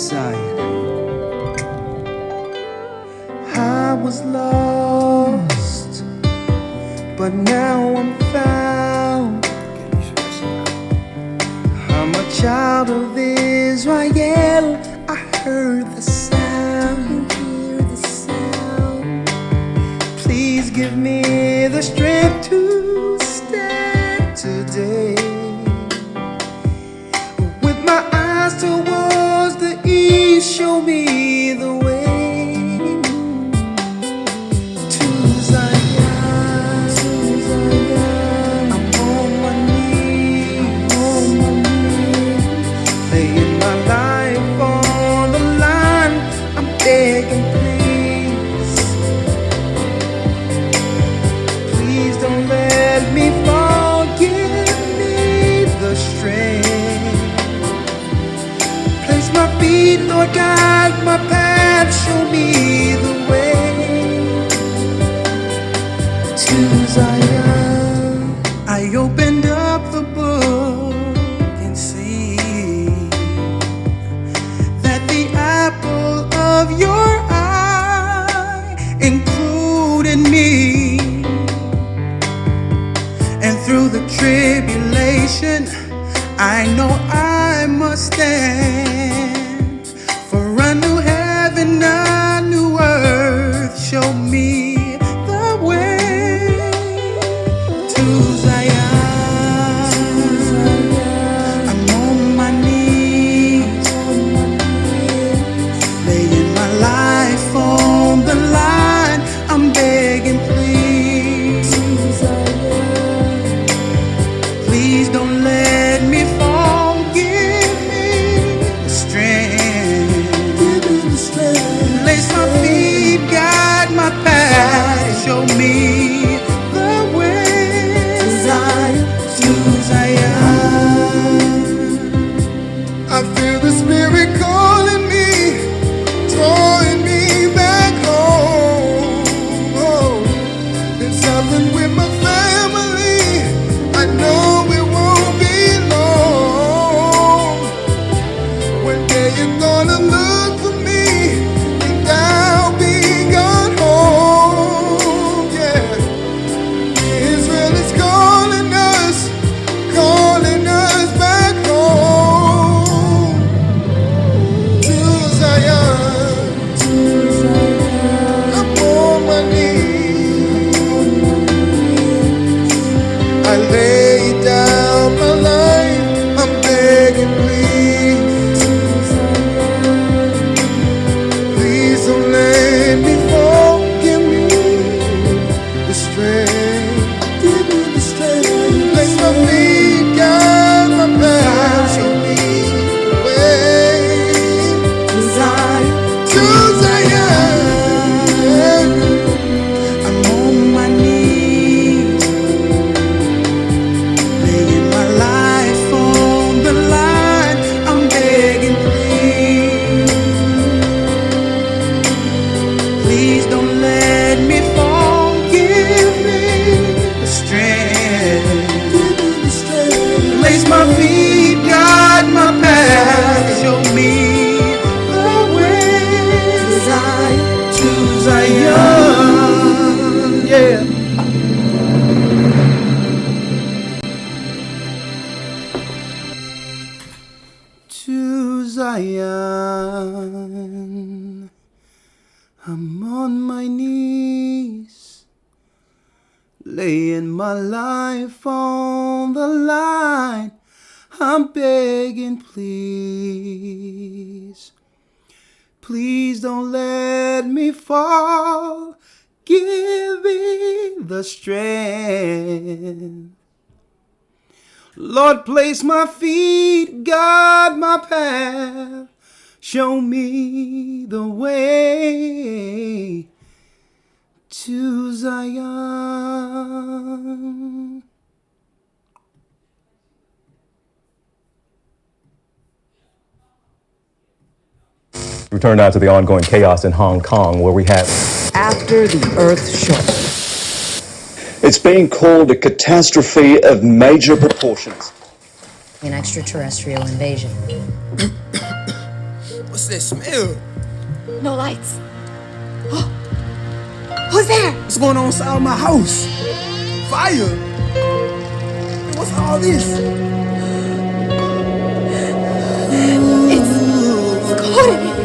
Zion. I was lost, but now I'm found. I'm a child of Israel. I heard the sound. You hear the sound. Please give me the strength to stand today. With my eyes towards the east, show me the way. Lord, guide my path, show me the way to Zion. I opened up the book and see that the apple of your eye included me. And through the tribulation, I know I must stand. A new heaven, a new earth, show me the way to Zion. I'm on my knees, laying my life on the line. I'm begging, please, please don't let me fall. Give me the strength. Place my feet, guide my path, show me the way to Zion. I feel the Spirit calling me, drawing me back home. There's something with my family, I know it won't be long. One day you're gonna look for me. Zion, I'm on my knees, laying my life on the line. I'm begging, please, please don't let me fall. Give me the strength. Lord, place my feet, guide my path, show me the way to Zion. We turn now to the ongoing chaos in Hong Kong, where we have... After the earth shook. It's being called a catastrophe of major proportions. An extraterrestrial invasion. What's that smell? No lights. Oh, who's there? What's going on inside my house? Fire! What's all this? It's cold in here.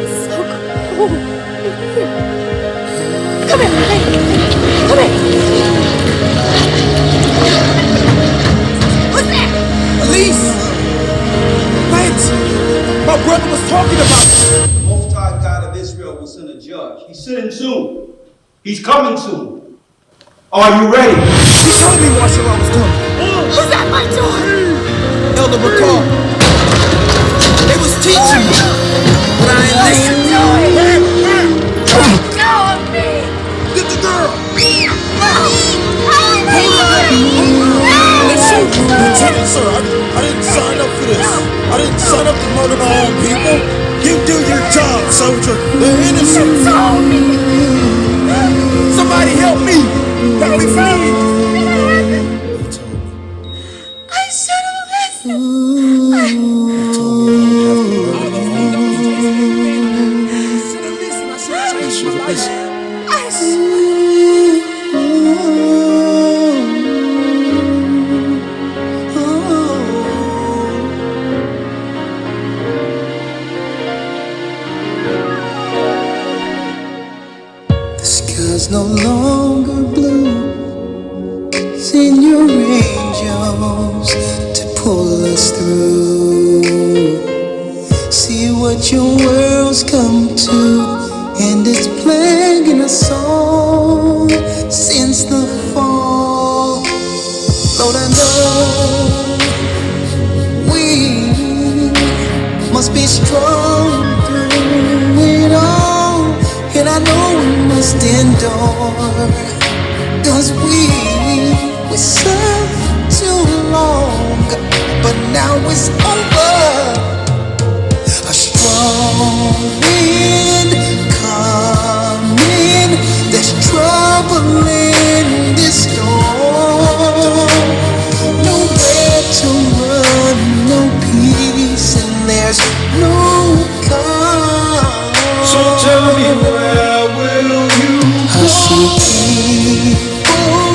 It's so cold in here. Come here, hey, come here. What's that? Elise! What? My brother was talking about it. The Most High God of Israel will send a judge. He's sitting soon. He's coming soon. Are you ready? He told me Rawchaa was coming. Who's at my door? Elder Rawchaa. They was teaching me, but I ain't listening. Let go of me! Get the girl! Lieutenant, sir, I didn't sign up for this. I didn't sign up to murder my own people. You do your job, soldier. They're innocent. Somebody help me! Help me, please! I should have listened. The sky's no longer blue. Send your angels to pull us through. See what your world's come to, and it's plaguing us all since the fall. Lord, I know we must be strong through it all, and I know we must endure, 'cause we served too long, but now it's over. A strong wind coming, there's trouble in this storm. Nowhere to run, no peace, and there's no calm. So tell me, where will you I see people,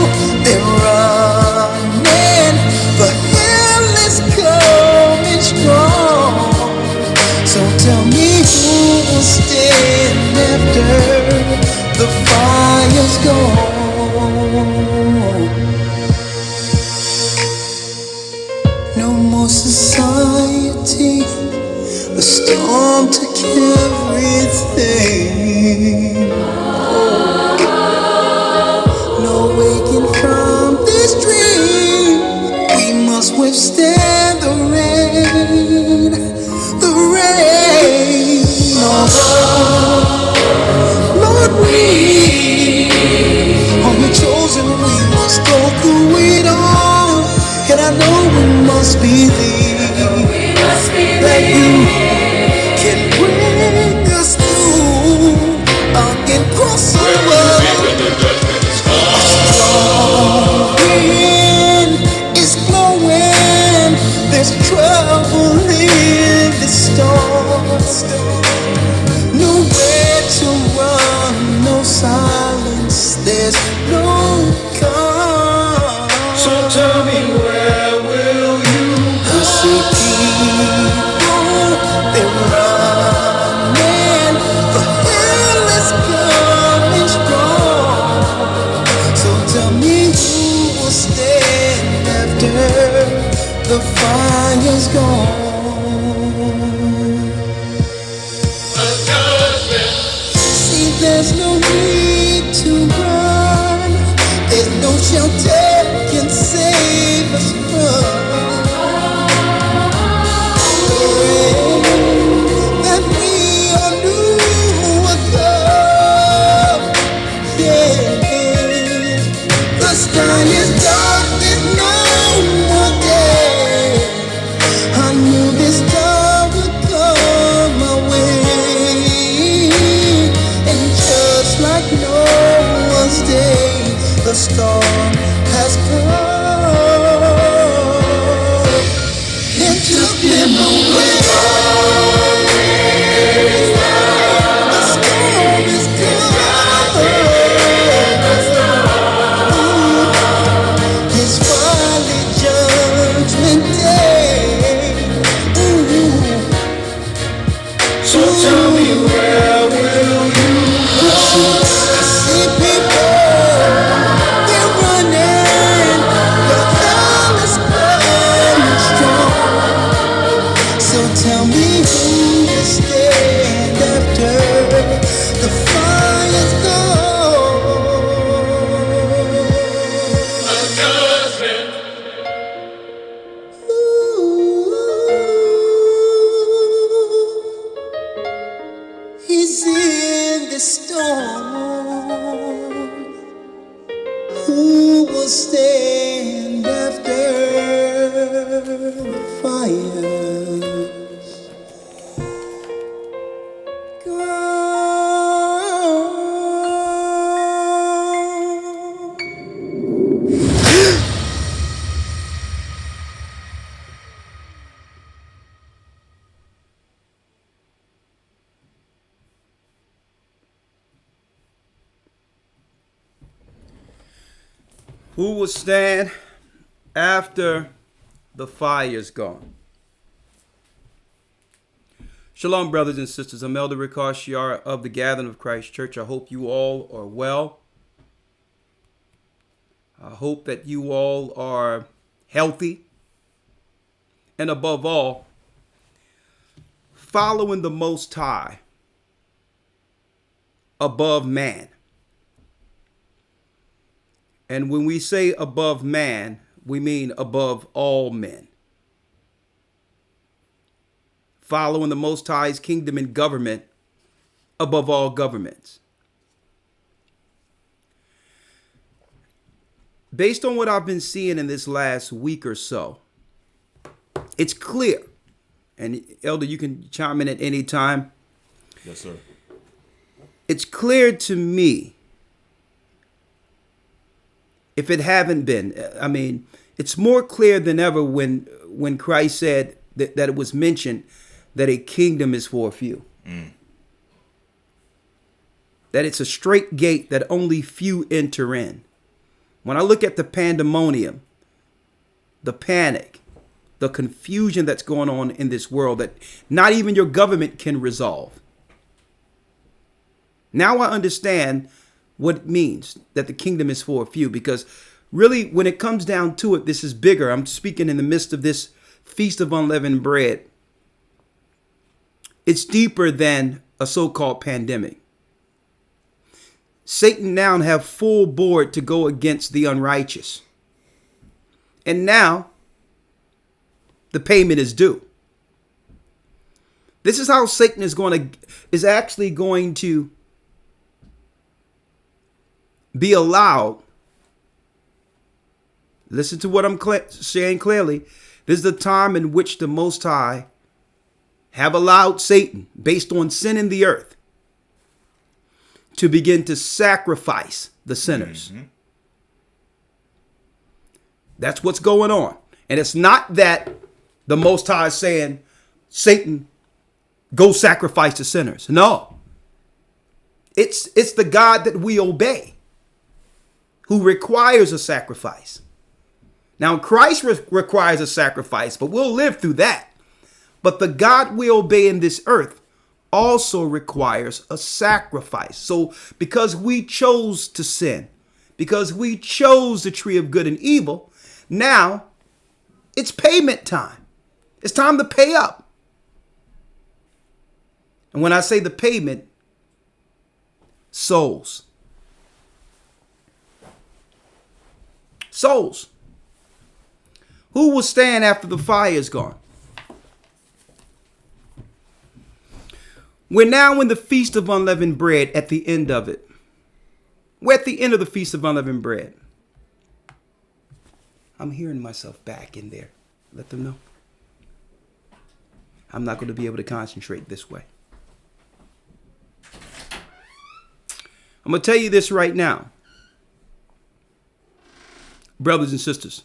they're running, but hell is coming strong. So tell me, who will stand after the fire's gone? No more society, the storm took everything. No waking from this dream. We must withstand the rain, the rain. Lord, we are the chosen. We must go through it all, and I know we must believe that you can bring us through. I can cross over. Wind is blowing, there's trouble in the storm. Nowhere to run, no silence, there's no calm. So tell me, where will you I see people, they're running, the hell is coming strong. So tell me, who will stand after the fire's gone? See, there's no need to run. There's no shelter can save us from the rain that we all knew would come. Yeah, the sky is dark, there's no more day. I knew this time would come my way, and just like Noah's day, the storm fires gone. Who will stand after the fire's gone? Shalom, brothers and sisters. I'm Elder Rawchaa of the Gathering of Christ Church. I hope you all are well. I hope that you all are healthy. And above all, following the Most High above man. And when we say above man, we mean above all men. Following the Most High's kingdom and government above all governments. Based on what I've been seeing in this last week or so, it's clear, and Elder, you can chime in at any time. Yes, sir. It's clear to me, if it haven't been, I mean, it's more clear than ever when Christ said that it was mentioned that a kingdom is for a few. That it's a straight gate that only few enter in. When I look at the pandemonium, the panic, the confusion that's going on in this world that not even your government can resolve. Now I understand what it means that the kingdom is for a few, because really when it comes down to it, this is bigger. I'm speaking in the midst of this Feast of Unleavened Bread. It's deeper than a so-called pandemic. Satan now have full board to go against the unrighteous. And now the payment is due. This is how Satan is actually going to be allowed. Listen to what I'm saying clearly. This is the time in which the Most High have allowed Satan, based on sin in the earth, to begin to sacrifice the sinners. That's what's going on. And it's not that the Most High is saying, Satan, go sacrifice the sinners. No. It's the God that we obey who requires a sacrifice. Now, Christ requires a sacrifice, but we'll live through that. But the God we obey in this earth also requires a sacrifice. So because we chose to sin, because we chose the tree of good and evil, now it's payment time. It's time to pay up. And when I say the payment, souls. Souls. Who will stand after the fire is gone? We're now in the Feast of Unleavened Bread at the end of it. We're at the end of the Feast of Unleavened Bread. I'm hearing myself back in there. Let them know. I'm not going to be able to concentrate this way. I'm going to tell you this right now. Brothers and sisters.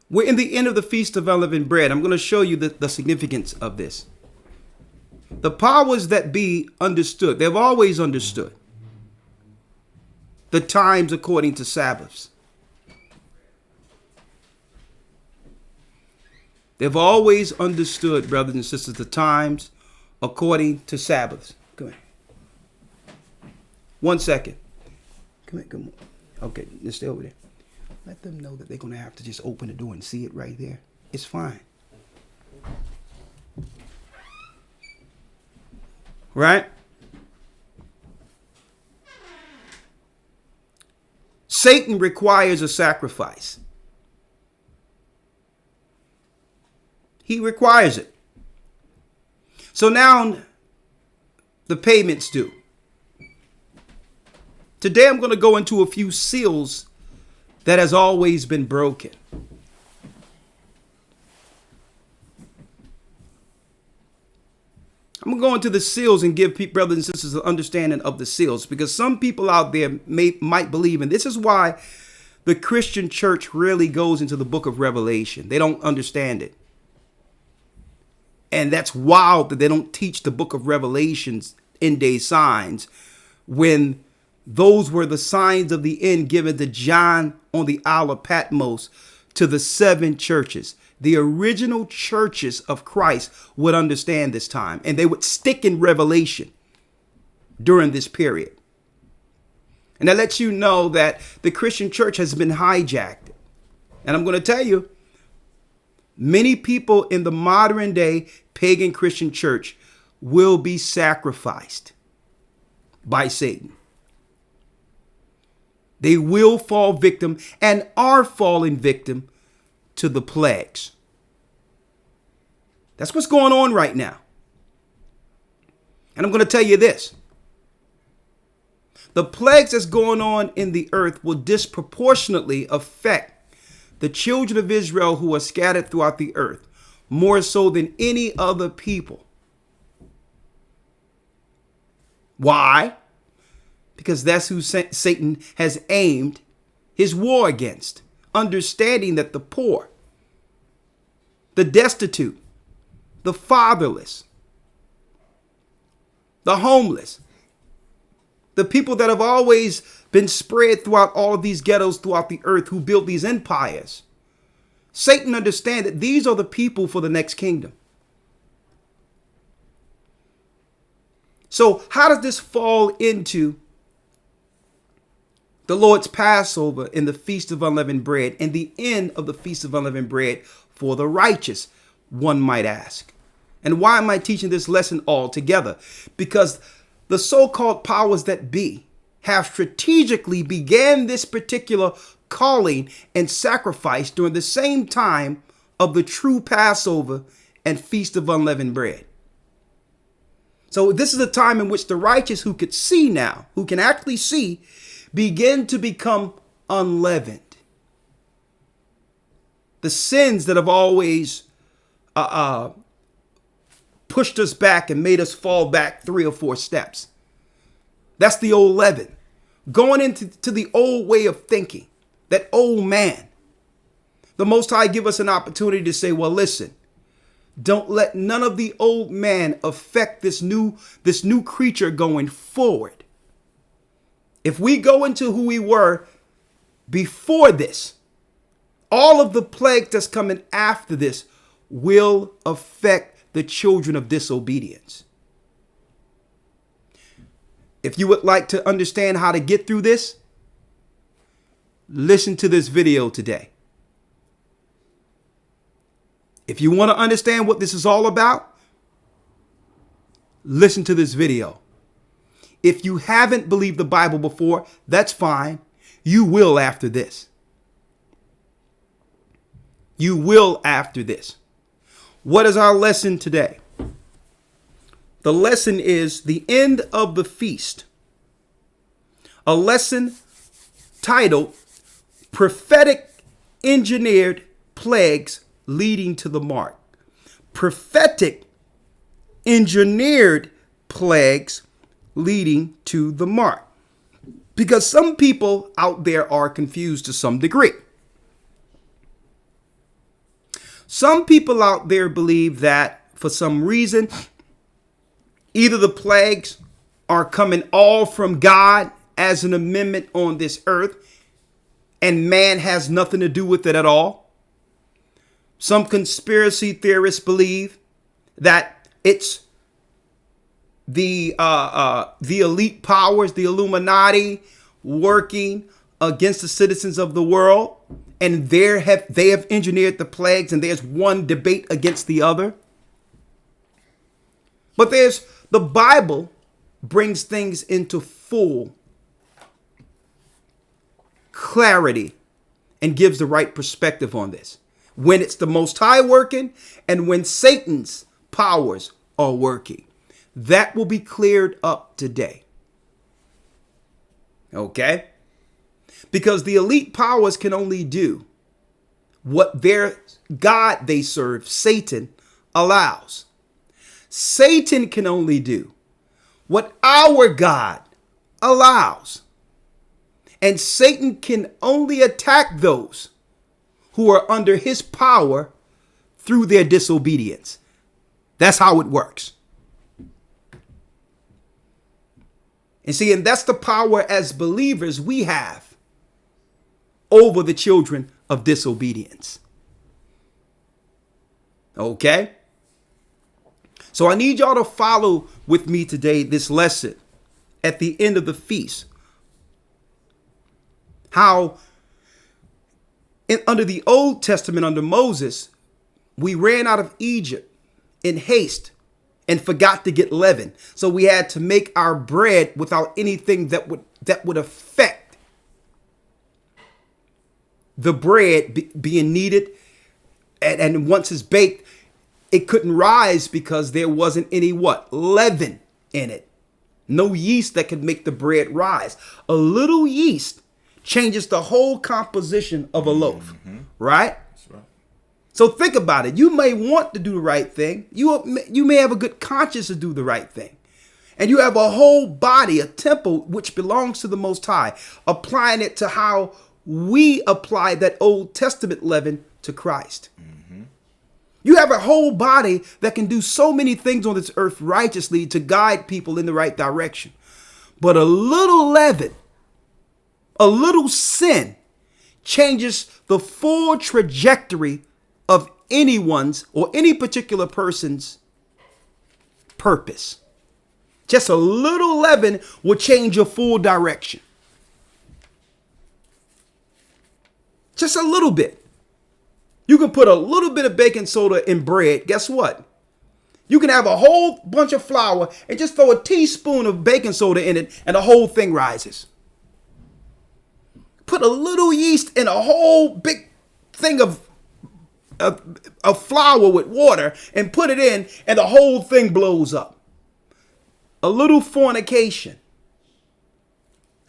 We're in the end of the Feast of Unleavened Bread. I'm going to show you the significance of this. The powers that be understood. They've always understood the times according to Sabbaths. They've always understood, brothers and sisters, the times according to Sabbaths. Come here. 1 second. Come here. Come on. Okay, let's stay over there. Let them know that they're going to have to just open the door and see it right there. It's fine. Right? Satan requires a sacrifice. He requires it. So now the payment's due. Today I'm going to go into a few seals that has always been broken. I'm going to go into the seals and give brothers and sisters an understanding of the seals, because some people out there might believe, and this is why the Christian church rarely goes into the book of Revelation. They don't understand it. And that's wild that they don't teach the book of Revelation's end day signs, when those were the signs of the end given to John on the Isle of Patmos to the 7 churches. The original churches of Christ would understand this time, and they would stick in Revelation during this period. And that lets you know that the Christian church has been hijacked. And I'm going to tell you, many people in the modern day pagan Christian church will be sacrificed by Satan. They will fall victim and are falling victim to the plagues. That's what's going on right now. And I'm going to tell you this. The plagues that's going on in the earth will disproportionately affect the children of Israel who are scattered throughout the earth, more so than any other people. Why? Because that's who Satan has aimed his war against, understanding that the poor, the destitute, the fatherless, the homeless, the people that have always been spread throughout all of these ghettos throughout the earth who built these empires, Satan understands that these are the people for the next kingdom. So how does this fall into the Lord's Passover and the Feast of Unleavened Bread and the end of the Feast of Unleavened Bread for the righteous, one might ask? And why am I teaching this lesson all together? Because the so-called powers that be have strategically began this particular calling and sacrifice during the same time of the true Passover and Feast of Unleavened Bread. So this is a time in which the righteous who could see now, who can actually see, begin to become unleavened. The sins that have always pushed us back and made us fall back 3 or 4 steps. That's the old leaven. Going into the old way of thinking, that old man. The Most High give us an opportunity to say, well, listen, don't let none of the old man affect this new creature going forward. If we go into who we were before this, all of the plagues that's coming after this will affect the children of disobedience. If you would like to understand how to get through this, listen to this video today. If you want to understand what this is all about, listen to this video. If you haven't believed the Bible before, that's fine. You will after this. You will after this. What is our lesson today? The lesson is the end of the feast. A lesson titled Prophetic Engineered Plagues Leading to the Mark. Prophetic engineered plagues leading to the mark. Because some people out there are confused to some degree. Some people out there believe that for some reason, either the plagues are coming all from God as an amendment on this earth, and man has nothing to do with it at all. Some conspiracy theorists believe that it's the elite powers, the Illuminati, working against the citizens of the world, and they have engineered the plagues, and there's one debate against the other. But the Bible brings things into full clarity and gives the right perspective on this. When it's the Most High working and when Satan's powers are working. That will be cleared up today. Okay? Because the elite powers can only do what their God they serve, Satan, allows. Satan can only do what our God allows. And Satan can only attack those who are under his power through their disobedience. That's how it works. And see, and that's the power as believers we have over the children of disobedience. Okay? So I need y'all to follow with me today this lesson at the end of the feast. How under the Old Testament, under Moses, we ran out of Egypt in haste and forgot to get leaven. So we had to make our bread without anything that would affect the bread being kneaded. And once it's baked, it couldn't rise because there wasn't any what? Leaven in it. No yeast that could make the bread rise. A little yeast changes the whole composition of a loaf, right? That's right. So think about it. You may want to do the right thing. You may have a good conscience to do the right thing. And you have a whole body, a temple, which belongs to the Most High, applying it to how we apply that Old Testament leaven to Christ. You have a whole body that can do so many things on this earth righteously to guide people in the right direction. But a little leaven, a little sin changes the full trajectory of anyone's or any particular person's purpose. Just a little leaven will change your full direction. Just a little bit. You can put a little bit of baking soda in bread. Guess what? You can have a whole bunch of flour and just throw a teaspoon of baking soda in it and the whole thing rises. Put a little yeast in a whole big thing of flour with water and put it in and the whole thing blows up. A little fornication,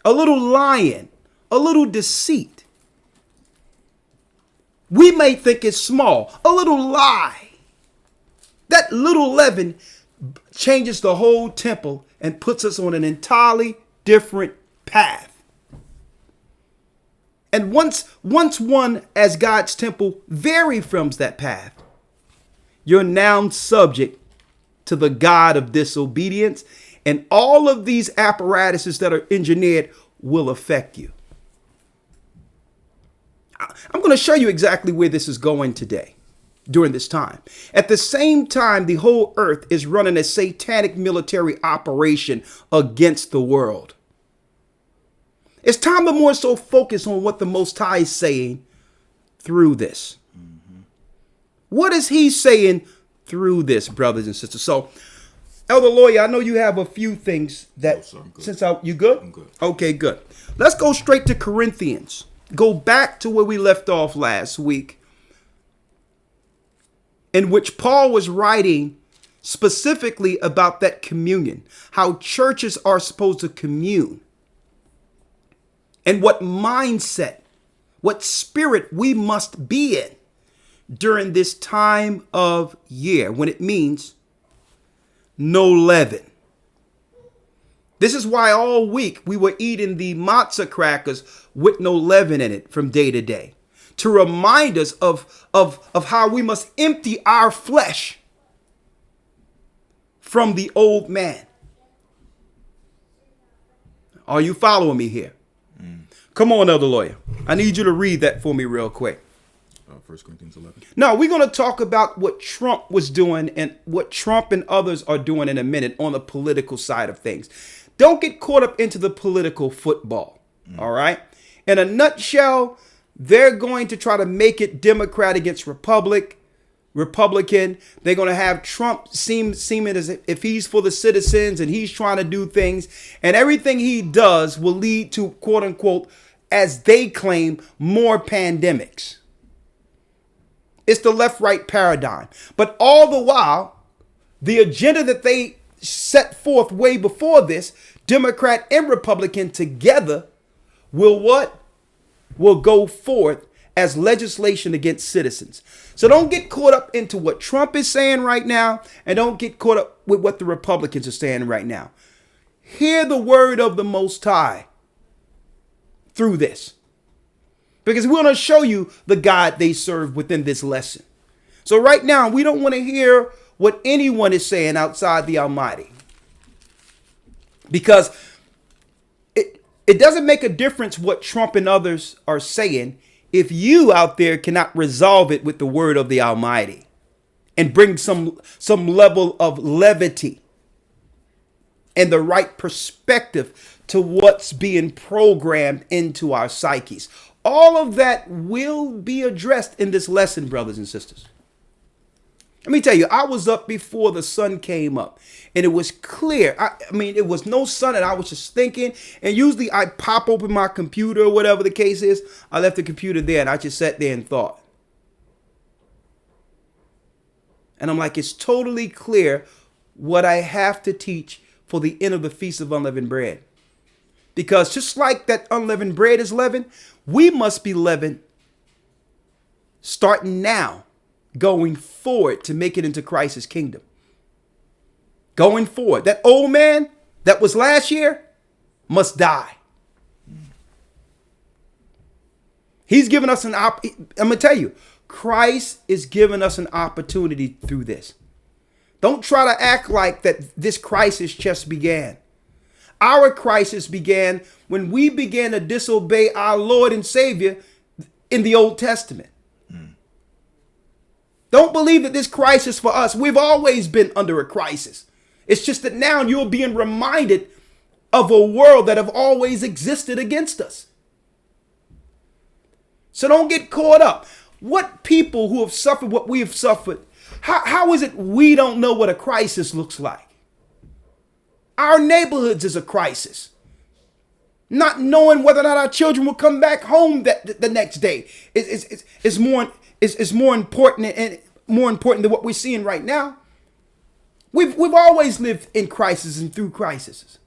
a little lying, a little deceit. We may think it's small, a little lie. That little leaven changes the whole temple and puts us on an entirely different path. And once one as God's temple vary from that path, you're now subject to the God of disobedience, and all of these apparatuses that are engineered will affect you. I'm going to show you exactly where this is going today during this time. At the same time, the whole earth is running a satanic military operation against the world. It's time to more so focus on what the Most High is saying through this. What is he saying through this, brothers and sisters? So, Elder Lawya, I know you have a few things that, No, sir, I'm good. You good? I'm good. Okay, good. Let's go straight to Corinthians. Go back to where we left off last week, in which Paul was writing specifically about that communion, how churches are supposed to commune, and what mindset, what spirit we must be in during this time of year when it means no leaven. This is why all week we were eating the matzah crackers with no leaven in it from day to day, to remind us of how we must empty our flesh from the old man. Are you following me here? Come on, Elder Lawya. I need you to read that for me real quick. 1 Corinthians 11. Now, we're going to talk about what Trump was doing and what Trump and others are doing in a minute on the political side of things. Don't get caught up into the political football. All right. In a nutshell, they're going to try to make it Democrat against Republican. They're going to have Trump seeming as if he's for the citizens and he's trying to do things, and everything he does will lead to, quote unquote, as they claim, more pandemics. It's the left-right paradigm. But all the while, the agenda that they set forth way before this, Democrat and Republican together, will what? Will go forth as legislation against citizens. So don't get caught up into what Trump is saying right now, and don't get caught up with what the Republicans are saying right now. Hear the word of the Most High through this. Because we want to show you the God they serve within this lesson. So right now, we don't want to hear what anyone is saying outside the Almighty. Because it doesn't make a difference what Trump and others are saying if you out there cannot resolve it with the word of the Almighty and bring some level of levity and the right perspective to what's being programmed into our psyches. All of that will be addressed in this lesson, brothers and sisters. Let me tell you, I was up before the sun came up, and it was clear. I mean, it was no sun, and I was just thinking. And usually I pop open my computer or whatever the case is. I left the computer there, and I just sat there and thought. And I'm like, it's totally clear what I have to teach for the end of the Feast of Unleavened Bread. Because just like that unleavened bread is leavened, we must be leavened starting now, going forward to make it into Christ's kingdom. Going forward. That old man that was last year must die. He's given us I'm going to tell you, Christ is giving us an opportunity through this. Don't try to act like that this crisis just began. Our crisis began when we began to disobey our Lord and Savior in the Old Testament. Don't believe that this crisis for us, we've always been under a crisis. It's just that now you're being reminded of a world that have always existed against us. So don't get caught up. What people who have suffered what we have suffered, how is it we don't know what a crisis looks like? Our neighborhoods is a crisis. Not knowing whether or not our children will come back home the next day is more important and more important than what we're seeing right now. We've always lived in crisis and through crises.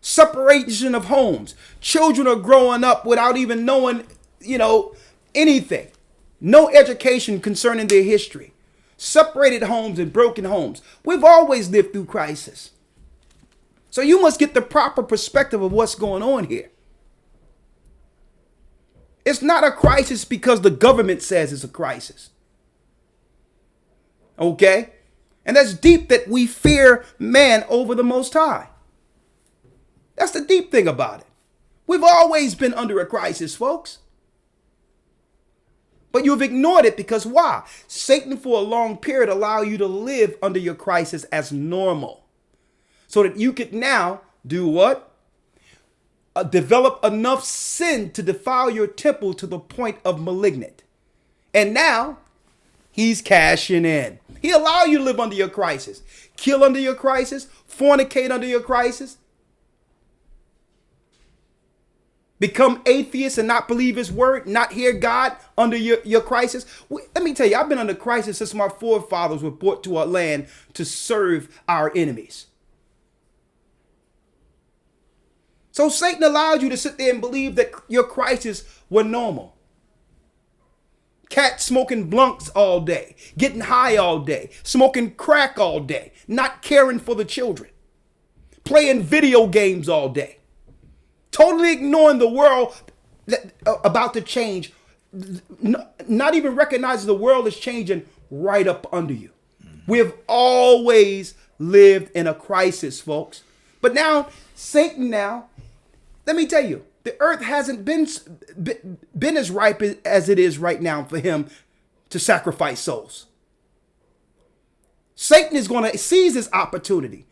Separation of homes. Children are growing up without even knowing, anything. No education concerning their history. Separated homes and broken homes. We've always lived through crisis. So you must get the proper perspective of what's going on here. It's not a crisis because the government says it's a crisis. Okay? And that's deep that we fear man over the Most High. That's the deep thing about it. We've always been under a crisis, folks. But you've ignored it because why? Satan for a long period allow you to live under your crisis as normal. So that you could now do what? Develop enough sin to defile your temple to the point of malignant. And now he's cashing in. He allow you to live under your crisis. Kill under your crisis. Fornicate under your crisis. Become atheist and not believe his word. Not hear God under your crisis. Let me tell you, I've been under crisis since my forefathers were brought to our land to serve our enemies. So Satan allowed you to sit there and believe that your crises were normal. Cats smoking blunts all day, getting high all day, smoking crack all day, not caring for the children, playing video games all day, totally ignoring the world that about to change, not even recognizing the world is changing right up under you. We have always lived in a crisis, folks. But now, Satan now, let me tell you, the earth hasn't been as ripe as it is right now for him to sacrifice souls. Satan is going to seize this opportunity.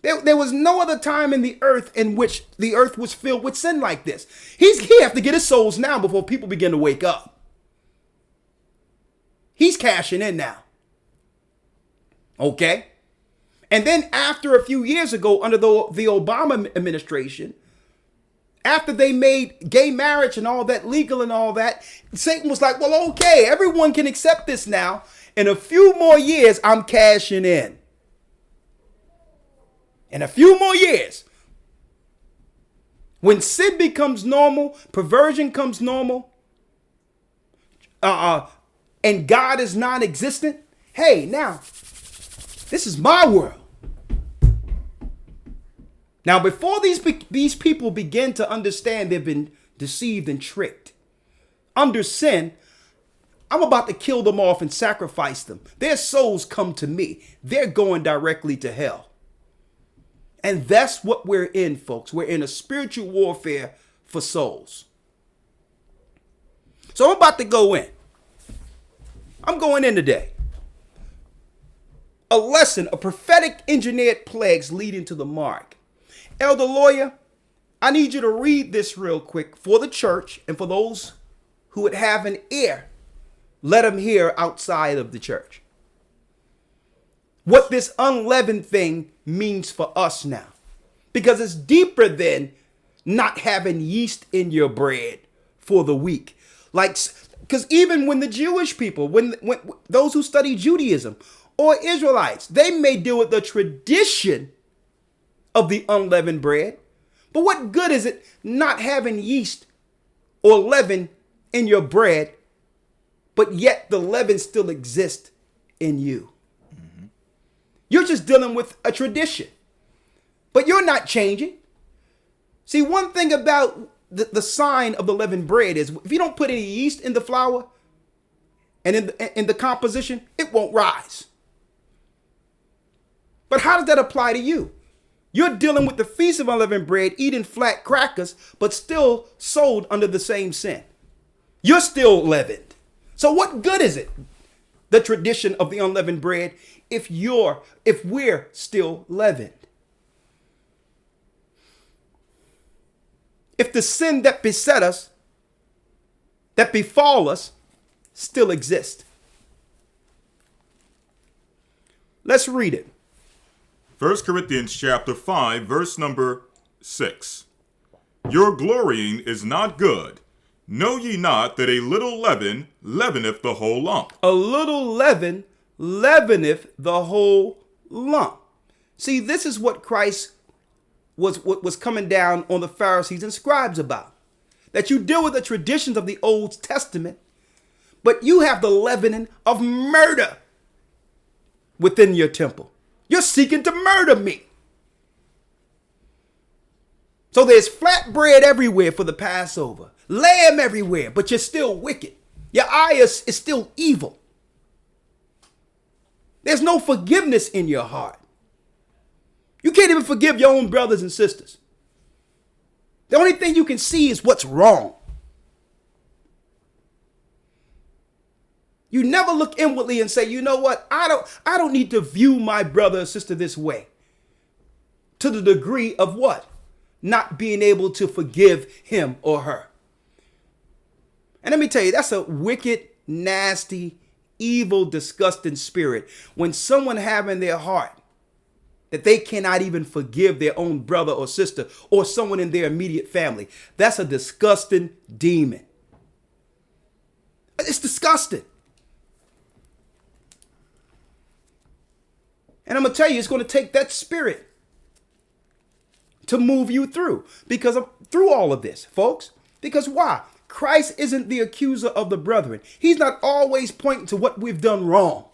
There was no other time in the earth in which the earth was filled with sin like this. He has to get his souls now before people begin to wake up. He's cashing in now. Okay? And then after a few years ago, under the Obama administration, after they made gay marriage and all that legal and all that, Satan was like, well, okay, everyone can accept this now. In a few more years, I'm cashing in. In a few more years, when sin becomes normal, perversion comes normal, and God is non-existent, Hey, now, this is my world. Now, before these people begin to understand they've been deceived and tricked under sin, I'm about to kill them off and sacrifice them. Their souls come to me. They're going directly to hell. And that's what we're in, folks. We're in a spiritual warfare for souls. So I'm about to go in. I'm going in today. A lesson, a prophetic engineered plagues leading to the mark. Elder Lawya, I need you to read this real quick for the church and for those who would have an ear. Let them hear outside of the church what this unleavened thing means for us now. Because it's deeper than not having yeast in your bread for the week. Like, because even when the Jewish people, when those who study Judaism or Israelites, they may deal with the tradition of the unleavened bread. But what good is it not having yeast or leaven in your bread, but yet the leaven still exists in you? Mm-hmm. You're just dealing with a tradition, but you're not changing. See, one thing about the sign of the leavened bread is if you don't put any yeast in the flour and in the composition, it won't rise. But how does that apply to you? You're dealing with the feast of unleavened bread, eating flat crackers, but still sold under the same sin. You're still leavened. So what good is it, the tradition of the unleavened bread, if we're still leavened? If the sin that beset us, that befall us, still exists. Let's read it. 1 Corinthians chapter 5, verse number 6. Your glorying is not good. Know ye not that a little leaven leaveneth the whole lump? A little leaven leaveneth the whole lump. See, this is what Christ was coming down on the Pharisees and scribes about. That you deal with the traditions of the Old Testament, but you have the leavening of murder within your temple. You're seeking to murder me. So there's flat bread everywhere for the Passover, lamb everywhere, but you're still wicked. Your eye is still evil. There's no forgiveness in your heart. You can't even forgive your own brothers and sisters. The only thing you can see is what's wrong. You never look inwardly and say, you know what? I don't need to view my brother or sister this way. To the degree of what? Not being able to forgive him or her. And let me tell you, that's a wicked, nasty, evil, disgusting spirit. When someone have in their heart that they cannot even forgive their own brother or sister or someone in their immediate family, that's a disgusting demon. It's disgusting. And I'm going to tell you, it's going to take that spirit to move you through through all of this, folks. Because why? Christ isn't the accuser of the brethren. He's not always pointing to what we've done wrong.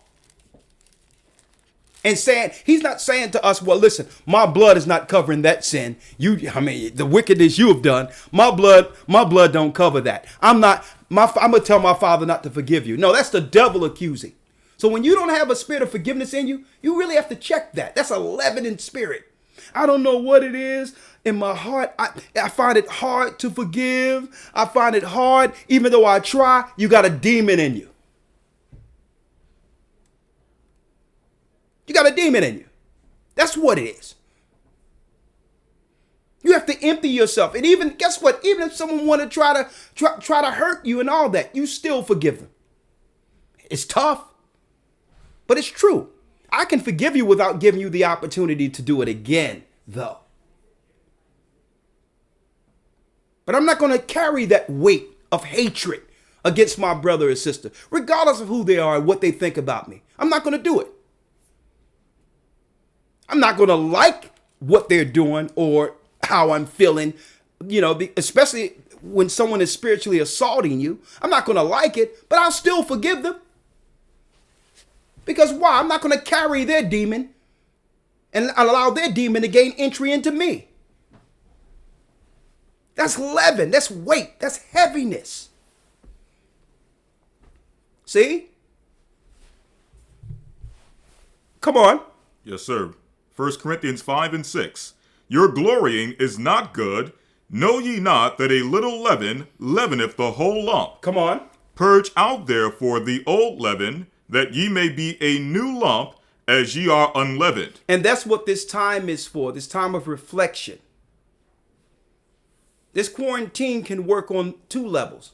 And he's not saying to us, well, listen, my blood is not covering that sin. The wickedness you have done, my blood don't cover that. I'm going to tell my Father not to forgive you. No, that's the devil accusing. So when you don't have a spirit of forgiveness in you, you really have to check that. That's a leavening spirit. I don't know what it is in my heart. I find it hard to forgive. I find it hard, even though I try. You got a demon in you. You got a demon in you. That's what it is. You have to empty yourself. And even, guess what? Even if someone want to try to hurt you and all that, you still forgive them. It's tough, but it's true. I can forgive you without giving you the opportunity to do it again, though. But I'm not going to carry that weight of hatred against my brother or sister, regardless of who they are and what they think about me. I'm not going to do it. I'm not going to like what they're doing or how I'm feeling, especially when someone is spiritually assaulting you. I'm not going to like it, but I'll still forgive them. Because why? I'm not going to carry their demon and allow their demon to gain entry into me. That's leaven. That's weight. That's heaviness. See? Come on. Yes, sir. 1 Corinthians 5 and 6. Your glorying is not good. Know ye not that a little leaven leaveneth the whole lump? Come on. Purge out therefore the old leaven, that ye may be a new lump, as ye are unleavened. And that's what this time is for, this time of reflection. This quarantine can work on two levels.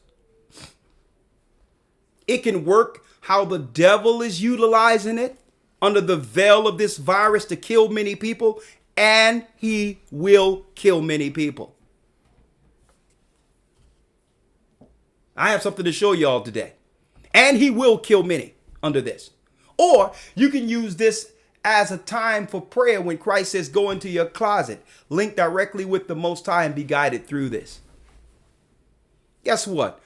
It can work how the devil is utilizing it under the veil of this virus to kill many people, and he will kill many people. I have something to show y'all today. And he will kill many under this. Or you can use this as a time for prayer when Christ says, go into your closet, link directly with the Most High and be guided through this. Guess what?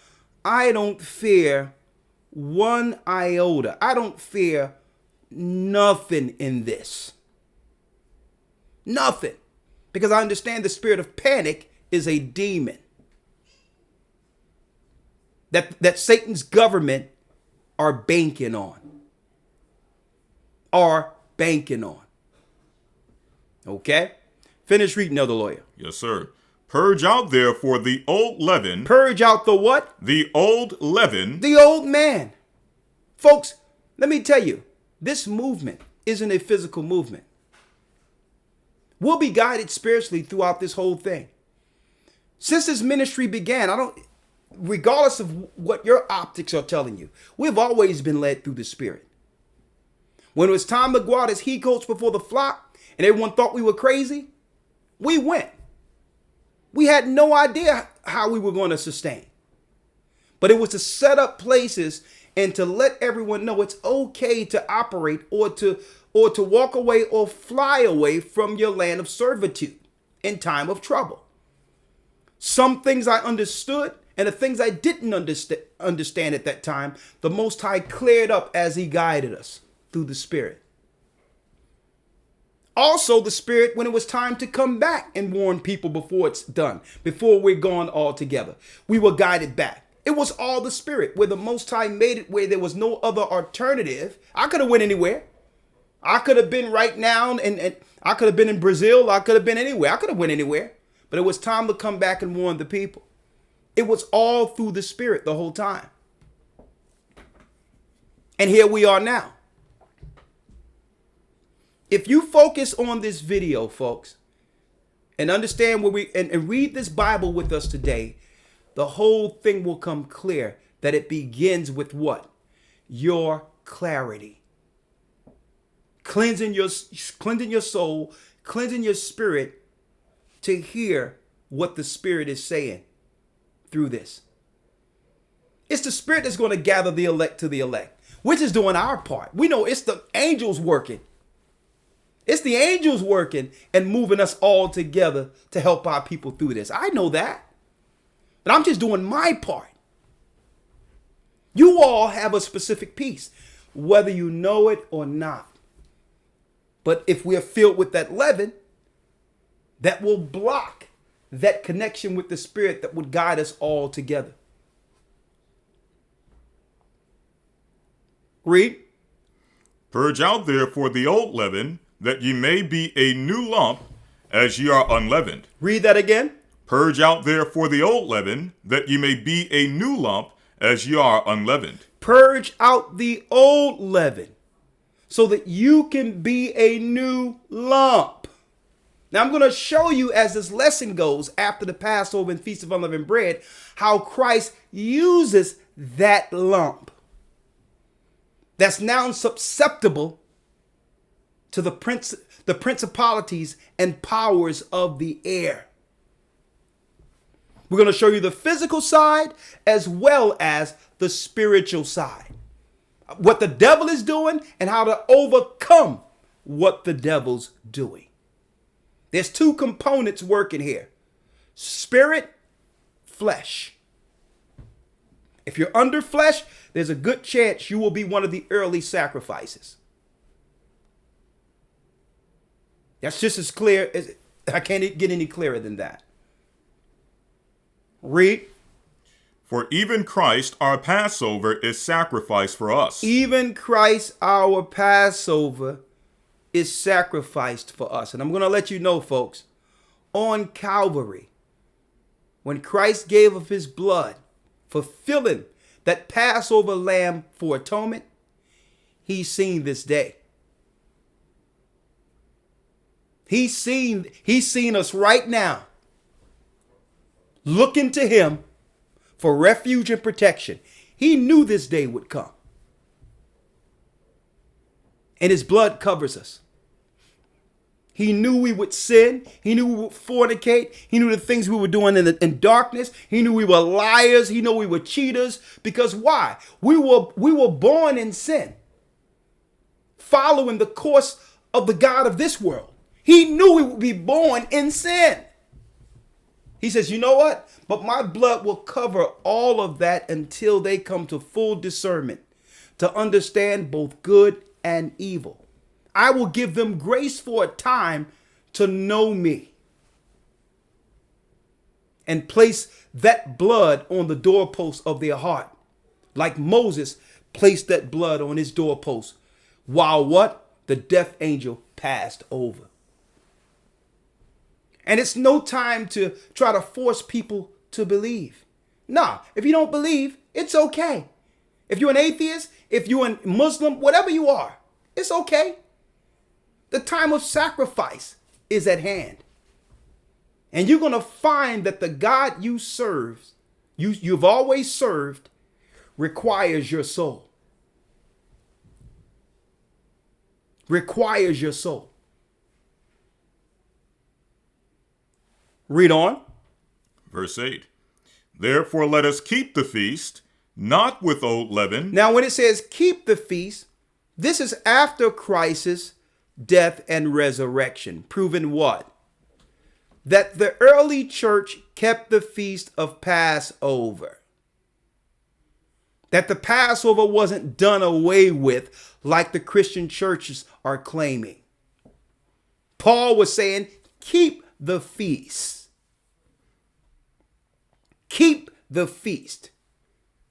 I don't fear one iota. I don't fear nothing in this. Nothing. Because I understand the spirit of panic is a demon. That Satan's government are banking on. Okay? Finish reading, Elder Lawya. Yes, sir. Purge out therefore the old leaven. Purge out the what? The old leaven. The old man. Folks, let me tell you, this movement isn't a physical movement. We'll be guided spiritually throughout this whole thing. Since this ministry began, regardless of what your optics are telling you, we've always been led through the Spirit. When it was time to go out as he goats before the flock and everyone thought we were crazy, we went. We had no idea how we were going to sustain. But it was to set up places and to let everyone know it's okay to operate or to walk away or fly away from your land of servitude in time of trouble. Some things I understood, and the things I didn't understand at that time, the Most High cleared up as he guided us through the Spirit. Also, the Spirit, when it was time to come back and warn people before it's done, before we're gone altogether, we were guided back. It was all the Spirit, where the Most High made it where there was no other alternative. I could have went anywhere. I could have been right now, and I could have been in Brazil. I could have been anywhere. I could have went anywhere. But it was time to come back and warn the people. It was all through the Spirit the whole time. And here we are now. If you focus on this video, folks, and understand where and read this Bible with us today, the whole thing will come clear that it begins with what? Your clarity. Cleansing your soul, cleansing your spirit to hear what the Spirit is saying through this. It's the Spirit that's going to gather the elect to the elect. We're just doing our part. We know it's the angels working. It's the angels working and moving us all together to help our people through this. I know that. But I'm just doing my part. You all have a specific piece, whether you know it or not. But if we're filled with that leaven, that will block that connection with the Spirit that would guide us all together. Read. Purge out therefore the old leaven, that ye may be a new lump, as ye are unleavened. Read that again. Purge out therefore the old leaven, that ye may be a new lump, as ye are unleavened. Purge out the old leaven, so that you can be a new lump. Now I'm going to show you as this lesson goes after the Passover and Feast of Unleavened Bread, how Christ uses that lump that's now susceptible to the principalities and powers of the air. We're going to show you the physical side as well as the spiritual side. What the devil is doing and how to overcome what the devil's doing. There's two components working here. Spirit, flesh. If you're under flesh, there's a good chance you will be one of the early sacrifices. That's just as clear as I can't get any clearer than that. Read. For even Christ, our Passover, is sacrificed for us. Even Christ, our Passover, is sacrificed for us. And I'm going to let you know, folks, on Calvary, when Christ gave of his blood, fulfilling that Passover lamb for atonement, he's seen this day. He's seen us right now, looking to him for refuge and protection. He knew this day would come. And his blood covers us. He knew we would sin. He knew we would fornicate. He knew the things we were doing in darkness. He knew we were liars. He knew we were cheaters. Because why? We were born in sin, following the course of the God of this world. He knew we would be born in sin. He says, you know what? But my blood will cover all of that until they come to full discernment, to understand both good and evil. I will give them grace for a time to know me, and place that blood on the doorpost of their heart, like Moses placed that blood on his doorpost, while what? The death angel passed over. And it's no time to try to force people to believe. Nah, if you don't believe, it's okay. If you're an atheist, if you're a Muslim, whatever you are, it's okay. The time of sacrifice is at hand. And you're going to find that the God you serve, you've always served, requires your soul. Requires your soul. Read on. Verse 8. Therefore let us keep the feast, not with old leaven. Now when it says keep the feast, this is after Christ's death and resurrection. Proving what? That the early church kept the feast of Passover. That the Passover wasn't done away with like the Christian churches are claiming. Paul was saying, keep the feast. Keep the feast.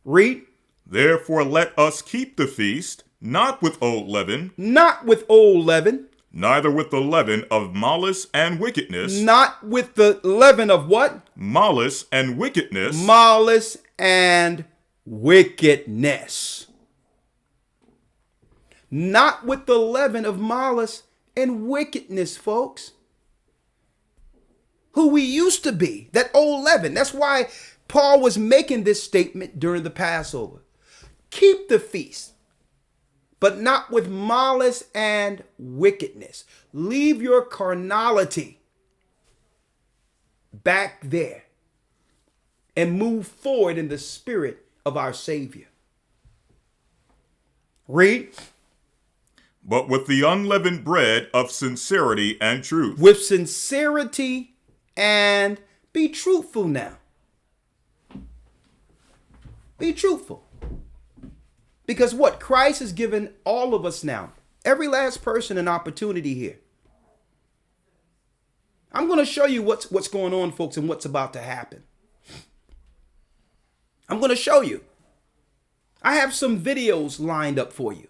Read. Therefore let us keep the feast, not with old leaven. Not with old leaven. Neither with the leaven of malice and wickedness. Not with the leaven of what? Malice and wickedness. Malice and wickedness. Not with the leaven of malice and wickedness, folks. Who we used to be, that old leaven. That's why Paul was making this statement during the Passover. Keep the feast, but not with malice and wickedness. Leave your carnality back there and move forward in the spirit of our Savior. Read. But with the unleavened bread of sincerity and truth. With sincerity and be truthful now. Be truthful. Because what? Christ has given all of us now, every last person, an opportunity here. I'm going to show you what's going on, folks, and what's about to happen. I'm going to show you. I have some videos lined up for you.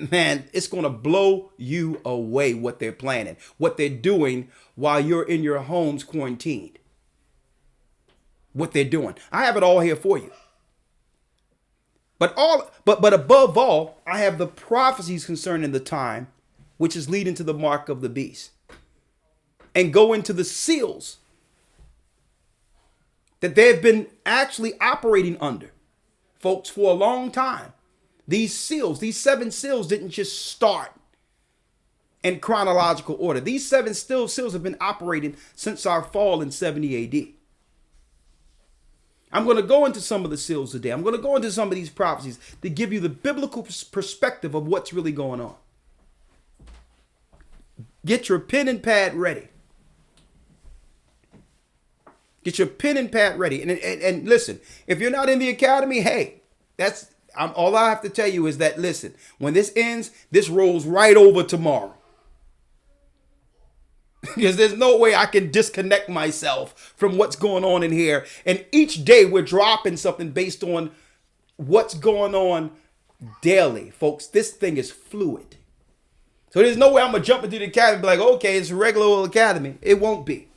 Man, it's going to blow you away what they're planning, what they're doing while you're in your homes quarantined. What they're doing. I have it all here for you. But above all, I have the prophecies concerning the time, which is leading to the mark of the beast. And go into the seals that they've been actually operating under, folks, for a long time. These seals, these 7 seals didn't just start in chronological order. These 7 seals have been operating since our fall in 70 AD. I'm going to go into some of the seals today. I'm going to go into some of these prophecies to give you the biblical perspective of what's really going on. Get your pen and pad ready. Get your pen and pad ready. And listen, if you're not in the academy, hey, all I have to tell you is that, listen, when this ends, this rolls right over tomorrow. Because there's no way I can disconnect myself from what's going on in here. And each day we're dropping something based on what's going on daily. Folks, this thing is fluid. So there's no way I'm going to jump into the academy and be like, okay, it's a regular old academy. It won't be.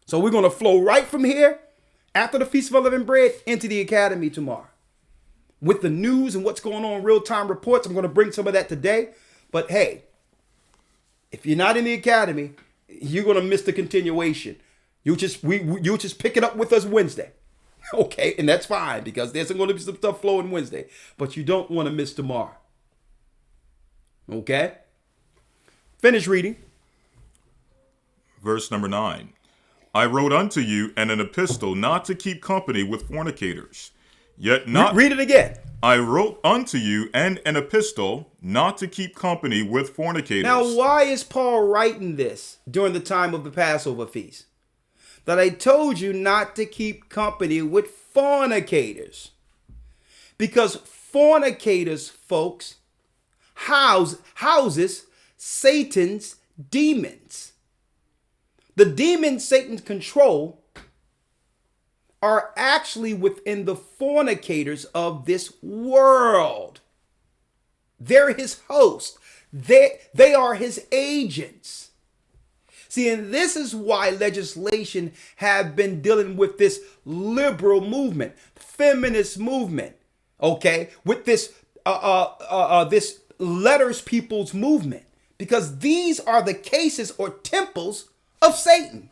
So we're going to flow right from here after the Feast of Unleavened Bread into the academy tomorrow. With the news and what's going on, real-time reports. I'm going to bring some of that today. But hey, if you're not in the academy, you're going to miss the continuation. You'll just pick it up with us Wednesday. Okay, and that's fine because there's going to be some stuff flowing Wednesday. But you don't want to miss tomorrow. Okay? Finish reading. Verse number 9. I wrote unto you an epistle not to keep company with fornicators. Yet not... Read it again. I wrote unto you an epistle not to keep company with fornicators. Now, why is Paul writing this during the time of the Passover feast? That I told you not to keep company with fornicators. Because fornicators, folks, houses Satan's demons. The demons Satan control are actually within the fornicators of this world. They're his host. They are his agents. See, and this is why legislation have been dealing with this liberal movement, feminist movement, okay, with this this letters people's movement, because these are the cases or temples of Satan.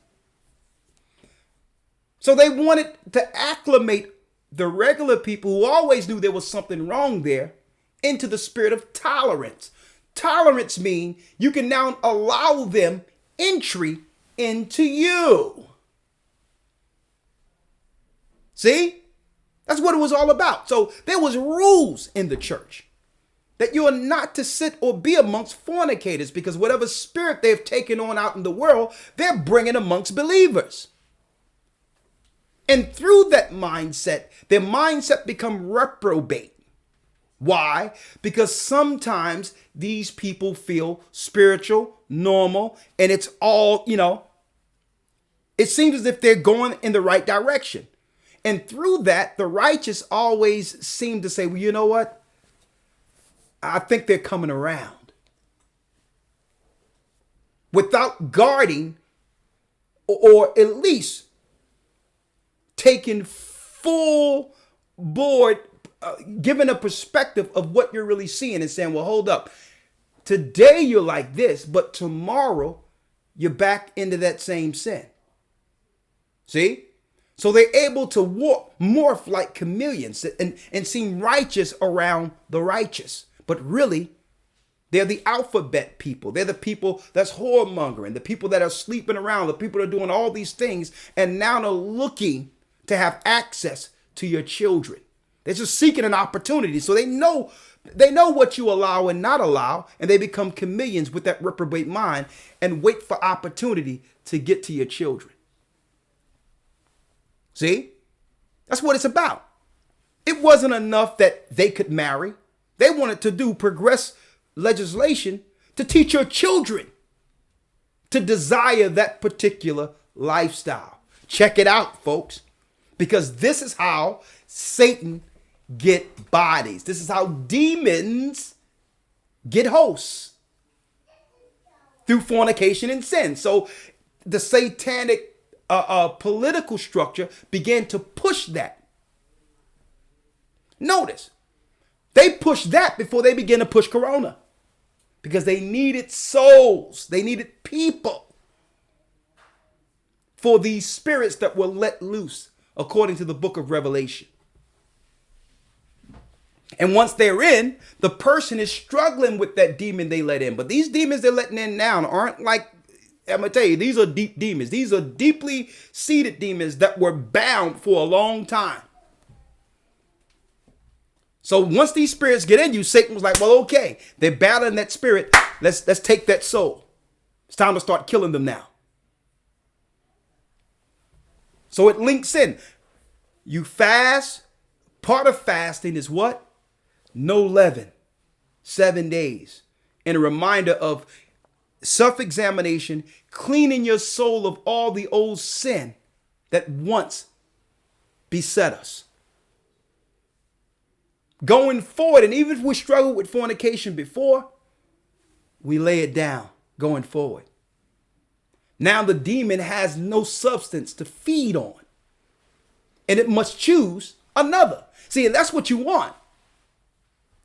So they wanted to acclimate the regular people who always knew there was something wrong there into the spirit of tolerance. Tolerance means you can now allow them entry into you. See? That's what it was all about. So there was rules in the church that you are not to sit or be amongst fornicators, because whatever spirit they've taken on out in the world, they're bringing amongst believers. And through that mindset, their mindset become reprobate. Why? Because sometimes these people feel spiritual, normal, and it's all, it seems as if they're going in the right direction. And through that, the righteous always seem to say, well, you know what? I think they're coming around. Without guarding or at least taking full board, giving a perspective of what you're really seeing and saying, well, hold up. Today you're like this, but tomorrow you're back into that same sin. See? So they're able to morph like chameleons and seem righteous around the righteous. But really, they're the alphabet people. They're the people that's whoremongering, the people that are sleeping around, the people that are doing all these things, and now they're looking to have access to your children. They're just seeking an opportunity. So they know what you allow and not allow, and they become chameleons with that reprobate mind and wait for opportunity to get to your children. See? That's what it's about. It wasn't enough that they could marry. They wanted to do progress legislation to teach your children to desire that particular lifestyle. Check it out, folks, because this is how Satan get bodies. This is how demons get hosts, through fornication and sin. So the satanic political structure began to push that. Notice, they pushed that before they began to push Corona, because they needed souls. They needed people for these spirits that were let loose, according to the book of Revelation. And once they're in, the person is struggling with that demon they let in. But these demons they're letting in now aren't like, I'm going to tell you, these are deep demons. These are deeply seated demons that were bound for a long time. So once these spirits get in you, Satan was like, well, okay, they're battling that spirit. Let's take that soul. It's time to start killing them now. So it links in. You fast. Part of fasting is what? No leaven. 7 days. And a reminder of self-examination, cleaning your soul of all the old sin that once beset us. Going forward, and even if we struggled with fornication before, we lay it down going forward. Now the demon has no substance to feed on, and it must choose another. See, and that's what you want.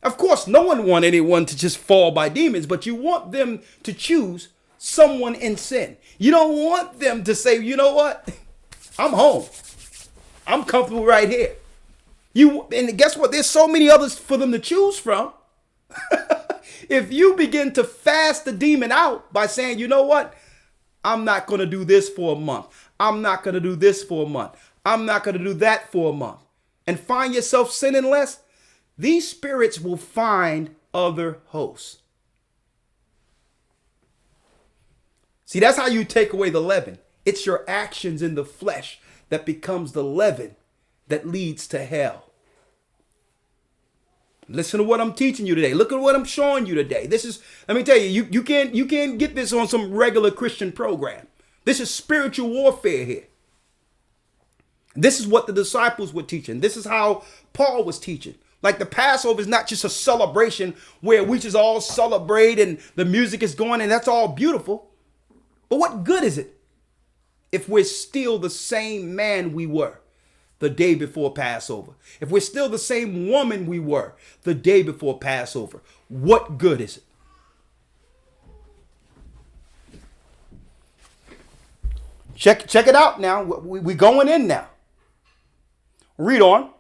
Of course, no one wants anyone to just fall by demons, but you want them to choose someone in sin. You don't want them to say, you know what? I'm home. I'm comfortable right here. And guess what? There's so many others for them to choose from. If you begin to fast the demon out by saying, you know what? I'm not going to do this for a month. I'm not going to do this for a month. I'm not going to do that for a month. And find yourself sinning less. These spirits will find other hosts. See, that's how you take away the leaven. It's your actions in the flesh that becomes the leaven that leads to hell. Listen to what I'm teaching you today. Look at what I'm showing you today. This is, let me tell you, you can't get this on some regular Christian program. This is spiritual warfare here. This is what the disciples were teaching. This is how Paul was teaching. Like the Passover is not just a celebration where we just all celebrate and the music is going and that's all beautiful. But what good is it if we're still the same man we were the day before Passover? If we're still the same woman we were the day before Passover, what good is it? Check it out now. We're going in now. Read on.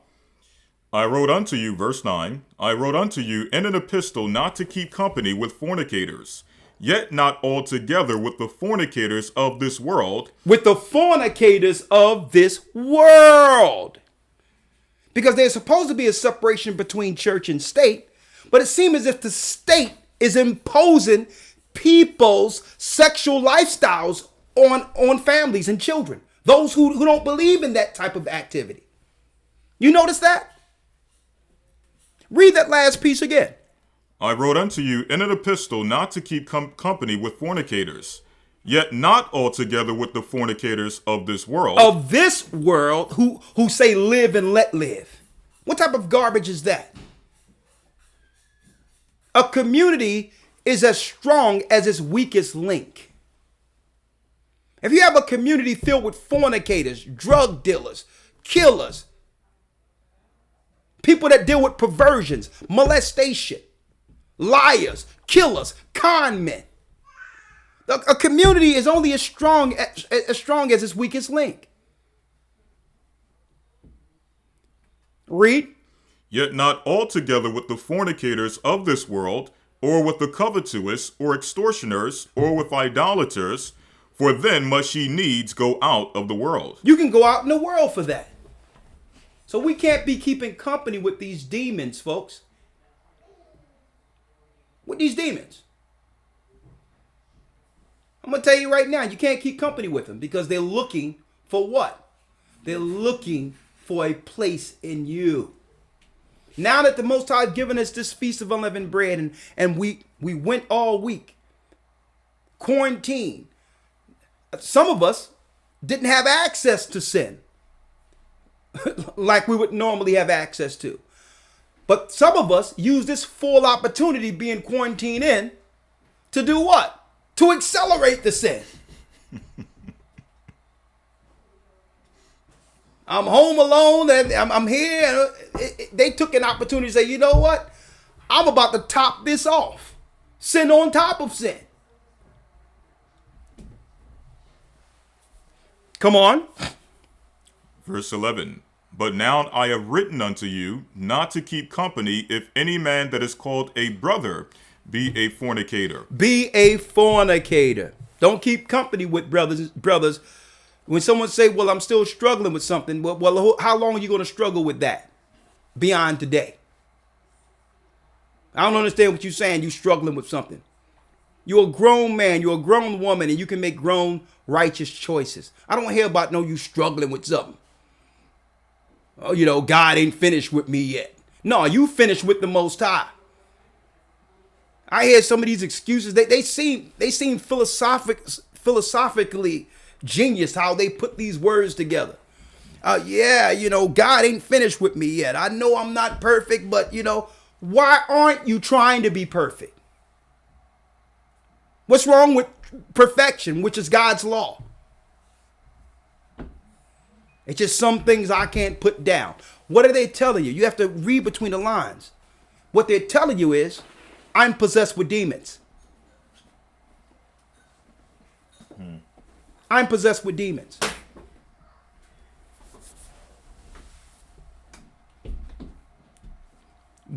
I wrote unto you, verse 9, I wrote unto you in an epistle not to keep company with fornicators, yet not altogether with the fornicators of this world. With the fornicators of this world. Because there's supposed to be a separation between church and state, but it seems as if the state is imposing people's sexual lifestyles on families and children. Those who don't believe in that type of activity. You notice that? Read that last piece again. I wrote unto you in an epistle not to keep company with fornicators, yet not altogether with the fornicators of this world. Of this world who say live and let live. What type of garbage is that? A community is as strong as its weakest link. If you have a community filled with fornicators, drug dealers, killers, people that deal with perversions, molestation, liars, killers, con men. A community is only as strong as its weakest link. Read. Yet not altogether with the fornicators of this world, or with the covetous, or extortioners, or with idolaters, for then must ye needs go out of the world. You can go out in the world for that. So we can't be keeping company with these demons, folks. With these demons. I'm going to tell you right now, you can't keep company with them because they're looking for what? They're looking for a place in you. Now that the Most High has given us this Feast of Unleavened Bread and we went all week, quarantine, some of us didn't have access to sin like we would normally have access to. But some of us use this full opportunity being quarantined in to do what? To accelerate the sin. I'm home alone and I'm here. They took an opportunity to say, you know what? I'm about to top this off. Sin on top of sin. Come on. Verse 11. But now I have written unto you not to keep company if any man that is called a brother be a fornicator. Be a fornicator. Don't keep company with brothers. When someone say, well, I'm still struggling with something. Well, how long are you going to struggle with that? Beyond today. I don't understand what you're saying. You're struggling with something. You're a grown man, you're a grown woman, and you can make grown, righteous choices. I don't hear about no you struggling with something. Oh, you know, God ain't finished with me yet. No, you finished with the Most High. I hear some of these excuses. They seem philosophically genius how they put these words together. Yeah, you know, God ain't finished with me yet. I know I'm not perfect, but you know, why aren't you trying to be perfect? What's wrong with perfection, which is God's law? It's just some things I can't put down. What are they telling you? You have to read between the lines. What they're telling you is, I'm possessed with demons. I'm possessed with demons.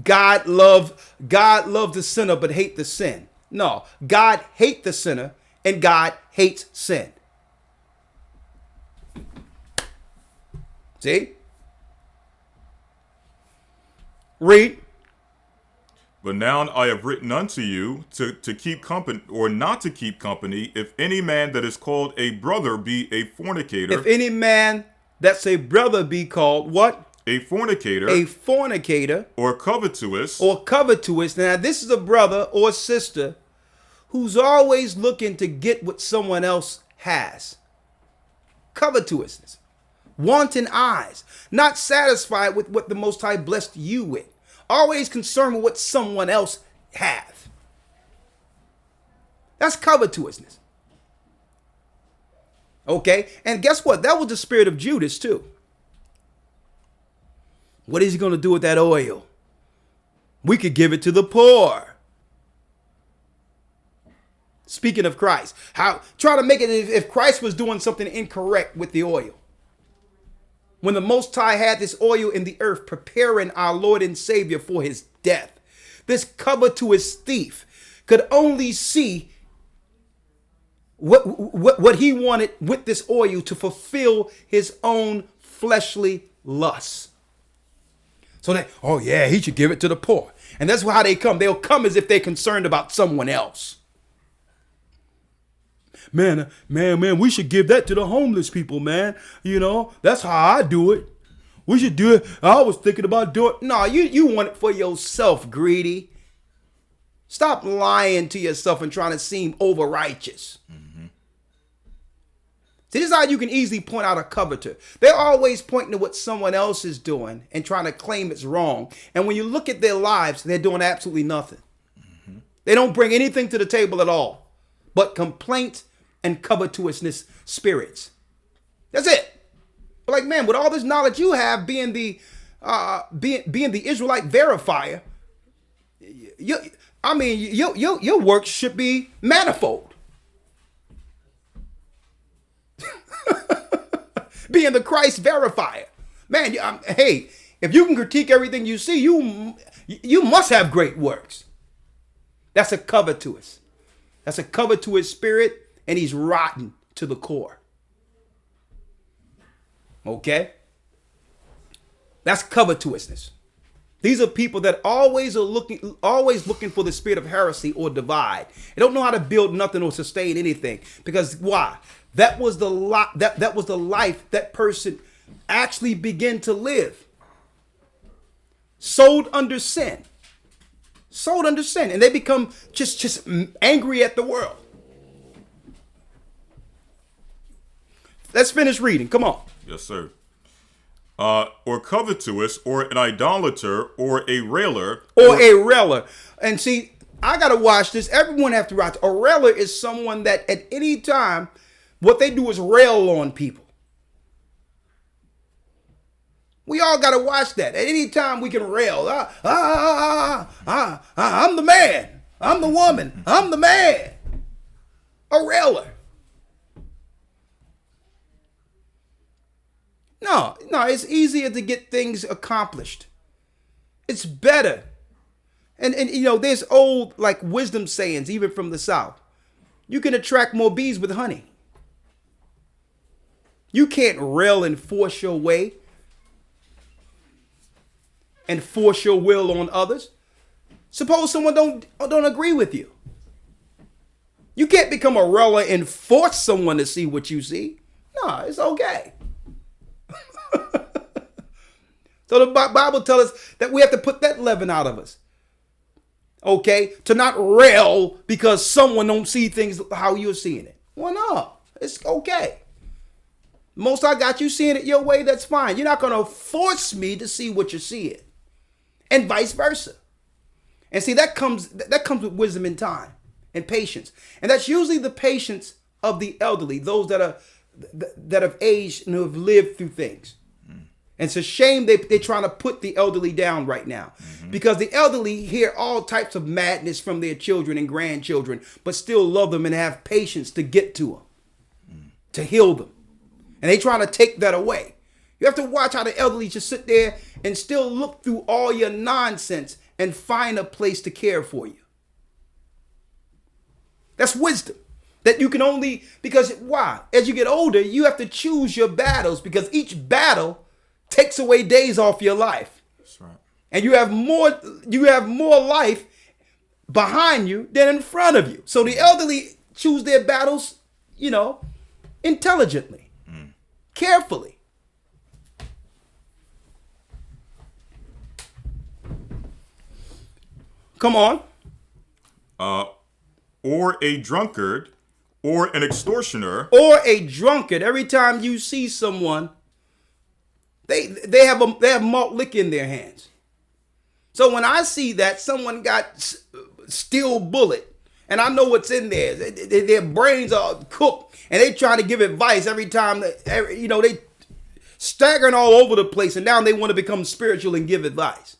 God loved the sinner but hate the sin. No, God hate the sinner and God hates sin. See? Read. But now I have written unto you to keep company, or not to keep company, if any man that is called a brother be a fornicator. If any man that's a brother be called what? A fornicator. A fornicator. Or covetous. Or covetous. Now this is a brother or sister who's always looking to get what someone else has. Covetousness. Wanton eyes. Not satisfied with what the Most High blessed you with. Always concerned with what someone else has. That's covetousness. Okay? And guess what? That was the spirit of Judas too. What is he going to do with that oil? We could give it to the poor. Speaking of Christ, try to make it if Christ was doing something incorrect with the oil. When the Most High had this oil in the earth, preparing our Lord and Savior for his death, this covetous thief could only see what he wanted with this oil to fulfill his own fleshly lusts. So that, oh yeah, he should give it to the poor. And that's how they come. They'll come as if they're concerned about someone else. Man, we should give that to the homeless people, man. You know, that's how I do it. We should do it. I was thinking about doing it. No, you want it for yourself, greedy. Stop lying to yourself and trying to seem over righteous. Mm-hmm. See, this is how you can easily point out a coveter. They're always pointing to what someone else is doing and trying to claim it's wrong. And when you look at their lives, they're doing absolutely nothing. Mm-hmm. They don't bring anything to the table at all but complaint and covetousness spirits. That's it. But like, man, with all this knowledge you have, being the Israelite verifier, your work should be manifold. Being the Christ verifier, man. Hey, if you can critique everything you see, you must have great works. That's a covetous. That's a covetous spirit. And he's rotten to the core. Okay? That's covetousness. These are people that always looking for the spirit of heresy or divide. They don't know how to build nothing or sustain anything. Because why? That was the life that person actually began to live. Sold under sin. And they become just angry at the world. Let's finish reading. Come on. Yes, sir. Or covetous, or an idolater, or a railer. And see, I got to watch this. Everyone have to watch. A railer is someone that at any time, what they do is rail on people. We all got to watch that. At any time we can rail. I'm the man. I'm the woman. I'm the man. A railer. No, it's easier to get things accomplished. It's better. And you know, there's old like wisdom sayings, even from the South. You can attract more bees with honey. You can't rail and force your way and force your will on others. Suppose someone don't agree with you. You can't become a reller and force someone to see what you see. No, it's okay. So the Bible tells us that we have to put that leaven out of us. Okay? To not rail because someone don't see things how you're seeing it. Well, no. It's okay. Most I got you seeing it your way, that's fine. You're not going to force me to see what you're seeing. And vice versa. And see, that comes with wisdom and time and patience. And that's usually the patience of the elderly, those that have aged and who have lived through things. And it's a shame they're trying to put the elderly down right now, because the elderly hear all types of madness from their children and grandchildren, but still love them and have patience to get to them, to heal them. And they trying to take that away. You have to watch how the elderly just sit there and still look through all your nonsense and find a place to care for you. That's wisdom. That you can only, because why? As you get older, you have to choose your battles, because each battle takes away days off your life. That's right. And you have more life behind you than in front of you. So the elderly choose their battles, intelligently, carefully. Come on. Or a drunkard, or an extortioner. Or a drunkard. Every time you see someone, they have malt liquor in their hands. So when I see that someone got steel bullet, and I know what's in there, their brains are cooked, and they trying to give advice every time. They staggering all over the place, and now they want to become spiritual and give advice.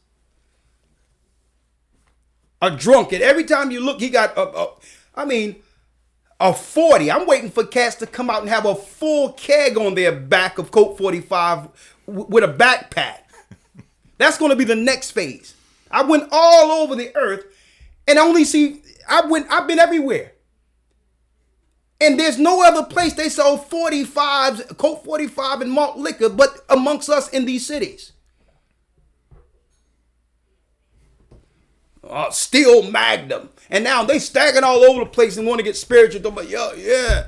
A drunkard. Every time you look, he got a 40. I'm waiting for cats to come out and have a full keg on their back of Colt 45 with a backpack. That's going to be the next phase. I went all over the earth and I've been everywhere. And there's no other place they sell 45s, Colt 45 and malt liquor but amongst us in these cities. Steel Magnum. And now they staggering all over the place and want to get spiritual. They're like, yeah.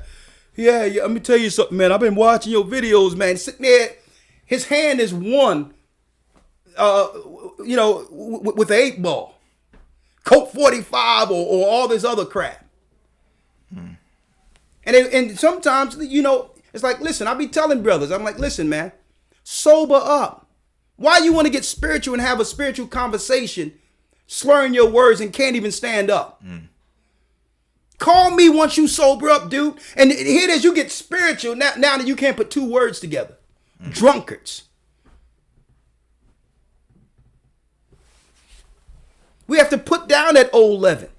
Let me tell you something, man. I've been watching your videos, man. Sitting there, his hand is one, with an 8-ball. Colt 45 or all this other crap. And sometimes, it's like, listen, I be telling brothers, I'm like, listen, man, sober up. Why you want to get spiritual and have a spiritual conversation, slurring your words and can't even stand up? Call me once you sober up, dude. And here it is, you get spiritual now that you can't put two words together. Drunkards. We have to put down that old leaven.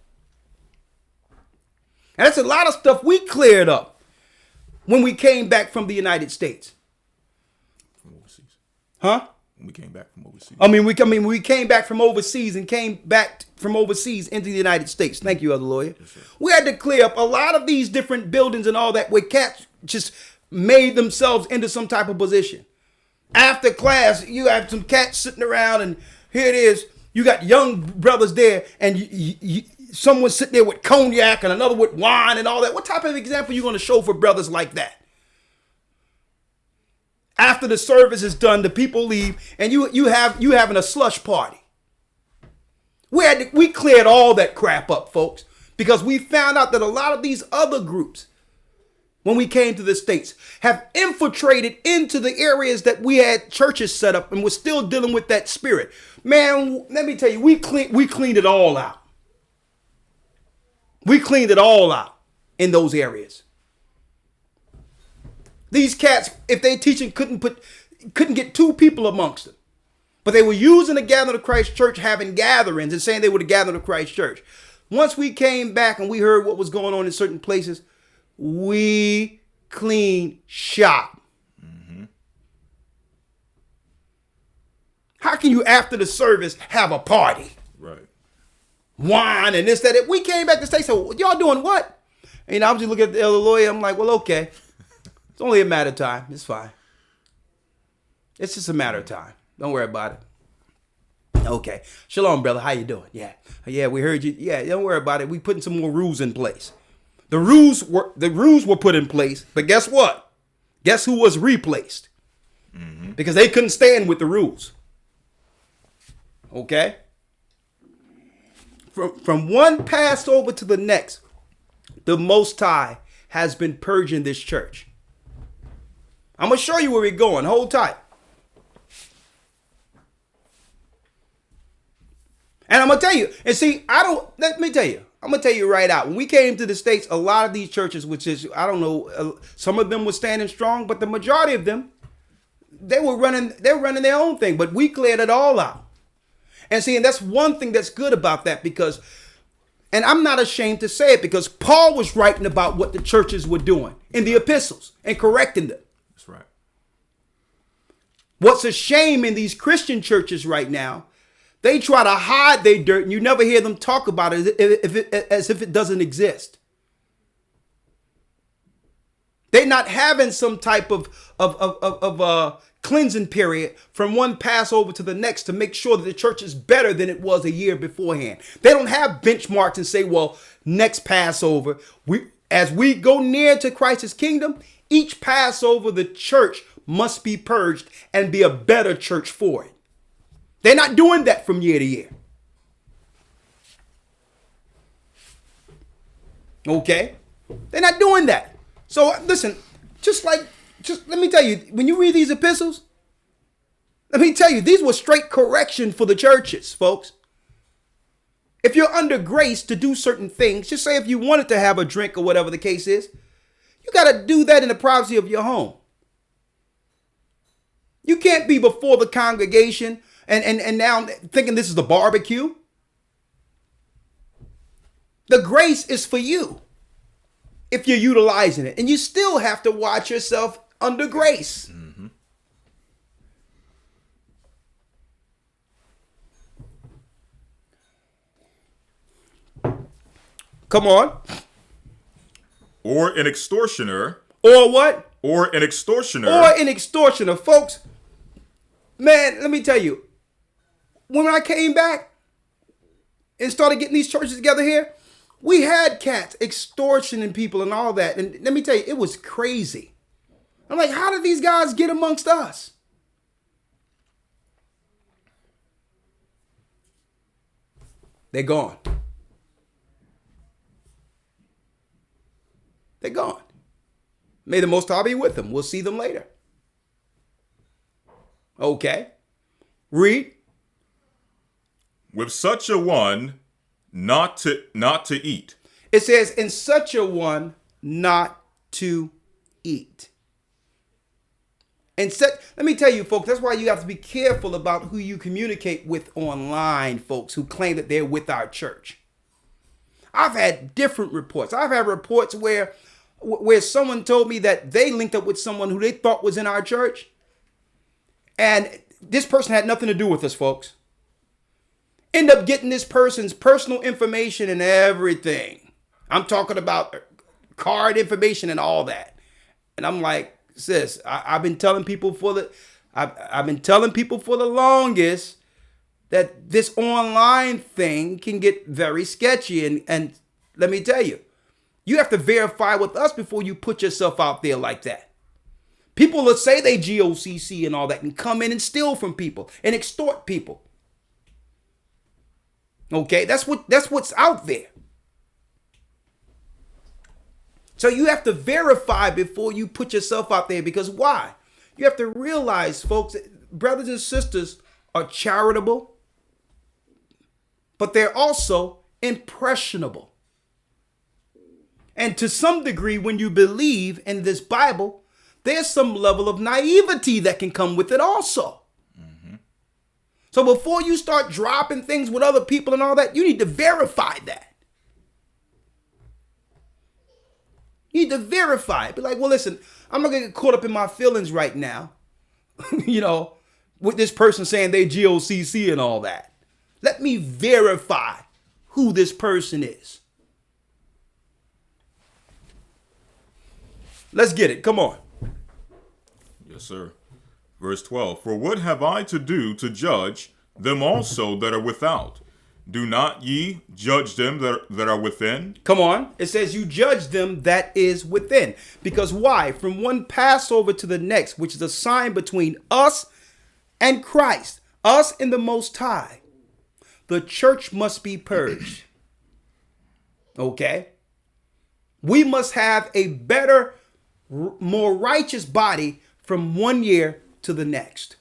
And that's a lot of stuff we cleared up when we came back from the United States. From overseas. Huh? When we came back from overseas. We came back from overseas and came back from overseas into the United States. Thank you, Elder Lawya. Yes, we had to clear up a lot of these different buildings and all that where cats just made themselves into some type of position. After class, you have some cats sitting around and here it is. You got young brothers there and someone sitting there with cognac and another with wine and all that. What type of example are you going to show for brothers like that? After the service is done, the people leave, and you having a slush party. We cleared all that crap up, folks, because we found out that a lot of these other groups, when we came to the States, have infiltrated into the areas that we had churches set up, and we're still dealing with that spirit. Man, let me tell you, we cleaned it all out. We cleaned it all out in those areas. These cats, if they teaching, couldn't get two people amongst them. But they were using the Gathering of Christ Church, having gatherings and saying they were the Gathering of Christ Church. Once we came back and we heard what was going on in certain places, we cleaned shop. How can you, after the service, have a party? Right. Wine and this, that. We came back to States. So y'all doing what? And I was just looking at the Elder Lawya. I'm like, well, okay. It's only a matter of time. It's fine. It's just a matter of time. Don't worry about it. Okay. Shalom, brother. How you doing? Yeah, we heard you. Yeah, don't worry about it. We putting some more rules in place. The rules were put in place, but guess what? Guess who was replaced? Because they couldn't stand with the rules. Okay? From one Passover to the next, the Most High has been purging this church. I'm going to show you where we're going. Hold tight. And I'm going to tell you, and see, let me tell you, I'm going to tell you right out. When we came to the States, a lot of these churches, which is, I don't know, some of them were standing strong, but the majority of them, they were running their own thing, but we cleared it all out. And see, and that's one thing that's good about that, because, and I'm not ashamed to say it, because Paul was writing about what the churches were doing in the epistles and correcting them. That's right. What's a shame in these Christian churches right now, they try to hide their dirt and you never hear them talk about it as if it doesn't exist. They're not having some type of cleansing period from one Passover to the next to make sure that the church is better than it was a year beforehand. They don't have benchmarks and say, well, next Passover, as we go near to Christ's kingdom, each Passover, the church must be purged and be a better church for it. They're not doing that from year to year. Okay? They're not doing that. So listen, just let me tell you, when you read these epistles, let me tell you, these were straight correction for the churches, folks. If you're under grace to do certain things, just say if you wanted to have a drink or whatever the case is, you got to do that in the privacy of your home. You can't be before the congregation and now thinking this is the barbecue. The grace is for you if you're utilizing it. And you still have to watch yourself under grace. Mm-hmm. Come on. Or an extortioner. Or what? Or an extortioner. Or an extortioner. Folks, man, let me tell you. When I came back and started getting these churches together here, we had cats extortioning people and all that. And let me tell you, it was crazy. I'm like, how did these guys get amongst us? They're gone. They're gone. May the Most High be with them. We'll see them later. Okay. Read. With such a one, not to eat. It says, in such a one, not to eat. And let me tell you, folks, that's why you have to be careful about who you communicate with online, folks, who claim that they're with our church. I've had different reports. I've had reports where someone told me that they linked up with someone who they thought was in our church. And this person had nothing to do with us, folks. End up getting this person's personal information and everything. I'm talking about card information and all that. And I'm like, sis, I've been telling people I've been telling people for the longest that this online thing can get very sketchy. And let me tell you, you have to verify with us before you put yourself out there like that. People will say they GOCC and all that and come in and steal from people and extort people. Okay, that's what's out there. So you have to verify before you put yourself out there, because why? You have to realize, folks, brothers and sisters are charitable, but they're also impressionable. And to some degree, when you believe in this Bible, there's some level of naivety that can come with it also. So before you start dropping things with other people and all that, you need to verify that. You need to verify it. Be like, well, listen, I'm not going to get caught up in my feelings right now, with this person saying they GOCC and all that. Let me verify who this person is. Let's get it. Come on. Yes, sir. Verse 12, for what have I to do to judge them also that are without? Do not ye judge them that are within? Come on. It says you judge them that is within. Because why? From one Passover to the next, which is a sign between us and Christ, us and the Most High, the church must be purged. Okay? We must have a better, more righteous body from one year to the next.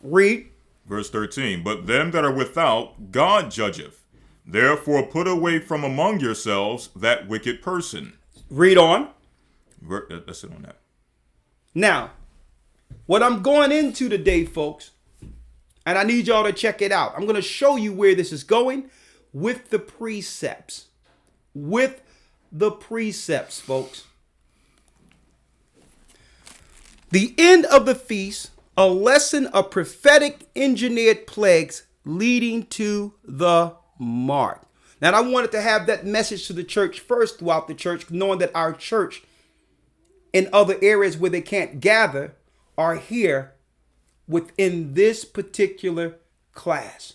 Read. Verse 13, but them that are without, God judgeth. Therefore put away from among yourselves that wicked person. Read on. Let's sit on that. Now, what I'm going into today, folks, and I need y'all to check it out. I'm going to show you where this is going with the precepts. With the precepts, folks. The end of the feast, a lesson of prophetic engineered plagues leading to the mark. Now, I wanted to have that message to the church first throughout the church, knowing that our church in other areas where they can't gather are here within this particular class.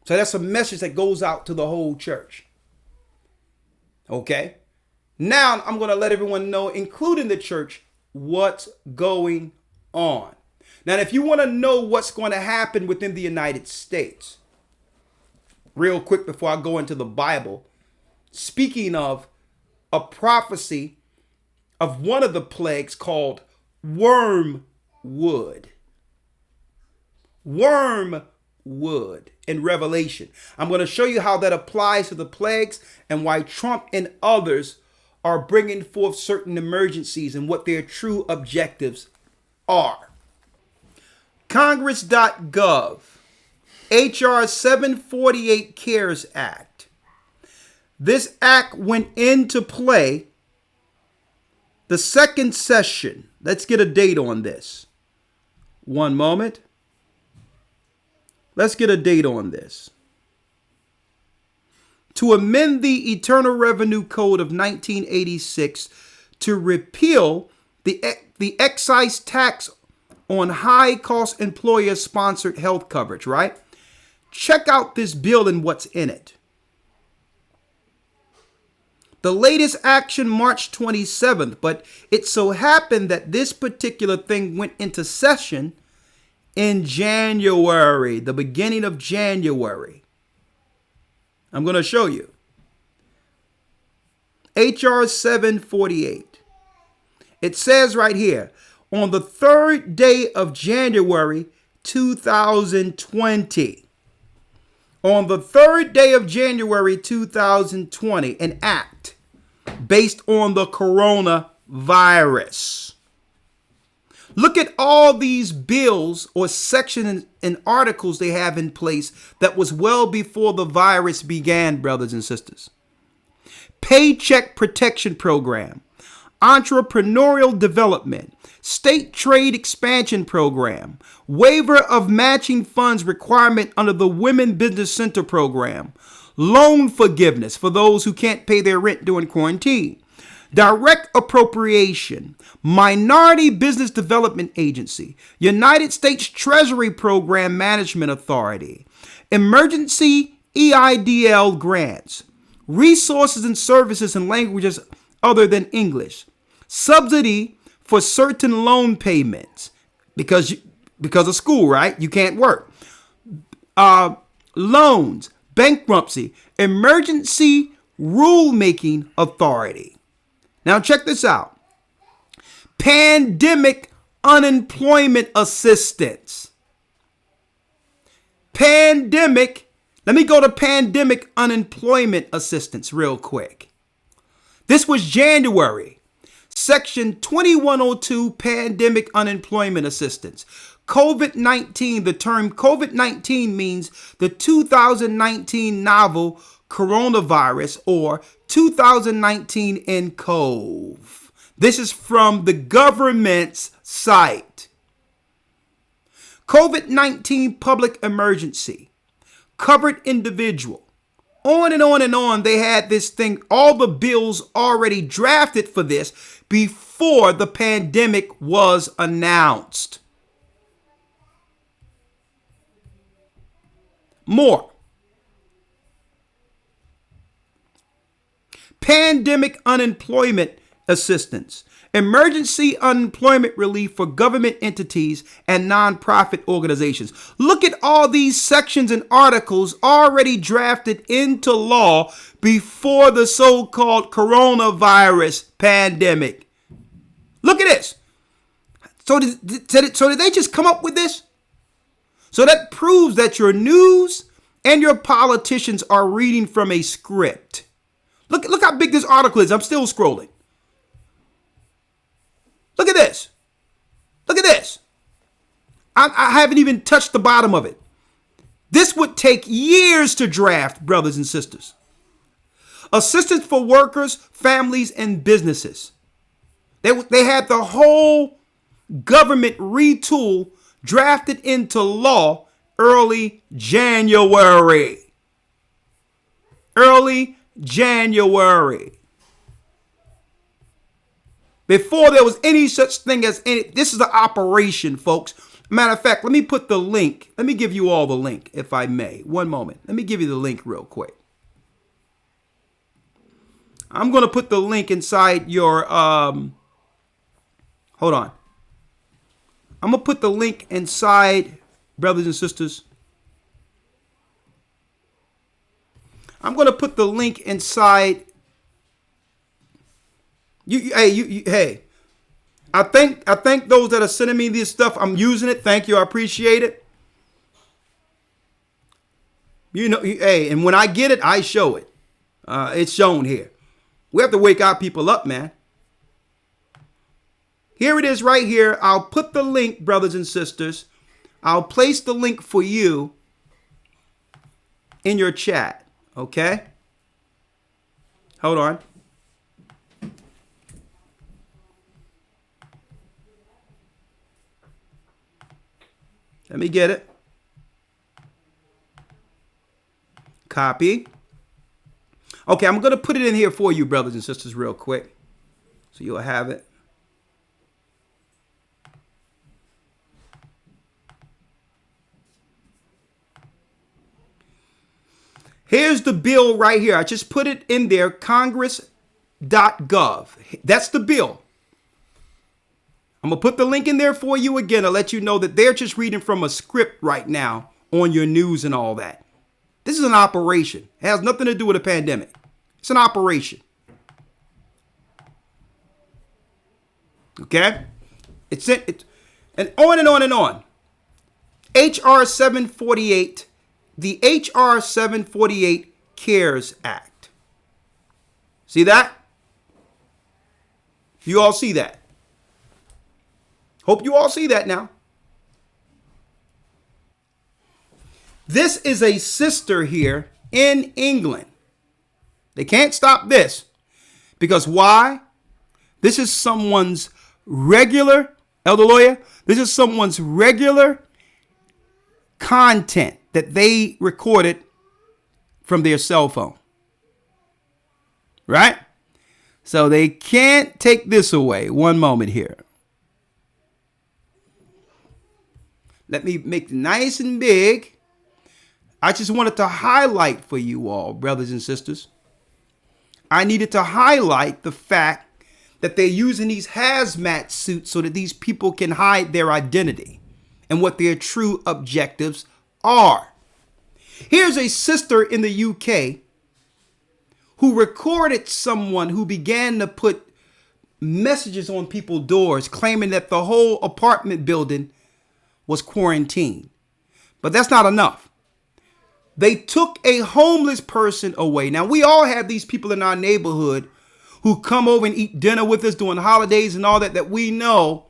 So that's a message that goes out to the whole church. Okay. Now I'm going to let everyone know, including the church, what's going on. Now, if you want to know what's going to happen within the United States, real quick before I go into the Bible, speaking of a prophecy of one of the plagues called wormwood. Wormwood in Revelation. I'm going to show you how that applies to the plagues and why Trump and others are bringing forth certain emergencies and what their true objectives are. Congress.gov, HR 748 CARES Act. This act went into play the second session. Let's get a date on this. One moment. Let's get a date on this. To amend the Internal Revenue Code of 1986 to repeal the excise tax on high-cost employer-sponsored health coverage, right? Check out this bill and what's in it. The latest action March 27th, but it so happened that this particular thing went into session in January, the beginning of January. I'm going to show you. HR 748. It says right here, on the third day of January 2020. On the third day of January 2020, an act based on the coronavirus. Look at all these bills or sections and articles they have in place that was well before the virus began, brothers and sisters. Paycheck Protection Program, Entrepreneurial Development, State Trade Expansion Program, Waiver of Matching Funds Requirement under the Women Business Center Program, Loan Forgiveness for those who can't pay their rent during quarantine, Direct Appropriation, Minority Business Development Agency, United States Treasury Program Management Authority, Emergency EIDL Grants, Resources and Services in Languages other than English, Subsidy for certain loan payments because of school, right? You can't work. Loans, bankruptcy, Emergency Rulemaking Authority. Now check this out. Pandemic Unemployment Assistance. Pandemic. Let me go to Pandemic Unemployment Assistance real quick. This was January. Section 2102, Pandemic Unemployment Assistance. COVID-19, the term COVID-19 means the 2019 novel coronavirus or 2019 nCoV. This is from the government's site. COVID-19 public emergency, covered individual. On and on and on, they had this thing, all the bills already drafted for this before the pandemic was announced. more. Pandemic unemployment assistance, emergency unemployment relief for government entities and nonprofit organizations. Look at all these sections and articles already drafted into law before the so-called coronavirus pandemic. Look at this. So did they just come up with this? So that proves that your news and your politicians are reading from a script. Look how big this article is. I'm still scrolling. Look at this. Look at this. I haven't even touched the bottom of it. This would take years to draft, brothers and sisters. Assistance for workers, families, and businesses. They had the whole government retool drafted into law early January. Early January. Before there was any such thing as any. This is an operation, folks. Matter of fact, let me put the link. Let me give you all the link, if I may. One moment. Let me give you the link real quick. I'm going to put the link inside your, hold on. I'm going to put the link inside, brothers and sisters. I'm going to put the link inside. Hey. I thank those that are sending me this stuff. I'm using it. Thank you. I appreciate it. You know, hey, and when I get it, I show it. It's shown here. We have to wake our people up, man. Here it is right here. I'll put the link, brothers and sisters. I'll place the link for you in your chat. Okay? Hold on. Let me get it. Copy. Okay, I'm going to put it in here for you, brothers and sisters, real quick. So you'll have it. Here's the bill right here. I just put it in there, congress.gov. That's the bill. I'm going to put the link in there for you again to let you know that they're just reading from a script right now on your news and all that. This is an operation. It has nothing to do with a pandemic. It's an operation. Okay? It's and on and on and on. HR 748, the HR 748 CARES Act. See that? You all see that? Hope you all see that now. This is a sister here in England. They can't stop this. Because why? This is someone's regular, Elder Lawya, this is someone's regular content that they recorded from their cell phone. Right? So they can't take this away. One moment here. Let me make it nice and big. I just wanted to highlight for you all, brothers and sisters. I needed to highlight the fact that they're using these hazmat suits so that these people can hide their identity and what their true objectives are. Here's a sister in the UK who recorded someone who began to put messages on people's doors claiming that the whole apartment building was quarantined. But that's not enough. They took a homeless person away. Now, we all have these people in our neighborhood who come over and eat dinner with us during the holidays and all that we know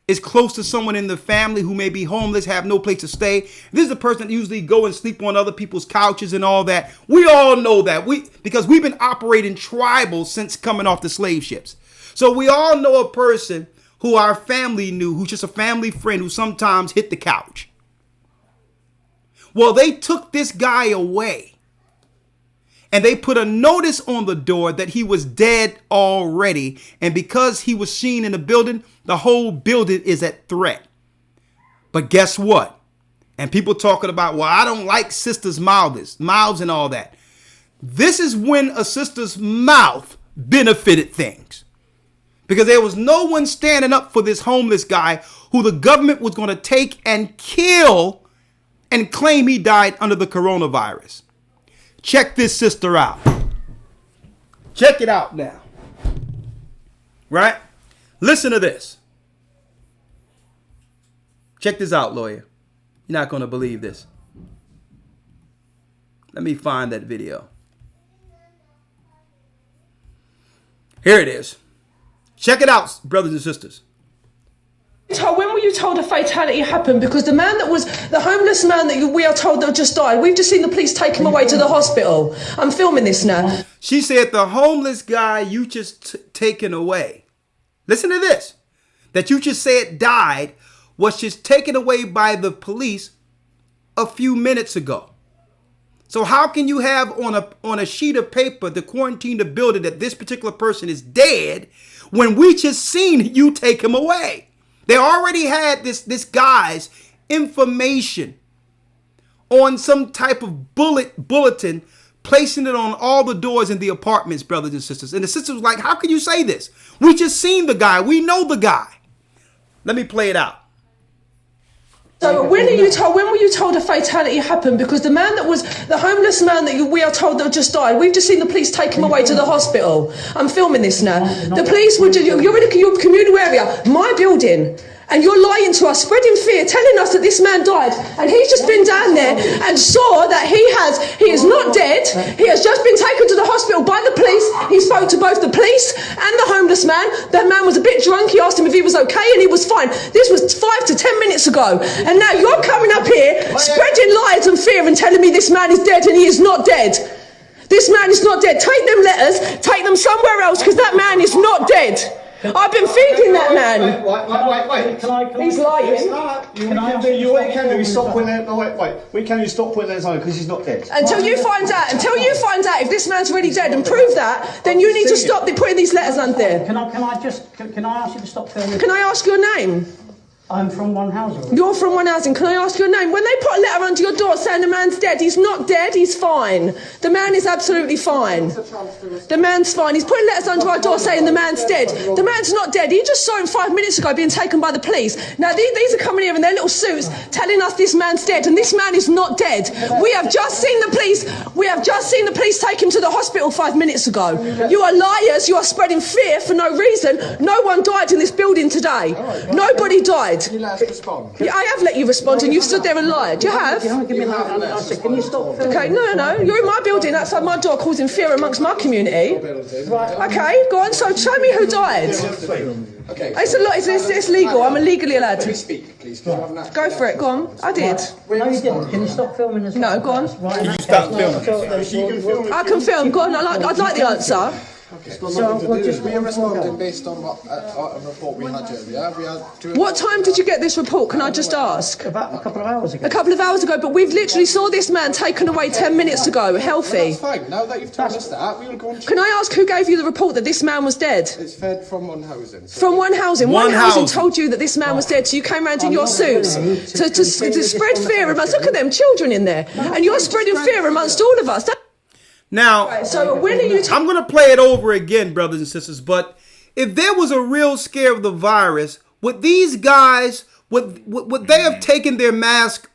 is close to someone in the family who may be homeless, have no place to stay. This is a person that usually go and sleep on other people's couches and all that. We all know that because we've been operating tribal since coming off the slave ships. So we all know a person who our family knew, who's just a family friend who sometimes hit the couch. Well, they took this guy away and they put a notice on the door that he was dead already. And because he was seen in the building, the whole building is at threat. But guess what? And people talking about, well, I don't like sisters' mouths and all that. This is when a sister's mouth benefited things. Because there was no one standing up for this homeless guy who the government was going to take and kill and claim he died under the coronavirus. Check this sister out. Check it out now. Right? Listen to this. Check this out, Lawya. You're not going to believe this. Let me find that video. Here it is. Check it out, brothers and sisters. When were you told a fatality happened? Because the man that was the homeless man that we are told that just died, we've just seen the police take him away to the hospital. I'm filming this now. She said the homeless guy you just taken away. Listen to this. That you just said died was just taken away by the police a few minutes ago. So how can you have on a sheet of paper the quarantine the building that this particular person is dead when we just seen you take him away? They already had this guy's information on some type of bulletin, placing it on all the doors in the apartments, brothers and sisters. And the sister was like, how can you say this? We just seen the guy. We know the guy. Let me play it out. So when were you told a fatality happened? Because the man that was the homeless man that we are told that just died, we've just seen the police take him away to the hospital. I'm filming this now. The police would, you're in your communal area, my building, and you're lying to us, spreading fear, telling us that this man died, and he's just been down there and saw that he is not dead. He has just been taken to the hospital by the police. He spoke to both the police and the homeless man. That man was a bit drunk. He asked him if he was okay, and he was fine. This was 5 to 10 minutes ago, and now you're coming up here spreading lies and fear and telling me this man is dead, and he is not dead. This man is not dead. Take them letters, take them somewhere else, because that man is not dead. I've been feeding that man. Wait. He's lying. Stop putting that. No, wait. We can stop putting that on because he's not dead. Until you find out if this man's really dead and prove that, then you need to stop putting these letters on there. Can I ask you to stop filming? Can I ask your name? I'm from one housing. You're from one housing. Can I ask your name? When they put a letter under your door saying the man's dead, he's not dead, he's fine. The man is absolutely fine. The man's fine. He's putting letters under our door saying the man's dead. The man's not dead. He just saw him 5 minutes ago being taken by the police. Now these are coming here in their little suits telling us this man's dead, and this man is not dead. We have just seen the police take him to the hospital 5 minutes ago. You are liars. You are spreading fear for no reason. No one died in this building today. Nobody died. Can you let us respond? Yeah, I have let you respond, and you've stood there and lied. You have. Can you stop filming? Okay, no. You're in my building outside my door causing fear amongst my community. Okay, go on. So show me who died. Okay. It's legal. I'm legally allowed Let me to. speak, please. Go for it. Go on. I did. No, you didn't. Can you stop filming as well? No, go on. Right, You stop filming. I can film. Go on. I'd like the answer. We are responding based on a report we had earlier. What time did you get this report? Can I just ask? About a couple of hours ago. A couple of hours ago, but we've literally saw this man taken away 10 minutes ago, healthy. That's fine. Now that you've told us that, we will go on to... Can I ask who gave you the report that this man was dead? It's fed from one housing. From one housing. One housing told you that this man was dead, so you came around in your suits to spread fear amongst... Look at them, children in there. And you're spreading fear amongst all of us. Now, so when are you... I'm going to play it over again, brothers and sisters, but if there was a real scare of the virus, would these guys, would they have taken their mask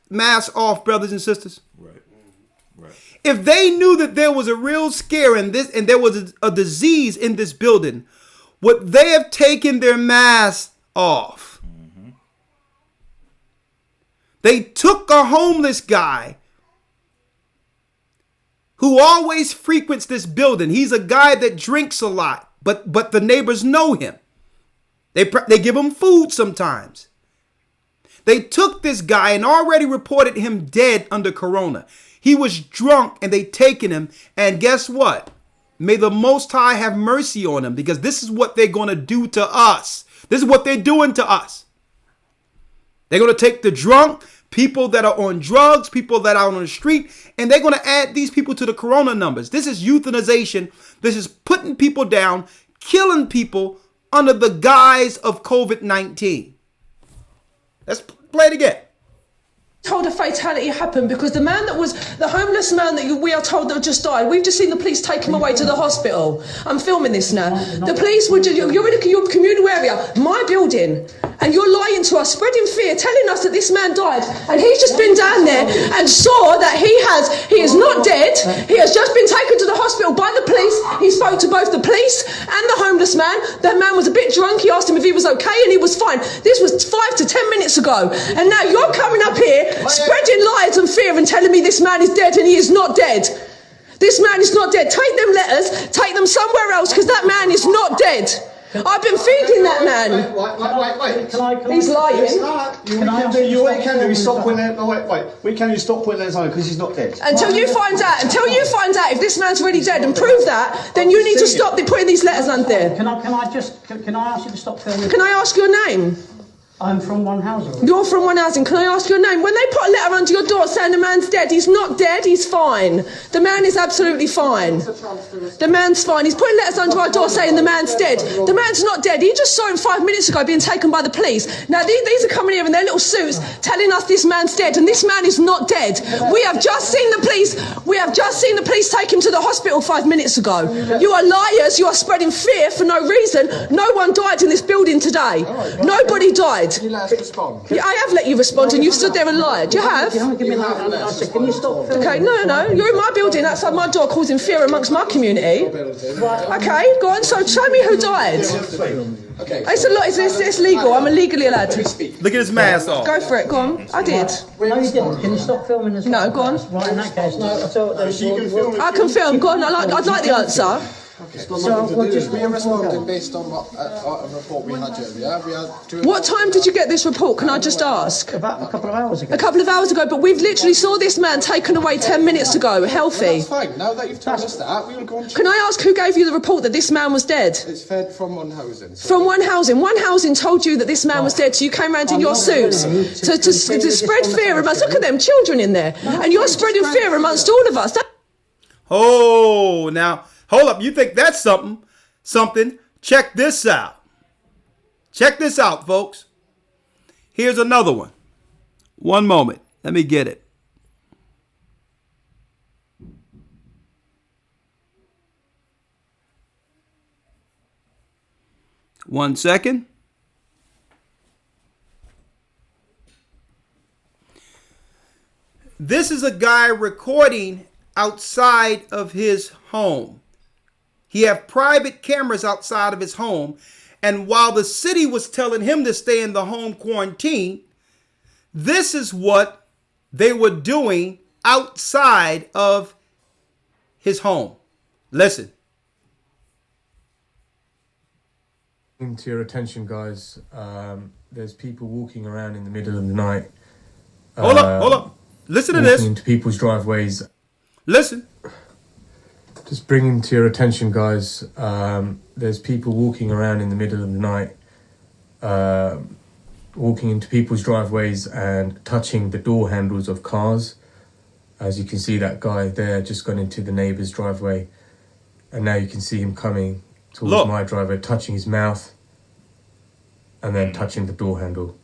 off, brothers and sisters? Right. If they knew that there was a real scare in this and there was a disease in this building, would they have taken their masks off? Mm-hmm. They took a homeless guy who always frequents this building. He's a guy that drinks a lot, but the neighbors know him. They give him food sometimes. They took this guy and already reported him dead under corona. He was drunk and they taken him. And guess what? May the Most High have mercy on him, because this is what they're going to do to us. This is what they're doing to us. They're going to take the drunk, people that are on drugs, people that are on the street, and they're going to add these people to the corona numbers. This is euthanization. This is putting people down, killing people under the guise of COVID-19. Let's play it again. told a fatality happened because the man that was the homeless man that we are told that just died, we've just seen the police take him away to the hospital. I'm filming this now. The police were you're in your communal area, my building, and you're lying to us, spreading fear, telling us that this man died, and he's just been down there and saw that he is not dead. He has just been taken to the hospital by the police. He spoke to both the police and the homeless man. That man was a bit drunk. He asked him if he was okay, and he was fine. This was 5 to 10 minutes ago, and now you're coming up here spreading lies and fear and telling me this man is dead, and he is not dead. This man is not dead. Take them letters, take them somewhere else, because that man is not dead. I've been feeding that man. Wait. He's lying. What can do is stop putting it. No, wait. We can you stop putting it on because he's not dead. Until you find out if this man's really dead and prove that, then you need to stop putting these letters on there. Can I ask you to stop filming? Can I ask your name? I'm from one housing. You're from one housing. Can I ask your name? When they put a letter under your door saying the man's dead, he's not dead, he's fine. The man is absolutely fine. The man's fine. He's putting letters under our door saying the man's dead. The man's not dead. He just saw him 5 minutes ago being taken by the police. Now these are coming here in their little suits telling us this man's dead, and this man is not dead. We have just seen the police take him to the hospital 5 minutes ago. You are liars. You are spreading fear for no reason. No one died in this building today. Nobody died. Can you let us respond? Yeah, I have let you respond, and you've stood there and lied. You have? Can you stop filming? Okay, no. You're in my building outside my door causing fear amongst my community. Okay, go on. So show me who died. Okay. It's legal. I'm illegally allowed to. Look at his mask off. Go for it. Go on. I did. No, you didn't. Can you stop filming as well? No, go on. Right, in that case, no. I can film. Go on. I'd like the answer. We are responding based on what a report we had earlier. What time did you get this report? Can I just ask? About a couple of hours ago. A couple of hours ago, but we've literally saw this man taken away 10 minutes ago, healthy. That's fine. Now that you've told us that, we will go on. Can I ask who gave you the report that this man was dead? It's fed from one housing. From one housing. One housing told you that this man was dead, so you came round in your suits to spread fear amongst. Look at them children in there, and you're spreading fear amongst all of us. Oh, now hold up. You think that's something? Check this out. Check this out, folks. Here's another one. One moment. Let me get it. One second. This is a guy recording outside of his home. He had private cameras outside of his home. And while the city was telling him to stay in the home quarantine, this is what they were doing outside of his home. Listen. To your attention, guys, there's people walking around in the middle of the night. Hold up. Listen to this. Into people's driveways. Listen. Just bringing to your attention, guys, there's people walking around in the middle of the night, walking into people's driveways and touching the door handles of cars. As you can see, that guy there just gone into the neighbour's driveway, and now you can see him coming towards my driveway, touching his mouth, and then touching the door handle.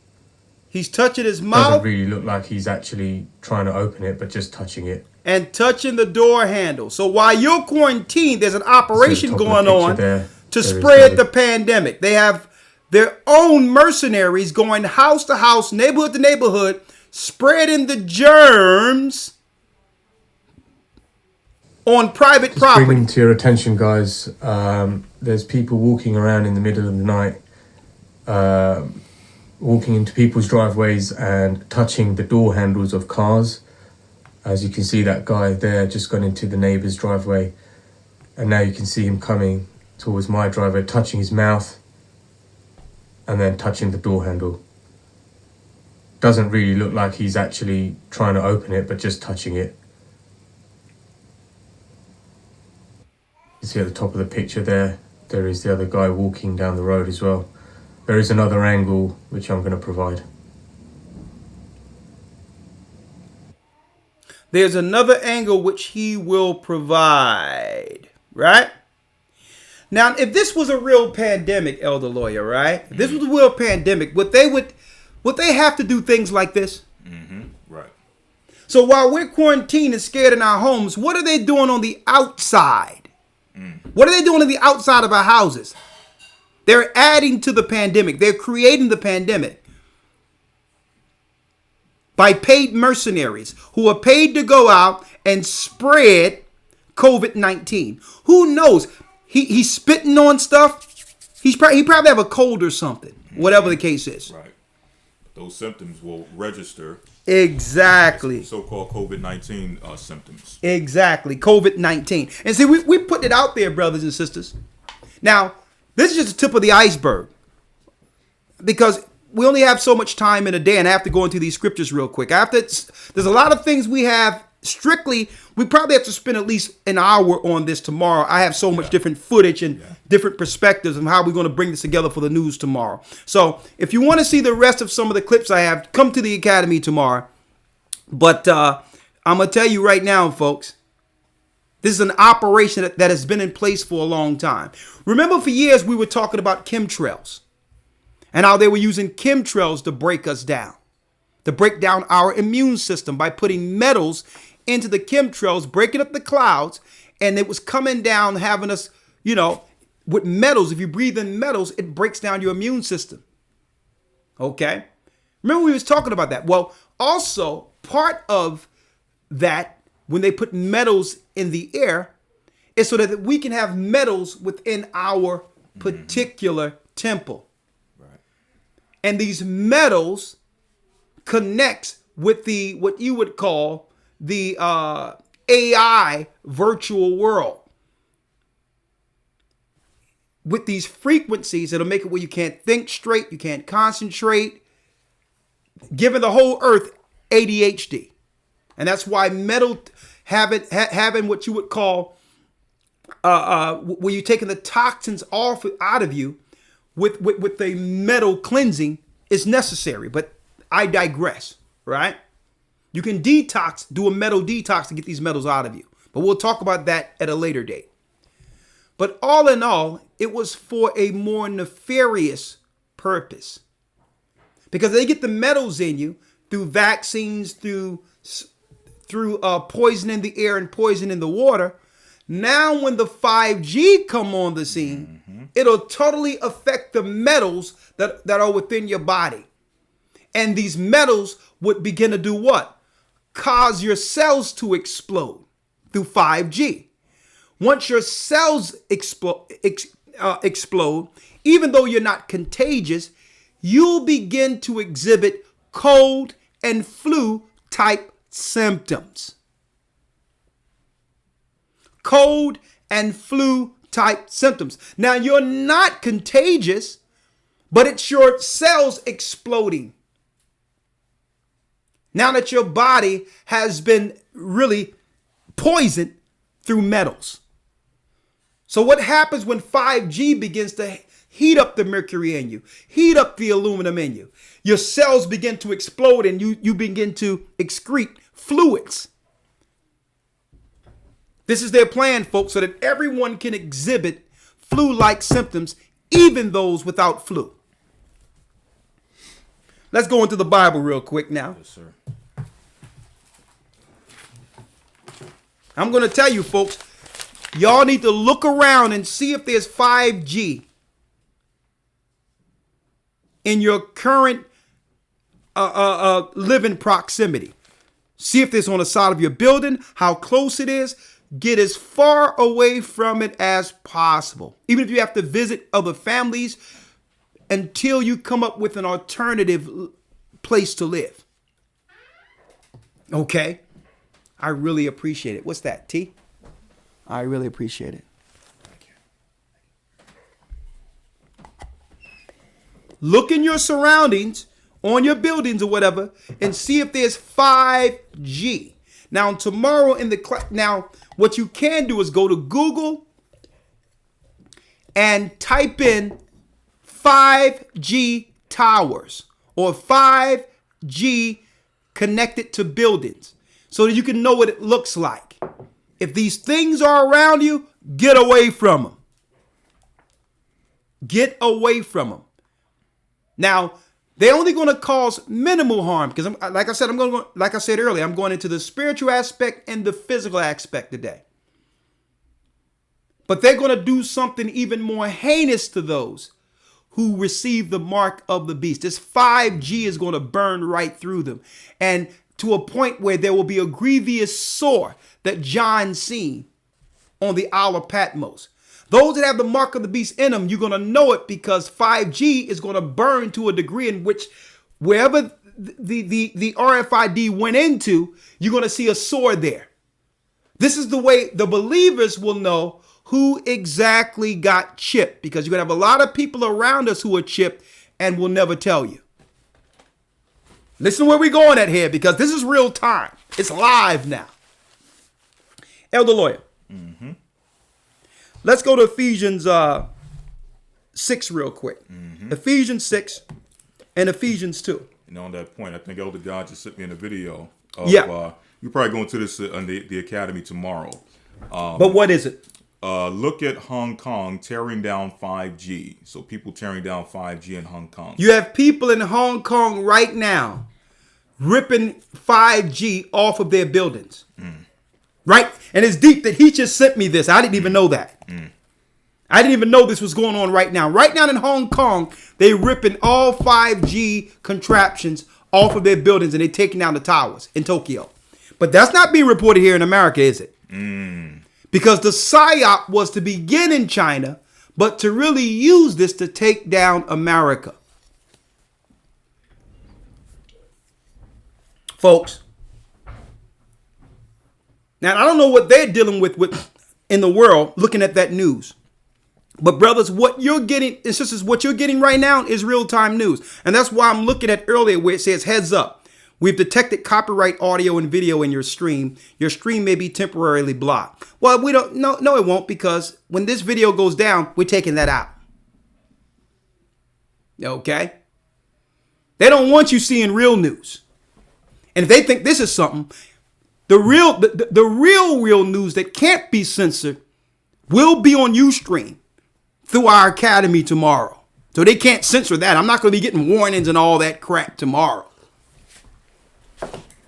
He's touching his mouth. Doesn't really look like he's actually trying to open it, but just touching it. And touching the door handle. So while you're quarantined, there's an operation going on to spread the pandemic. They have their own mercenaries going house to house, neighborhood to neighborhood, spreading the germs on private property. Bringing to your attention, guys, there's people walking around in the middle of the night, walking into people's driveways and touching the door handles of cars. As you can see, that guy there just gone into the neighbour's driveway, and now you can see him coming towards my driveway, touching his mouth, and then touching the door handle. Doesn't really look like he's actually trying to open it, but just touching it. You see at the top of the picture there is the other guy walking down the road as well. There is another angle which I'm going to provide. There's another angle which he will provide, right? Now, if this was a real pandemic, Elder Lawya, right? If this was a real pandemic, would they have to do things like this? Right. So while we're quarantined and scared in our homes, what are they doing on the outside? What are they doing on the outside of our houses? They're adding to the pandemic. They're creating the pandemic by paid mercenaries who are paid to go out and spread COVID-19. Who knows? He's spitting on stuff. He probably have a cold or something, whatever the case is. Right. Those symptoms will register. Exactly. So-called COVID-19 symptoms. Exactly. COVID-19. And see, we put it out there, brothers and sisters. Now, this is just the tip of the iceberg. Because we only have so much time in a day, and I have to go into these scriptures real quick. There's a lot of things we have strictly. We probably have to spend at least an hour on this tomorrow. I have so much different footage and different perspectives of how we're going to bring this together for the news tomorrow. So if you want to see the rest of some of the clips I have, come to the Academy tomorrow. But I'm going to tell you right now, folks, this is an operation that has been in place for a long time. Remember, for years, we were talking about chemtrails and how they were using chemtrails to break us down, to break down our immune system by putting metals into the chemtrails, breaking up the clouds, and it was coming down, having us, with metals. If you breathe in metals, it breaks down your immune system. Okay? Remember we was talking about that. Well, also, part of that, when they put metals in the air, is so that we can have metals within our particular temple. Right. And these metals connects with what you would call the AI virtual world, with these frequencies that'll make it where you can't think straight, you can't concentrate, giving the whole earth ADHD. And that's why metal having what you would call where you're taking the toxins out of you with the metal cleansing is necessary. But I digress, right? You can do a metal detox to get these metals out of you. But we'll talk about that at a later date. But all in all, it was for a more nefarious purpose. Because they get the metals in you through vaccines, through poison in the air and poison in the water. Now when the 5G come on the scene, it'll totally affect the metals that are within your body. And these metals would begin to do what? Cause your cells to explode through 5G. Once your cells explode, even though you're not contagious, you'll begin to exhibit cold and flu type symptoms. Cold and flu type symptoms. Now, you're not contagious, but it's your cells exploding. Now that your body has been really poisoned through metals. So what happens when 5G begins to heat up the mercury in you, heat up the aluminum in you? Your cells begin to explode and you begin to excrete fluids. This is their plan, folks, so that everyone can exhibit flu-like symptoms, even those without flu. Let's go into the Bible real quick now. Yes, sir. I'm going to tell you, folks, y'all need to look around and see if there's 5G in your current living proximity. See if it's on the side of your building, how close it is. Get as far away from it as possible. Even if you have to visit other families, until you come up with an alternative place to live. Okay? I really appreciate it. What's that, T? I really appreciate it. Thank you. Look in your surroundings, on your buildings or whatever, and see if there's 5G. Now, tomorrow in the class, now, what you can do is go to Google and type in 5G towers or 5G connected to buildings so that you can know what it looks like. If these things are around you, get away from them. Get away from them. Now, They're only going to cause minimal harm because, like I said earlier, I'm going into the spiritual aspect and the physical aspect today. But they're going to do something even more heinous to those who receive the mark of the beast. This 5G is going to burn right through them, and to a point where there will be a grievous sore that John seen on the Isle of Patmos. Those that have the mark of the beast in them, you're going to know it because 5G is going to burn to a degree in which wherever the RFID went into, you're going to see a sore there. This is the way the believers will know who exactly got chipped, because you're going to have a lot of people around us who are chipped and will never tell you. Listen where we're going at here, because this is real time. It's live now. Elder Lawya. Mm-hmm. Let's go to Ephesians 6 real quick. Mm-hmm. Ephesians 6 and Ephesians 2. And on that point, I think Elder God just sent me in a video of, we're probably going to this on the Academy tomorrow. But what is it? Look at Hong Kong tearing down 5G. So people tearing down 5G in Hong Kong. You have people in Hong Kong right now ripping 5G off of their buildings. Right? And it's deep that he just sent me this. I didn't even know that. I didn't even know this was going on right now. Right now in Hong Kong, they ripping all 5G contraptions off of their buildings and they're taking down the towers in Tokyo. But that's not being reported here in America, is it? Because the PSYOP was to begin in China, but to really use this to take down America. Folks. Now, I don't know what they're dealing with in the world looking at that news. But brothers, what you're getting, and sisters, what you're getting right now is real-time news. And that's why I'm looking at earlier where it says, heads up. We've detected copyright audio and video in your stream. Your stream may be temporarily blocked. Well, we don't, no, it won't, because when this video goes down, we're taking that out. Okay? They don't want you seeing real news. And if they think this is something, the real news that can't be censored will be on Ustream through our academy tomorrow. So they can't censor that. I'm not going to be getting warnings and all that crap tomorrow.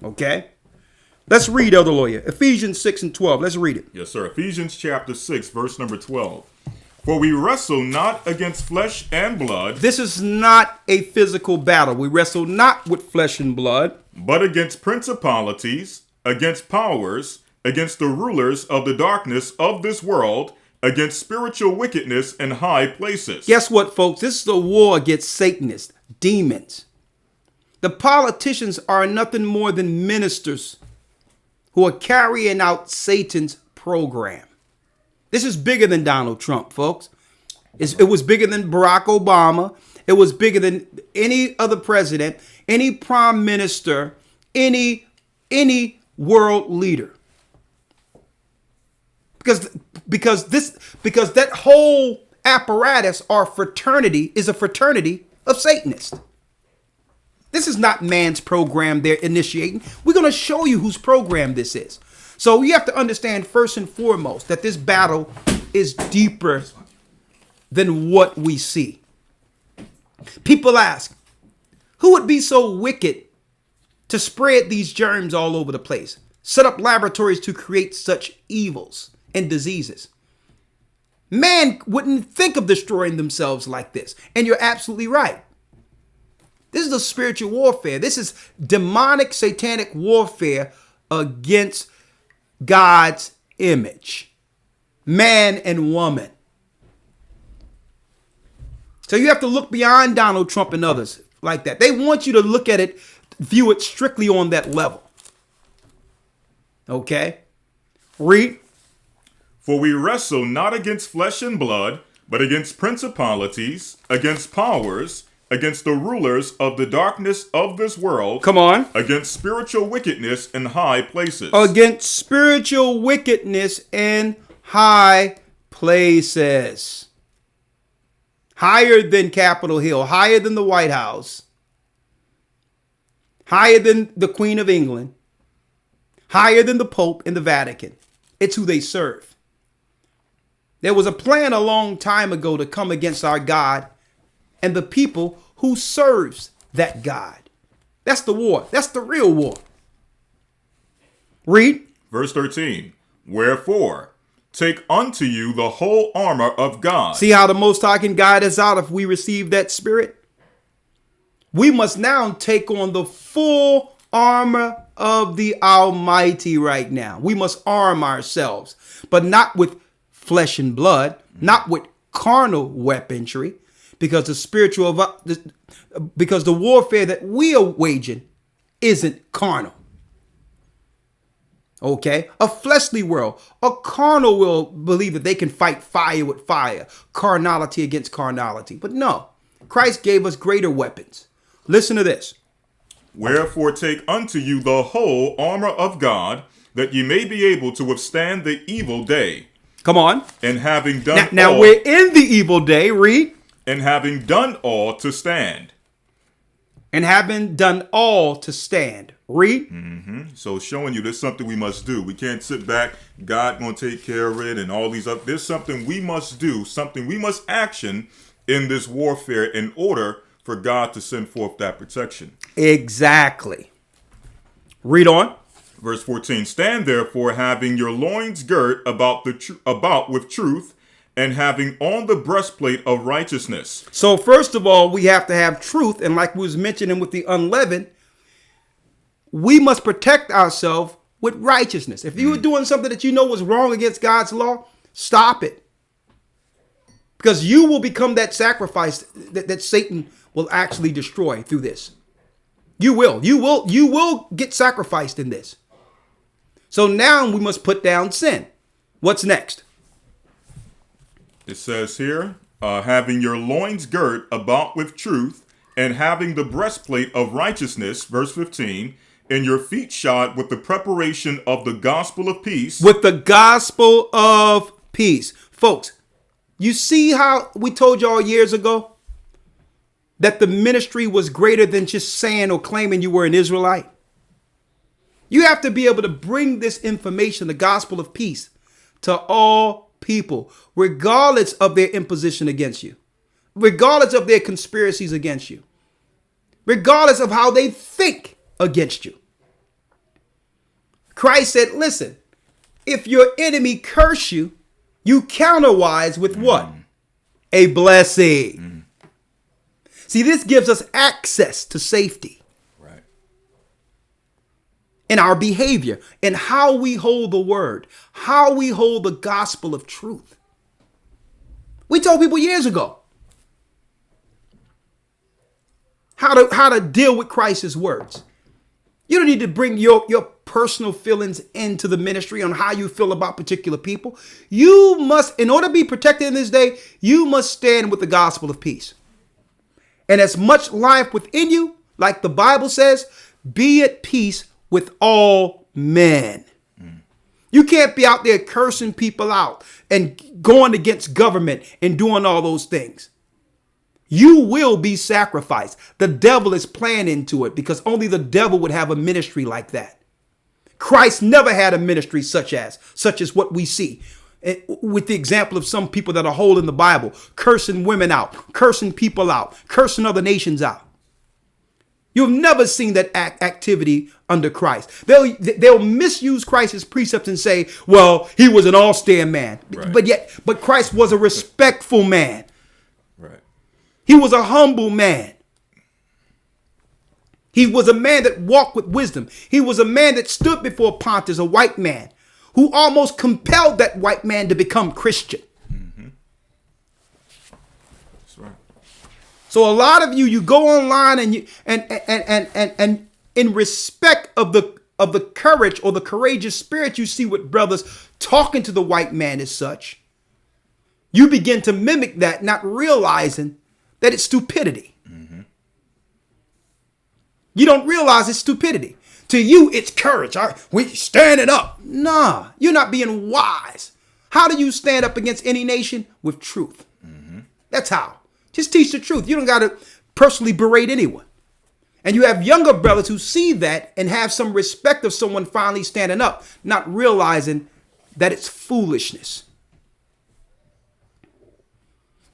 Okay? Let's read, Elder Lawya. Ephesians 6 and 12. Let's read it. Yes, sir. Ephesians chapter 6, verse number 12. For we wrestle not against flesh and blood. This is not a physical battle. We wrestle not with flesh and blood, but against principalities, against powers, against the rulers of the darkness of this world, against spiritual wickedness in high places. Guess what, folks? This is a war against Satanists, demons. The politicians are nothing more than ministers who are carrying out Satan's program. This is bigger than Donald Trump, folks. It was bigger than Barack Obama. It was bigger than any other president, any prime minister, any world leader. Because that whole apparatus or fraternity is a fraternity of Satanists. This is not man's program they're initiating. We're going to show you whose program this is. So you have to understand first and foremost that this battle is deeper than what we see. People ask, who would be so wicked to spread these germs all over the place, set up laboratories to create such evils and diseases? Man wouldn't think of destroying themselves like this. And you're absolutely right. This is a spiritual warfare. This is demonic, satanic warfare against God's image, man and woman. So you have to look beyond Donald Trump and others like that. They want you to look at it, view it strictly on that level. Okay? Read. For we wrestle not against flesh and blood, but against principalities, against powers, against the rulers of the darkness of this world. Come on. Against spiritual wickedness in high places. Against spiritual wickedness in high places. Higher than Capitol Hill, higher than the White House, higher than the Queen of England, higher than the Pope and the Vatican. It's who they serve. There was a plan a long time ago to come against our God and the people who serves that God. That's the war. That's the real war. Read. Verse 13. Wherefore, take unto you the whole armor of God. See how the Most High can guide us out if we receive that spirit? We must now take on the full armor of the Almighty right now. We must arm ourselves, but not with flesh and blood, not with carnal weaponry, because because the warfare that we are waging isn't carnal. Okay, a fleshly world, a carnal will believe that they can fight fire with fire, carnality against carnality. But no, Christ gave us greater weapons. Listen to this. Wherefore take unto you the whole armor of God, that ye may be able to withstand the evil day. Come on. And having done now all, we're in the evil day, read. And having done all to stand. And having done all to stand. Read. So showing you there's something we must do. We can't sit back, God gonna take care of it and all these other. There's something we must do, something we must action in this warfare in order for God to send forth that protection. Exactly. Read on. Verse 14. Stand therefore, having your loins girt about with truth, and having on the breastplate of righteousness. So first of all, we have to have truth, and like we was mentioning with the unleavened, we must protect ourselves with righteousness. If you were doing something that you know was wrong against God's law, stop it. Because you will become that sacrifice that Satan will actually destroy through this. You will get sacrificed in this. So now we must put down sin. What's next? It says here, having your loins girt about with truth, and having the breastplate of righteousness, verse 15, and your feet shod with the preparation of the gospel of peace. With the gospel of peace. Folks, you see how we told y'all years ago that the ministry was greater than just saying or claiming you were an Israelite? You have to be able to bring this information, the gospel of peace, to all people, regardless of their imposition against you, regardless of their conspiracies against you, regardless of how they think against you. Christ said, listen, if your enemy curse you, you counterwise with what? A blessing. See, this gives us access to safety. Right. In our behavior, in how we hold the word, how we hold the gospel of truth. We told people years ago how to deal with Christ's words. You don't need to bring your personal feelings into the ministry on how you feel about particular people. You must, in order to be protected in this day, you must stand with the gospel of peace. And as much life within you, like the Bible says, be at peace with all men. You can't be out there cursing people out and going against government and doing all those things. You will be sacrificed. The devil is playing into it because only the devil would have a ministry like that. Christ never had a ministry such as what we see. With the example of some people that are holding the Bible, cursing women out, cursing people out, cursing other nations out. You've never seen that activity under Christ. They'll misuse Christ's precepts and say, well, he was an austere man. Right. But Christ was a respectful man. Right. He was a humble man. He was a man that walked with wisdom. He was a man that stood before Pontius, a white man, who almost compelled that white man to become Christian. Mm-hmm. That's right. So a lot of you go online and in respect of the courage or the courageous spirit you see with brothers talking to the white man as such, you begin to mimic that, not realizing that it's stupidity. Mm-hmm. You don't realize it's stupidity. To you, it's courage. We standing up. Nah, you're not being wise. How do you stand up against any nation? With truth. Mm-hmm. That's how. Just teach the truth. You don't got to personally berate anyone. And you have younger brothers who see that and have some respect of someone finally standing up, not realizing that it's foolishness.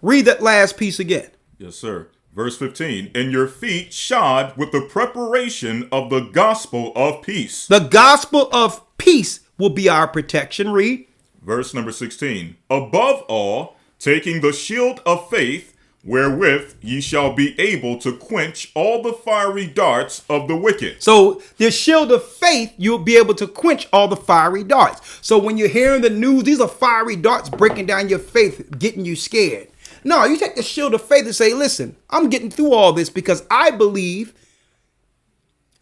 Read that last piece again. Yes, sir. Verse 15, and your feet shod with the preparation of the gospel of peace. The gospel of peace will be our protection. Read. Verse number 16, above all, taking the shield of faith, wherewith ye shall be able to quench all the fiery darts of the wicked. So the shield of faith, you'll be able to quench all the fiery darts. So when you're hearing the news, these are fiery darts breaking down your faith, getting you scared. No, you take the shield of faith and say, listen, I'm getting through all this because I believe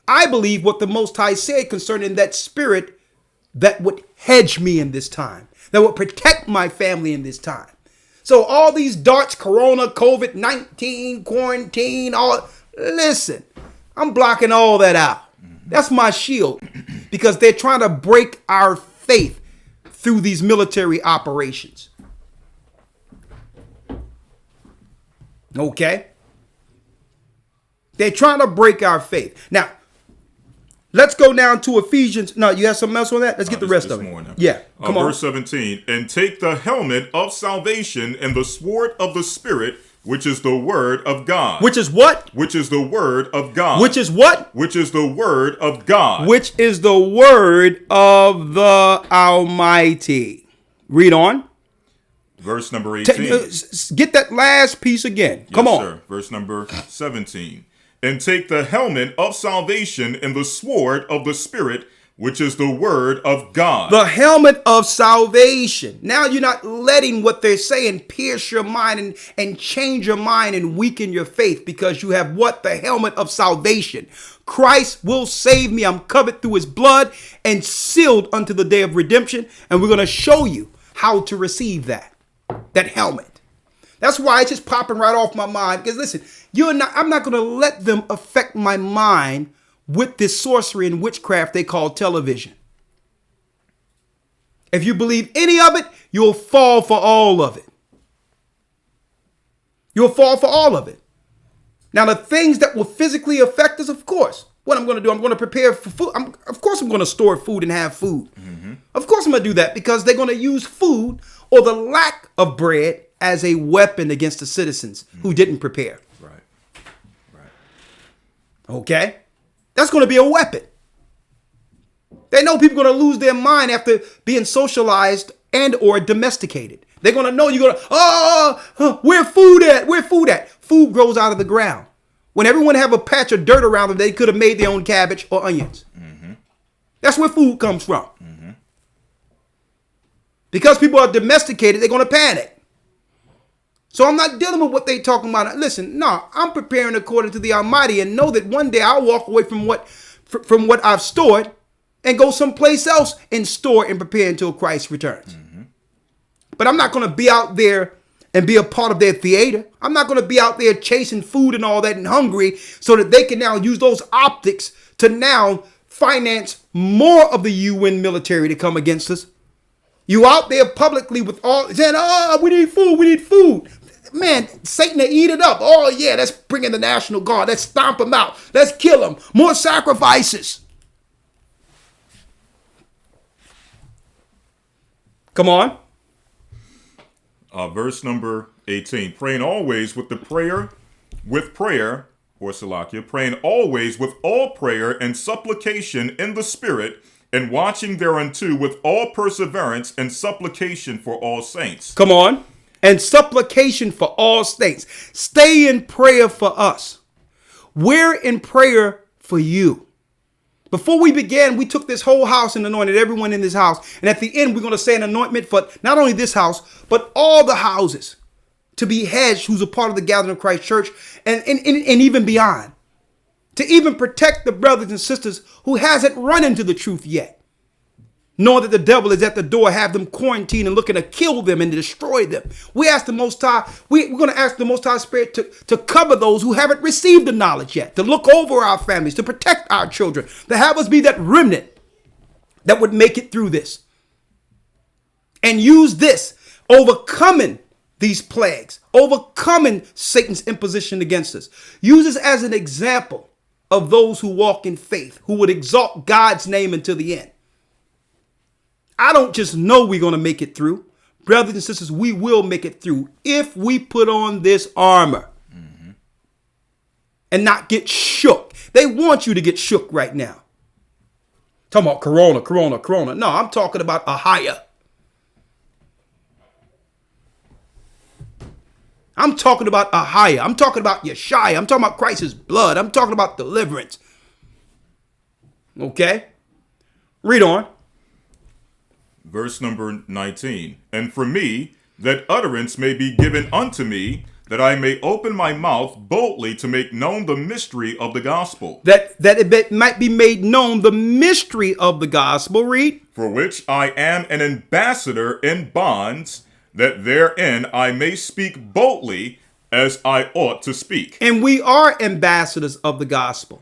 what the Most High said concerning that spirit that would hedge me in this time, that would protect my family in this time. So all these darts, Corona, COVID-19, quarantine, listen, I'm blocking all that out. That's my shield because they're trying to break our faith through these military operations. Okay? They're trying to break our faith. Now, let's go down to Ephesians. No, you have something else on that? Let's get the rest of it. Yeah, come on. Verse 17, and take the helmet of salvation and the sword of the Spirit, which is the word of God. Which is what? Which is the word of God. Which is what? Which is the word of God. Which is the word of the Almighty. Read on. Verse number 18. Get that last piece again. Come on. Sir. Verse number 17. And take the helmet of salvation and the sword of the Spirit, which is the word of God. The helmet of salvation. Now you're not letting what they're saying pierce your mind and change your mind and weaken your faith because you have what? The helmet of salvation. Christ will save me. I'm covered through his blood and sealed unto the day of redemption. And we're going to show you how to receive that helmet. That's why it's just popping right off my mind. Because listen, I'm not going to let them affect my mind with this sorcery and witchcraft they call television. If you believe any of it, you'll fall for all of it. You'll fall for all of it. Now, the things that will physically affect us, of course, what I'm going to do, I'm going to prepare for food. Of course, I'm going to store food and have food. Mm-hmm. Of course, I'm going to do that because they're going to use food or the lack of bread as a weapon against the citizens who didn't prepare. Right. Okay? That's going to be a weapon. They know people are going to lose their mind after being socialized and or domesticated. They're going to know you're going to, where food at? Where food at? Food grows out of the ground. When everyone have a patch of dirt around them, they could have made their own cabbage or onions. Mm-hmm. That's where food comes from. Mm-hmm. Because people are domesticated, they're going to panic. So I'm not dealing with what they're talking about. Listen, no, I'm preparing according to the Almighty and know that one day I'll walk away from what I've stored and go someplace else and store and prepare until Christ returns. Mm-hmm. But I'm not going to be out there and be a part of their theater. I'm not going to be out there chasing food and all that and hungry so that they can now use those optics to now finance more of the UN military to come against us. You out there publicly with all saying, we need food. Man, Satan will eat it up. Oh, yeah, let's bring in the National Guard. Let's stomp them out. Let's kill them. More sacrifices. Come on. Verse number 18. Praying always with prayer, or Salakia, praying always with all prayer and supplication in the Spirit, and watching thereunto with all perseverance and supplication for all saints. Come on. And supplication for all saints. Stay in prayer for us. We're in prayer for you. Before we began, we took this whole house and anointed everyone in this house. And at the end, we're going to say an anointment for not only this house, but all the houses to be hedged who's a part of the Gathering of Christ Church and even beyond. To even protect the brothers and sisters who hasn't run into the truth yet. Knowing that the devil is at the door, have them quarantined and looking to kill them and to destroy them. We ask the Most High, we're going to ask the Most High Spirit to cover those who haven't received the knowledge yet, to look over our families, to protect our children, to have us be that remnant that would make it through this. And use this, overcoming these plagues, overcoming Satan's imposition against us. Use this as an example of those who walk in faith, who would exalt God's name until the end. I don't just know we're going to make it through. Brothers and sisters, we will make it through if we put on this armor. Mm-hmm. and not get shook. They want you to get shook right now. Talking about corona, corona, corona. No, I'm talking about a higher. I'm talking about a higher. I'm talking about Yeshua. I'm talking about Christ's blood. I'm talking about deliverance. Okay? Read on. Verse number 19. And for me, that utterance may be given unto me, that I may open my mouth boldly to make known the mystery of the gospel. That it might be made known the mystery of the gospel. Read. For which I am an ambassador in bonds, that therein I may speak boldly as I ought to speak. And we are ambassadors of the gospel.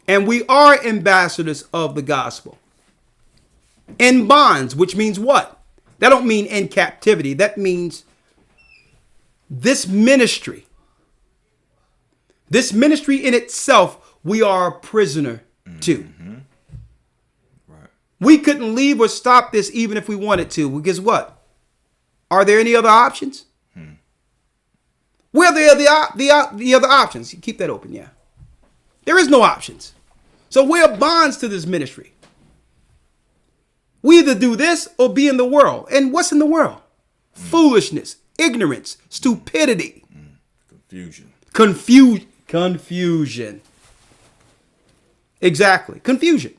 And we are ambassadors of the gospel. In bonds, which means what? That don't mean in captivity. That means this ministry in itself, we are a prisoner to. Right. We couldn't leave or stop this even if we wanted to. Well, guess what? Are there any other options? Where are the other options? Keep that open, yeah. There is no options. So we're bonds to this ministry. We either do this or be in the world. And what's in the world? Foolishness, ignorance, stupidity. Confusion. Confusion. Exactly. Confusion.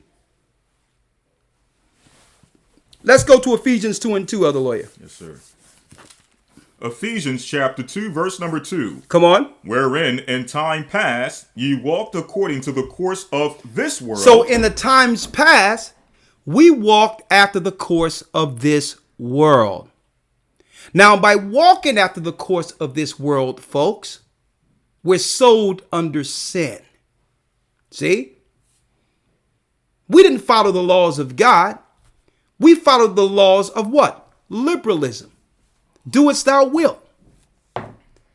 Let's go to Ephesians 2:2, Elder Lawya. Yes, sir. Ephesians chapter 2, verse number 2. Come on. Wherein in time past ye walked according to the course of this world. So in the times past, we walked after the course of this world. Now, by walking after the course of this world, folks, we're sold under sin. See? We didn't follow the laws of God. We followed the laws of what? Liberalism. Do as thou wilt.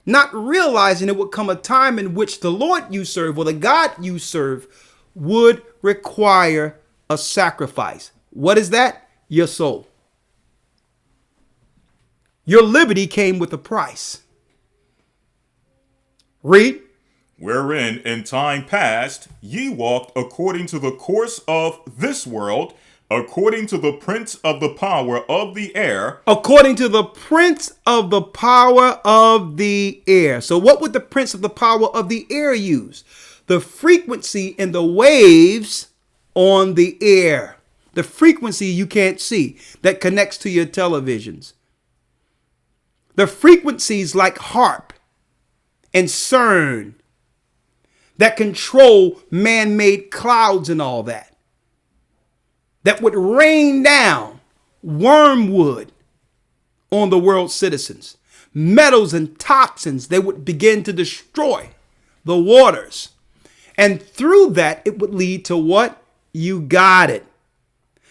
Not realizing it would come a time in which the Lord you serve or the God you serve would require a sacrifice. What is that? Your soul. Your liberty came with a price. Read. Wherein in time past ye walked according to the course of this world, according to the prince of the power of the air. According to the prince of the power of the air. So what would the prince of the power of the air use? The frequency in the waves on the air. The frequency you can't see that connects to your televisions. The frequencies like HARP and CERN that control man-made clouds and all that. That would rain down wormwood on the world's citizens. Metals and toxins, they would begin to destroy the waters. And through that, it would lead to what? You got it.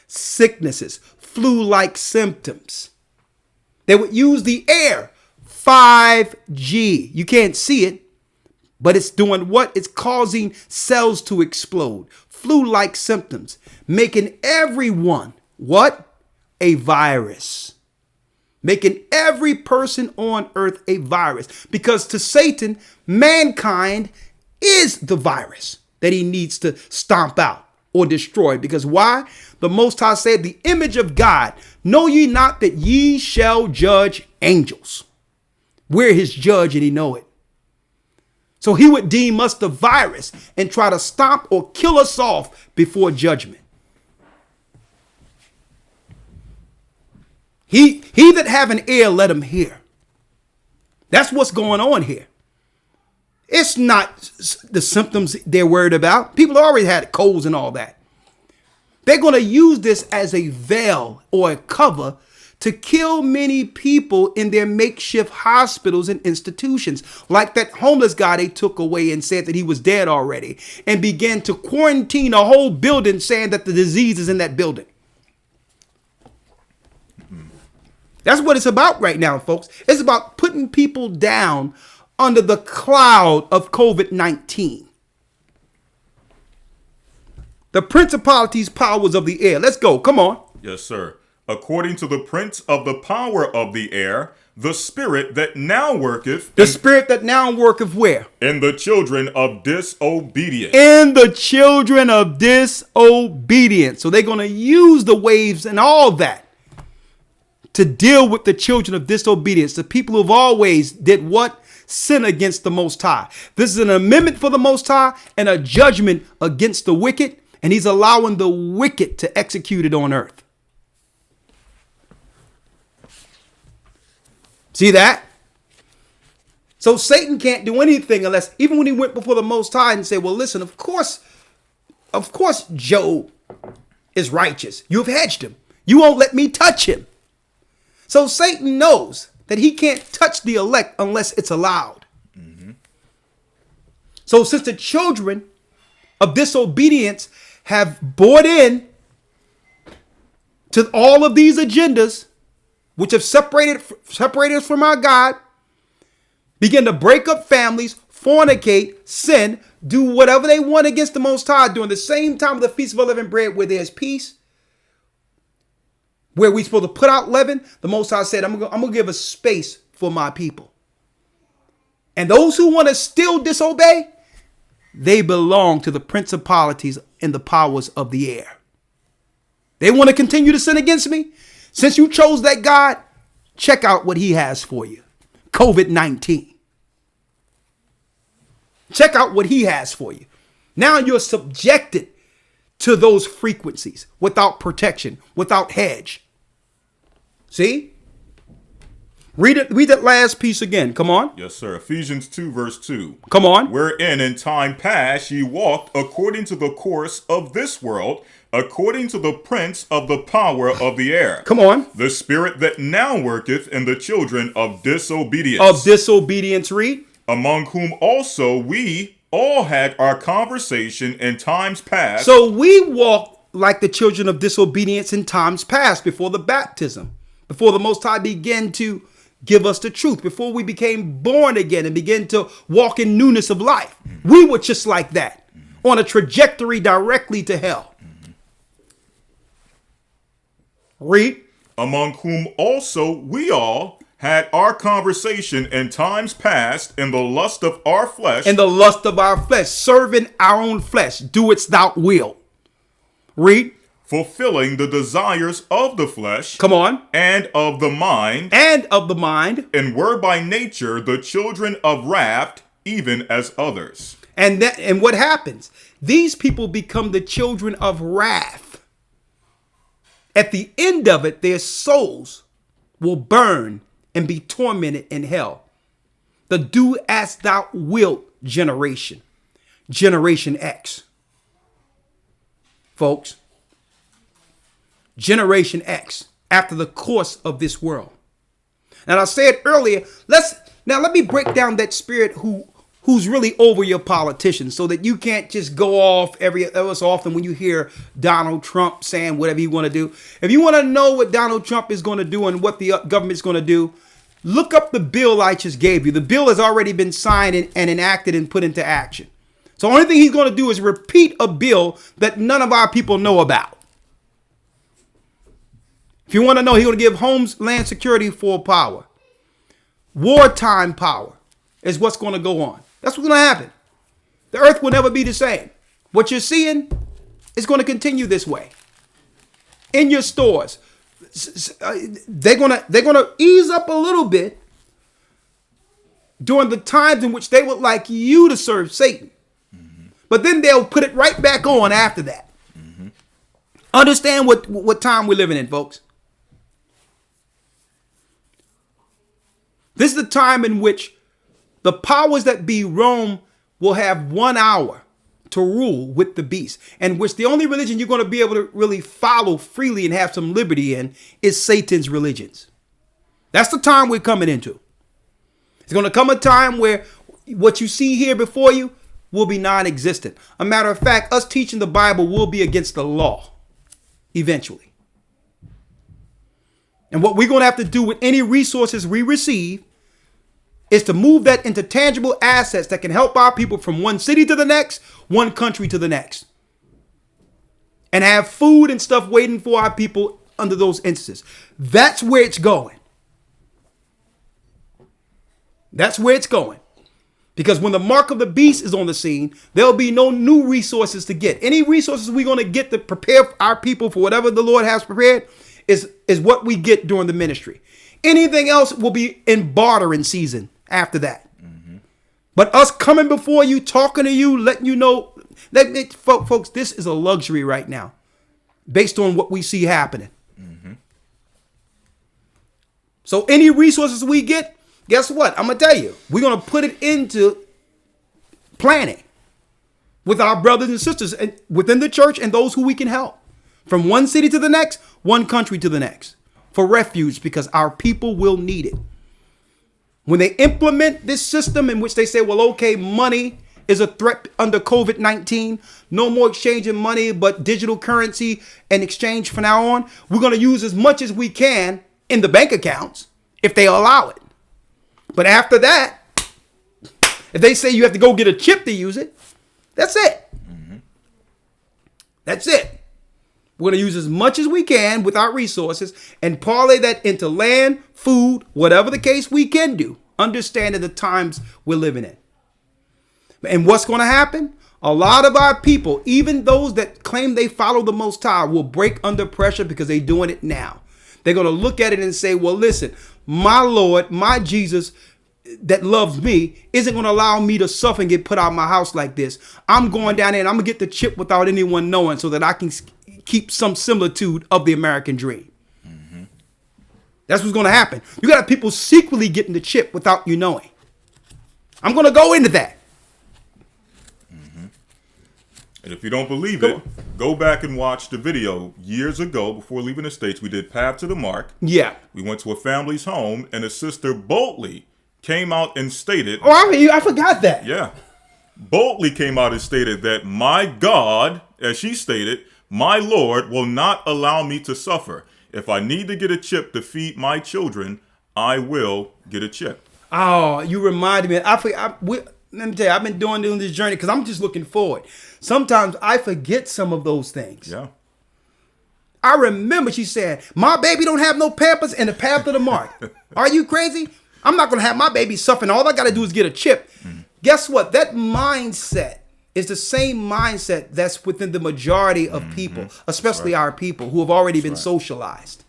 Sicknesses, flu-like symptoms. They would use the air. 5G. You can't see it, but it's doing what? It's causing cells to explode. Flu-like symptoms, making everyone, what? A virus. Making every person on earth a virus. Because to Satan, mankind is the virus that he needs to stomp out or destroy. Because why? The Most High said, the image of God, know ye not that ye shall judge angels? We're his judge and he know it. So he would deem us the virus and try to stomp or kill us off before judgment. He that have an ear, let him hear. That's what's going on here. It's not the symptoms they're worried about. People already had colds and all that. They're going to use this as a veil or a cover to kill many people in their makeshift hospitals and institutions. Like that homeless guy they took away and said that he was dead already and began to quarantine a whole building saying that the disease is in that building. That's what it's about right now, folks. It's about putting people down under the cloud of COVID-19. The principalities, powers of the air. Let's go. Come on. Yes, sir. according to the prince of the power of the air, the spirit that now worketh. The spirit that now worketh where? In the children of disobedience. In the children of disobedience. So they're going to use the waves and all that to deal with the children of disobedience. The people who've always did what? Sin against the Most High. This is an amendment for the Most High and a judgment against the wicked. And he's allowing the wicked to execute it on earth. See that? So Satan can't do anything unless, even when he went before the Most High and said, well, listen, of course, Job is righteous. You've hedged him. You won't let me touch him. So Satan knows that he can't touch the elect unless it's allowed. So since the children of disobedience have bought in to all of these agendas, which have separated us from our God, begin to break up families, fornicate, sin, do whatever they want against the Most High during the same time of the Feast of Unleavened Bread where there's peace, where we're supposed to put out leaven, the Most High said, I'm going to give a space for my people. And those who want to still disobey, they belong to the principalities and the powers of the air. They want to continue to sin against me? Since you chose that God, check out what he has for you. COVID-19. Check out what he has for you. Now you're subjected to those frequencies without protection, without hedge. See? Read that last piece again. Come on. Yes, sir. Ephesians 2, verse 2. Come on. Wherein in time past ye walked according to the course of this world, according to the prince of the power of the air. Come on. The spirit that now worketh in the children of disobedience. Of disobedience, read. Among whom also we all had our conversation in times past. So we walked like the children of disobedience in times past, before the baptism, before the Most High began to give us the truth, before we became born again and began to walk in newness of life. We were just like that, on a trajectory directly to hell. Read. Among whom also we all had our conversation in times past in the lust of our flesh. In the lust of our flesh, serving our own flesh. Do its thou will. Read. Fulfilling the desires of the flesh. Come on. And of the mind. And of the mind. And were by nature the children of wrath, even as others. And what happens? These people become the children of wrath. At the end of it, their souls will burn and be tormented in hell. The do as thou wilt generation. Generation X. Folks. Generation X. After the course of this world. And I said earlier, let me break down that spirit who's really over your politicians, so that you can't just go off every so often when you hear Donald Trump saying whatever he want to do. If you want to know what Donald Trump is going to do and what the government's going to do, look up the bill I just gave you. The bill has already been signed and enacted and put into action. So the only thing he's going to do is repeat a bill that none of our people know about. If you want to know, he's going to give Homeland Security full power. Wartime power is what's going to go on. That's what's going to happen. The earth will never be the same. What you're seeing is going to continue this way. In your stores, they're going to ease up a little bit during the times in which they would like you to serve Satan. But then they'll put it right back on after that. Understand what time we're living in, folks. This is the time in which the powers that be Rome will have 1 hour to rule with the beast, and which the only religion you're going to be able to really follow freely and have some liberty in is Satan's religions. That's the time we're coming into. It's going to come a time where what you see here before you will be non-existent. A matter of fact, us teaching the Bible will be against the law eventually. And what we're going to have to do with any resources we receive is to move that into tangible assets that can help our people from one city to the next, one country to the next. And have food and stuff waiting for our people under those instances. That's where it's going. That's where it's going. Because when the mark of the beast is on the scene, there'll be no new resources to get. Any resources we're going to get to prepare our people for whatever the Lord has prepared is what we get during the ministry. Anything else will be in bartering season after that. But us coming before you, talking to you, letting you know, folks, this is a luxury right now based on what we see happening. So any resources we get, guess what? I'm going to tell you, we're going to put it into planning with our brothers and sisters and within the church and those who we can help from one city to the next, one country to the next for refuge, because our people will need it. When they implement this system in which they say, well, okay, money is a threat under COVID-19. No more exchanging money, but digital currency and exchange from now on. We're going to use as much as we can in the bank accounts if they allow it. But after that, if they say you have to go get a chip to use it, that's it. That's it. We're going to use as much as we can with our resources and parlay that into land, food, whatever the case we can do, understanding the times we're living in. And what's going to happen? A lot of our people, even those that claim they follow the Most High, will break under pressure because they're doing it now. They're going to look at it and say, well, listen, my Lord, my Jesus that loves me isn't going to allow me to suffer and get put out of my house like this. I'm going down there and I'm going to get the chip without anyone knowing so that I can keep some similitude of the American dream. That's what's going to happen. You got people secretly getting the chip without you knowing. I'm going to go into that. And if you don't believe it, go back and watch the video years ago before leaving the States. We did Path to the Mark. Yeah. We went to a family's home and a sister boldly came out and stated. Oh, I forgot that. Yeah. Boldly came out and stated that my God, as she stated, my Lord will not allow me to suffer. If I need to get a chip to feed my children, I will get a chip. Oh, you reminded me. Let me tell you, I've been doing this journey because I'm just looking forward. Sometimes I forget some of those things. Yeah. I remember she said, my baby don't have no Pampers and the Path to the Mark. Are you crazy? I'm not going to have my baby suffering. All I got to do is get a chip. Guess what? That mindset is the same mindset that's within the majority of people, especially our people who have already been socialized.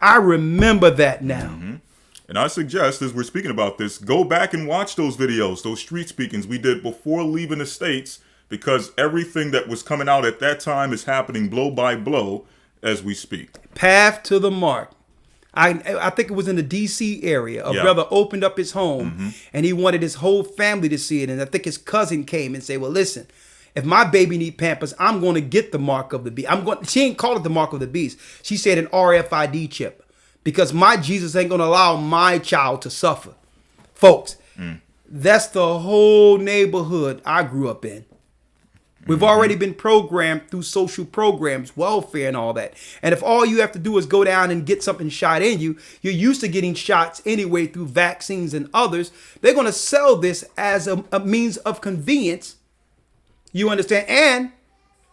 I remember that now. And I suggest, as we're speaking about this, go back and watch those videos, those street speakings we did before leaving the States, because everything that was coming out at that time is happening blow by blow as we speak. Path to the Mark. I think it was in the D.C. area. A brother opened up his home and he wanted his whole family to see it. And I think his cousin came and said, well, listen, if my baby need Pampers, I'm going to get the mark of the beast. She ain't call it the mark of the beast. She said an RFID chip. Because my Jesus ain't going to allow my child to suffer. Folks, that's the whole neighborhood I grew up in. We've already been programmed through social programs, welfare and all that. And if all you have to do is go down and get something shot in you, you're used to getting shots anyway through vaccines and others. They're going to sell this as a means of convenience. You understand? And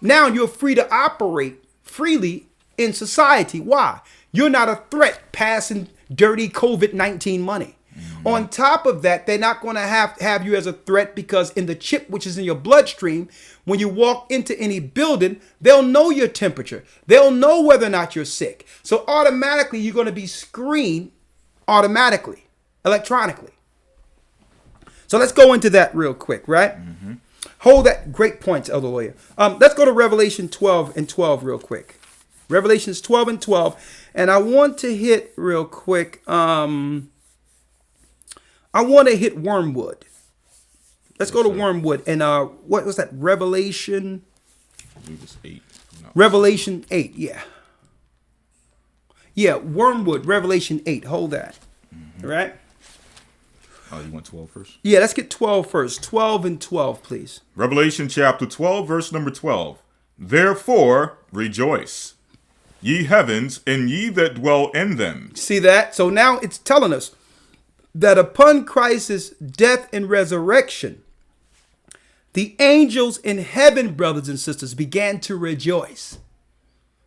now you're free to operate freely in society. Why? You're not a threat passing dirty COVID-19 money. On top of that, they're not going to have you as a threat because in the chip, which is in your bloodstream, when you walk into any building, they'll know your temperature. They'll know whether or not you're sick. So automatically, you're going to be screened automatically, electronically. So let's go into that real quick, right? Hold that. Great points, Elder Lawya. Let's go to Revelation 12 and 12 real quick. Revelations 12 and 12. And I want to hit real quick. I want to hit wormwood. Let's go to wormwood. And what was that? Revelation? I believe it's 8. Revelation 8, yeah. Yeah, wormwood, Revelation 8. Hold that. All right? Oh, you want 12 first? Yeah, let's get 12 first. 12 and 12, please. Revelation chapter 12, verse number 12. Therefore, rejoice, ye heavens, and ye that dwell in them. See that? So now it's telling us that upon Christ's death and resurrection, the angels in heaven, brothers and sisters, began to rejoice.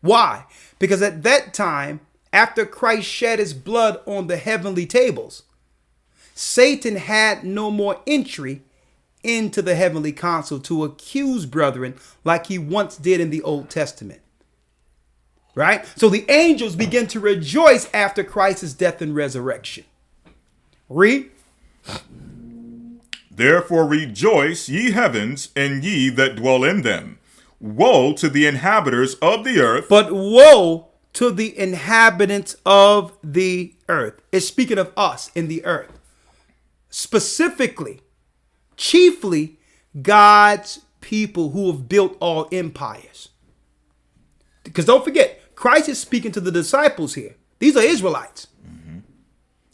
Why? Because at that time, after Christ shed his blood on the heavenly tables, Satan had no more entry into the heavenly council to accuse brethren like he once did in the Old Testament. Right? So the angels begin to rejoice after Christ's death and resurrection. Read. Therefore rejoice, ye heavens, and ye that dwell in them. Woe to the inhabitants of the earth. But woe to the inhabitants of the earth. It's speaking of us in the earth. Specifically, chiefly, God's people who have built all empires. Because don't forget, Christ is speaking to the disciples here. These are Israelites.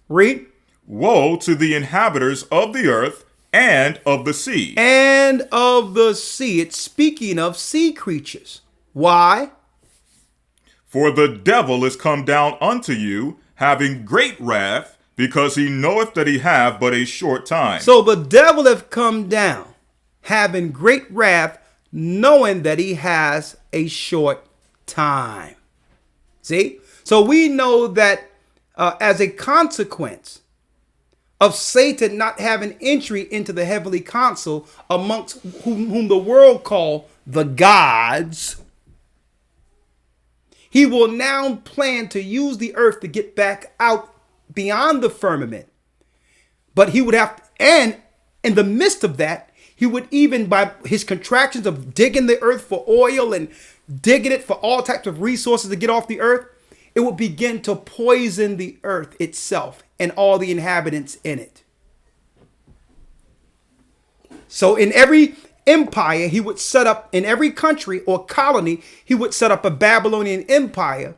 Read. Woe to the inhabitants of the earth and of the sea. And of the sea. It's speaking of sea creatures. Why? For the devil is come down unto you, having great wrath, because he knoweth that he have but a short time. So the devil have come down, having great wrath, knowing that he has a short time. See? So we know that as a consequence of Satan not having entry into the heavenly council amongst whom the world call the gods, he will now plan to use the earth to get back out beyond the firmament. But he would have to, and in the midst of that, he would, even by his contractions of digging the earth for oil and digging it for all types of resources to get off the earth, it would begin to poison the earth itself and all the inhabitants in it. So in every empire, he would set up, in every country or colony, he would set up a Babylonian empire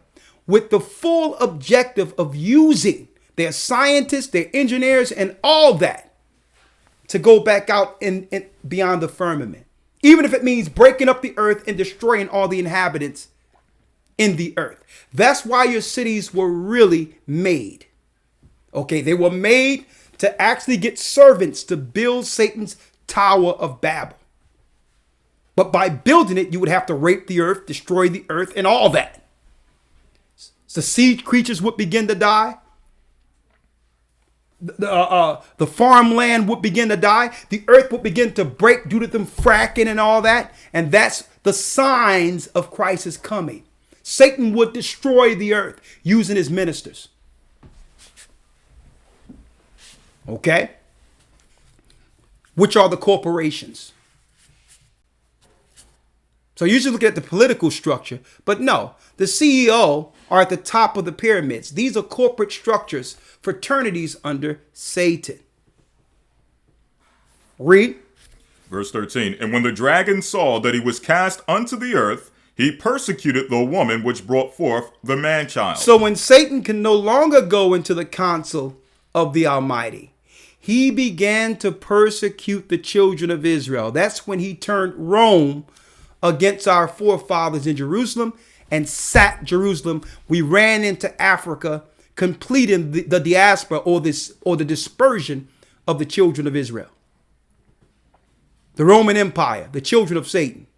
with the full objective of using their scientists, their engineers, and all that to go back out in beyond the firmament. Even if it means breaking up the earth and destroying all the inhabitants in the earth. That's why your cities were really made. Okay, they were made to actually get servants to build Satan's Tower of Babel. But by building it, you would have to rape the earth, destroy the earth, and all that. The sea creatures would begin to die. The farmland would begin to die. The earth would begin to break due to them fracking and all that. And that's the signs of Christ's coming. Satan would destroy the earth using his ministers. Okay? Which are the corporations. So you usually look at the political structure, but no, the CEO are at the top of the pyramids. These are corporate structures, fraternities under Satan. Read. Verse 13. And when the dragon saw that he was cast unto the earth, he persecuted the woman which brought forth the man-child. So when Satan can no longer go into the council of the Almighty, he began to persecute the children of Israel. That's when he turned Rome against our forefathers in Jerusalem and sacked Jerusalem. We ran into Africa, completing the diaspora or the dispersion of the children of Israel. The Roman Empire, the children of Satan.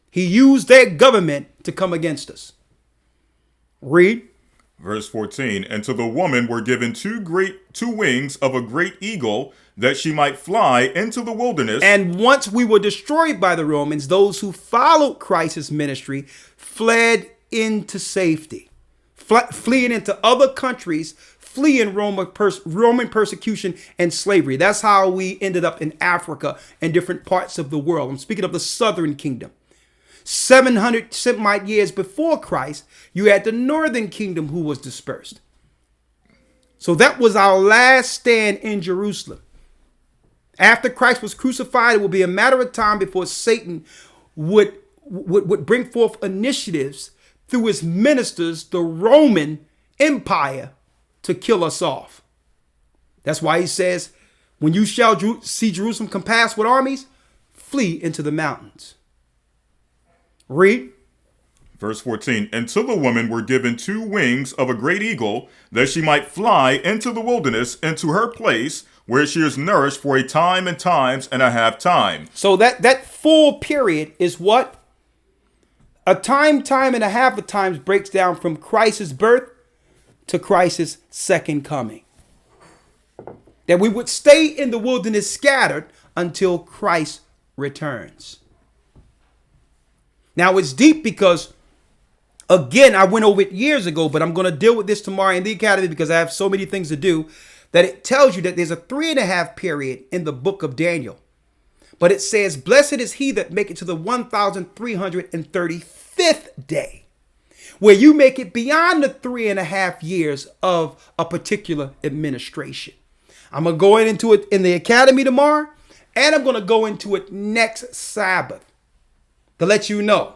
He used their government to come against us. Read. Verse 14, and to the woman were given two wings of a great eagle, that she might fly into the wilderness. And once we were destroyed by the Romans, those who followed Christ's ministry fled into safety, fleeing into other countries, fleeing Roman persecution and slavery. That's how we ended up in Africa and different parts of the world. I'm speaking of the southern kingdom. 700 some years before Christ, you had the northern kingdom who was dispersed. So that was our last stand in Jerusalem. After Christ was crucified, it will be a matter of time before Satan would bring forth initiatives through his ministers, the Roman Empire, to kill us off. That's why he says, when you shall see Jerusalem compassed with armies, flee into the mountains. Read. Verse 14, and to the woman were given two wings of a great eagle, that she might fly into the wilderness, into her place, where she is nourished for a time and times and a half time. So that full period is what? A time and a half of times breaks down from Christ's birth to Christ's second coming. That we would stay in the wilderness scattered until Christ returns. Now it's deep because, again, I went over it years ago, but I'm going to deal with this tomorrow in the academy because I have so many things to do, that it tells you that there's a 3.5 period in the book of Daniel. But it says, blessed is he that make it to the 1335th day, where you make it beyond the 3.5 years of a particular administration. I'm going to go into it in the academy tomorrow, and I'm going to go into it next Sabbath to let you know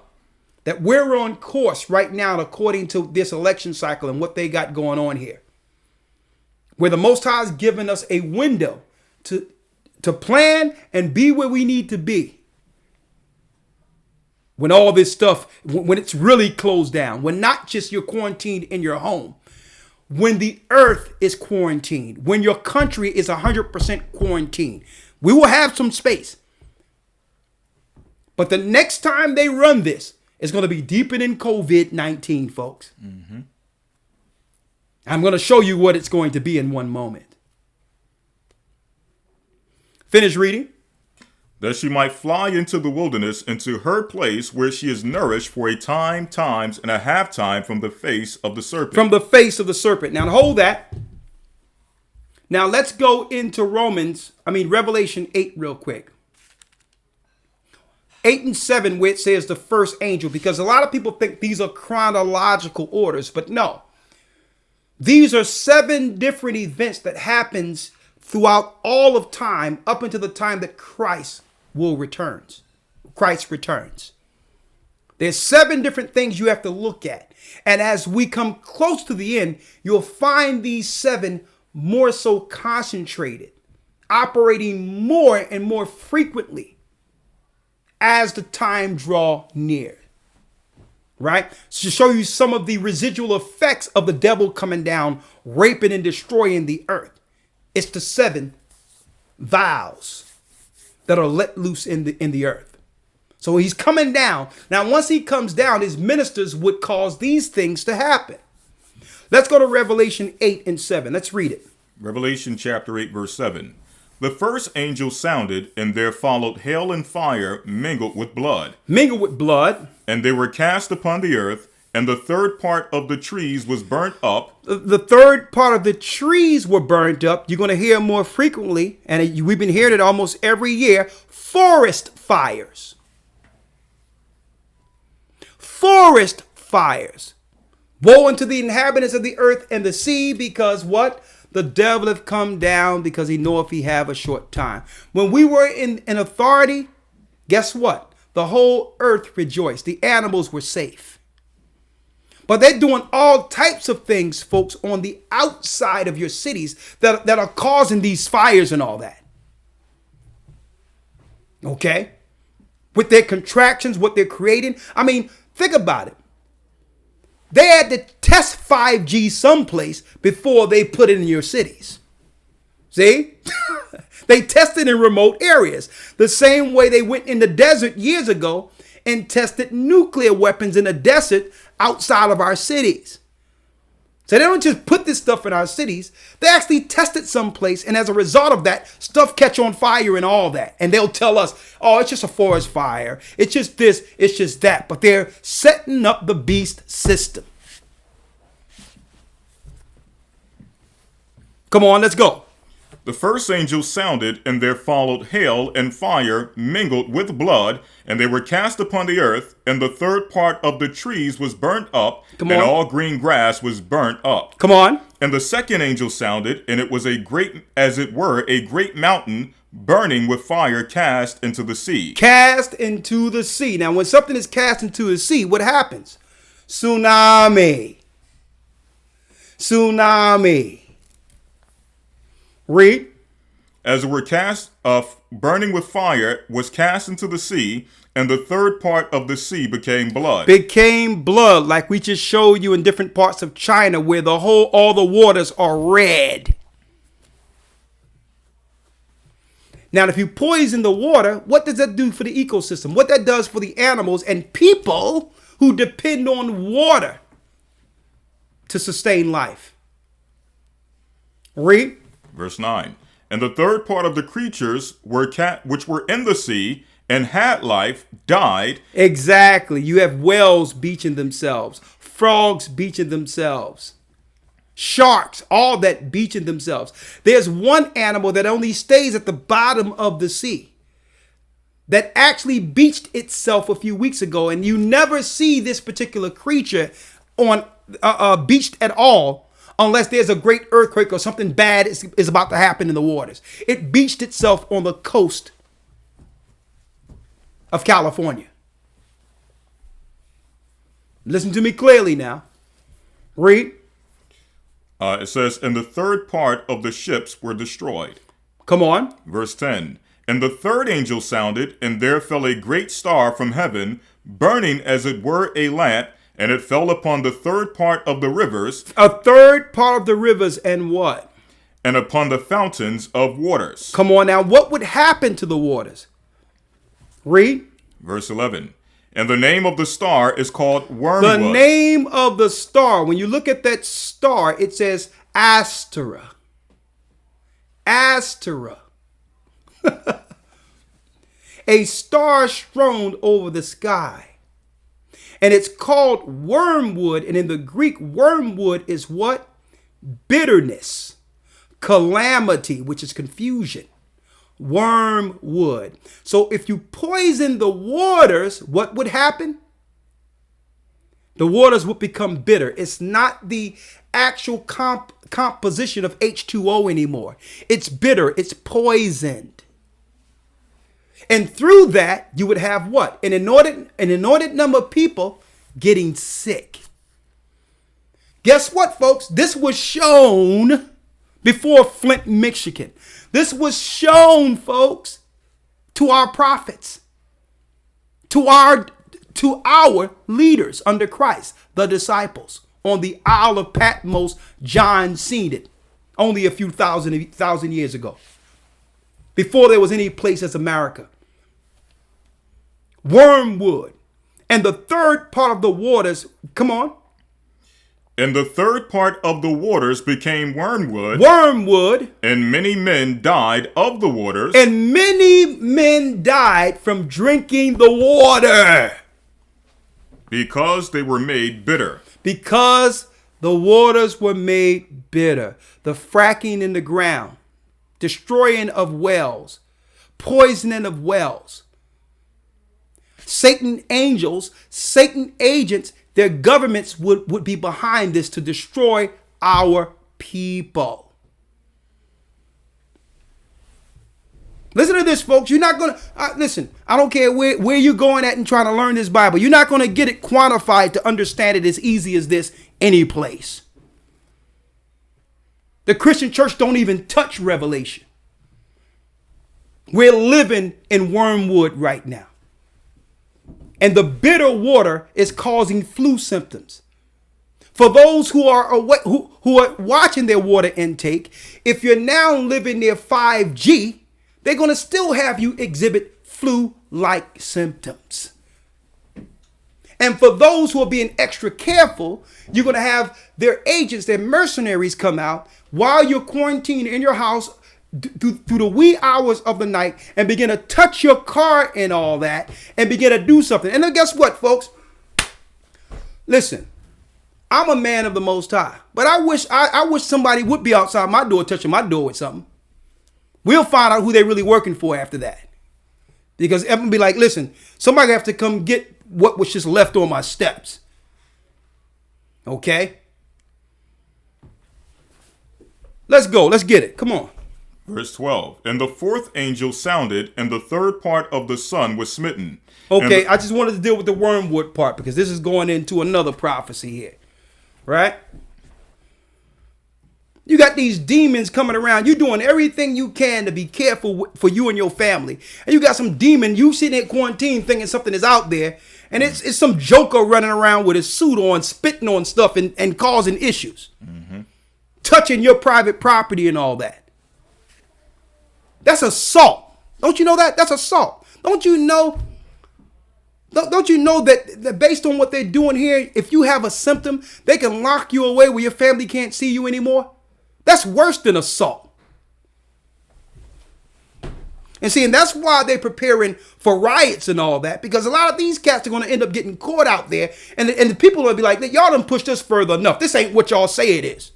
that we're on course right now according to this election cycle and what they got going on here, where the Most High has given us a window to plan and be where we need to be. When all this stuff, when it's really closed down, when not just you're quarantined in your home, when the earth is quarantined, when your country is 100% quarantined, we will have some space. But the next time they run this, it's going to be deeper than COVID-19, folks. Mm-hmm. I'm going to show you what it's going to be in one moment. Finish reading. That she might fly into the wilderness, into her place where she is nourished for a time, times, and a half time from the face of the serpent. From the face of the serpent. Now hold that. Now let's go into Revelation 8 real quick. 8 and 7, where it says the first angel, because a lot of people think these are chronological orders, but no. These are 7 different events that happens throughout all of time up until the time that Christ returns. There's 7 different things you have to look at. And as we come close to the end, you'll find these 7 more so concentrated, operating more and more frequently as the time draw near. Right? To show you some of the residual effects of the devil coming down, raping and destroying the earth. It's the 7 vials that are let loose in the earth. So he's coming down. Now, once he comes down, his ministers would cause these things to happen. Let's go to Revelation 8 and 7. Let's read it. Revelation chapter 8, verse 7. The first angel sounded, and there followed hail and fire mingled with blood. Mingled with blood. And they were cast upon the earth, and the third part of the trees was burnt up. The third part of the trees were burnt up. You're going to hear more frequently, and we've been hearing it almost every year, forest fires. Forest fires. Woe unto the inhabitants of the earth and the sea, because what? The devil hath come down, because he knoweth he have a short time. When we were in authority, guess what? The whole earth rejoiced. The animals were safe. But they're doing all types of things, folks, on the outside of your cities that are causing these fires and all that. Okay? With their contractions, what they're creating. I mean, think about it. They had to test 5G someplace before they put it in your cities. See? They tested in remote areas. The same way they went in the desert years ago and tested nuclear weapons in the desert outside of our cities. So they don't just put this stuff in our cities. They actually test it someplace, and as a result of that, stuff catch on fire and all that. And they'll tell us, oh, it's just a forest fire. It's just this, it's just that. But they're setting up the beast system. Come on, let's go. The first angel sounded, and there followed hail and fire mingled with blood, and they were cast upon the earth, and the third part of the trees was burnt up, and all green grass was burnt up. Come on. And the second angel sounded, and it was a great, as it were, a great mountain burning with fire cast into the sea. Cast into the sea. Now, when something is cast into the sea, what happens? Tsunami. Tsunami. Read. As it were cast of burning with fire was cast into the sea, and the third part of the sea became blood. Became blood, like we just showed you in different parts of China, where all the waters are red. Now, if you poison the water, what does that do for the ecosystem? What that does for the animals and people who depend on water to sustain life. Read. Verse 9. And the third part of the creatures which were in the sea and had life died. Exactly. You have whales beaching themselves, frogs beaching themselves, sharks, all that beaching themselves. There's one animal that only stays at the bottom of the sea that actually beached itself a few weeks ago, and you never see this particular creature on beached at all unless there's a great earthquake or something bad is about to happen in the waters. It beached itself on the coast of California. Listen to me clearly now. Read. It says, and the third part of the ships were destroyed. Come on. Verse 10. And the third angel sounded, and there fell a great star from heaven, burning as it were a lamp, and it fell upon the third part of the rivers. A third part of the rivers and what? And upon the fountains of waters. Come on now. What would happen to the waters? Read. Verse 11. And the name of the star is called wormwood. The name of the star. When you look at that star, it says Astera. Astera. A star strewn over the sky. And it's called wormwood. And in the Greek, wormwood is what? Bitterness, calamity, which is confusion. Wormwood. So if you poison the waters, what would happen? The waters would become bitter. It's not the actual composition of H2O anymore. It's bitter. It's poisoned. And through that, you would have what? An inordinate number of people getting sick. Guess what, folks? This was shown before Flint, Michigan. This was shown, folks, to our prophets, to our leaders under Christ, the disciples. On the Isle of Patmos, John seen it only a few thousand years ago, before there was any place as America. Wormwood. And the third part of the waters, come on. And the third part of the waters became wormwood. Wormwood. And many men died of the waters. And many men died from drinking the water. Because they were made bitter. Because the waters were made bitter. The fracking in the ground, destroying of wells, poisoning of wells. Satan angels, Satan agents, their governments would be behind this to destroy our people. Listen to this, folks. You're not going to, listen, I don't care where you're going at and trying to learn this Bible. You're not going to get it quantified to understand it as easy as this any place. The Christian church don't even touch Revelation. We're living in wormwood right now. And the bitter water is causing flu symptoms. For those who are who are watching their water intake, if you're now living near 5G, they're going to still have you exhibit flu-like symptoms. And for those who are being extra careful, you're going to have their agents, their mercenaries come out while you're quarantined in your house through the wee hours of the night and begin to touch your car and all that and begin to do something. And then guess what, folks? Listen, I'm a man of the Most High, but I wish somebody would be outside my door touching my door with something. We'll find out who they're really working for after that. Because everyone be like, listen, somebody have to come get what was just left on my steps. Okay? Let's go. Let's get it. Come on. Verse 12. And the fourth angel sounded, and the third part of the sun was smitten. Okay, I just wanted to deal with the wormwood part because this is going into another prophecy here. Right? You got these demons coming around. You're doing everything you can to be careful for you and your family. And you got some demon, you sitting in quarantine thinking something is out there. And it's some joker running around with his suit on, spitting on stuff and causing issues. Mm-hmm. Touching your private property and all that. That's assault. Don't you know that? That's assault. Don't you know Don't you know that based on what they're doing here, if you have a symptom, they can lock you away where your family can't see you anymore? That's worse than assault. And see, and that's why they're preparing for riots and all that, because a lot of these cats are going to end up getting caught out there. And the people will be like, y'all done pushed us further enough. This ain't what y'all say it is.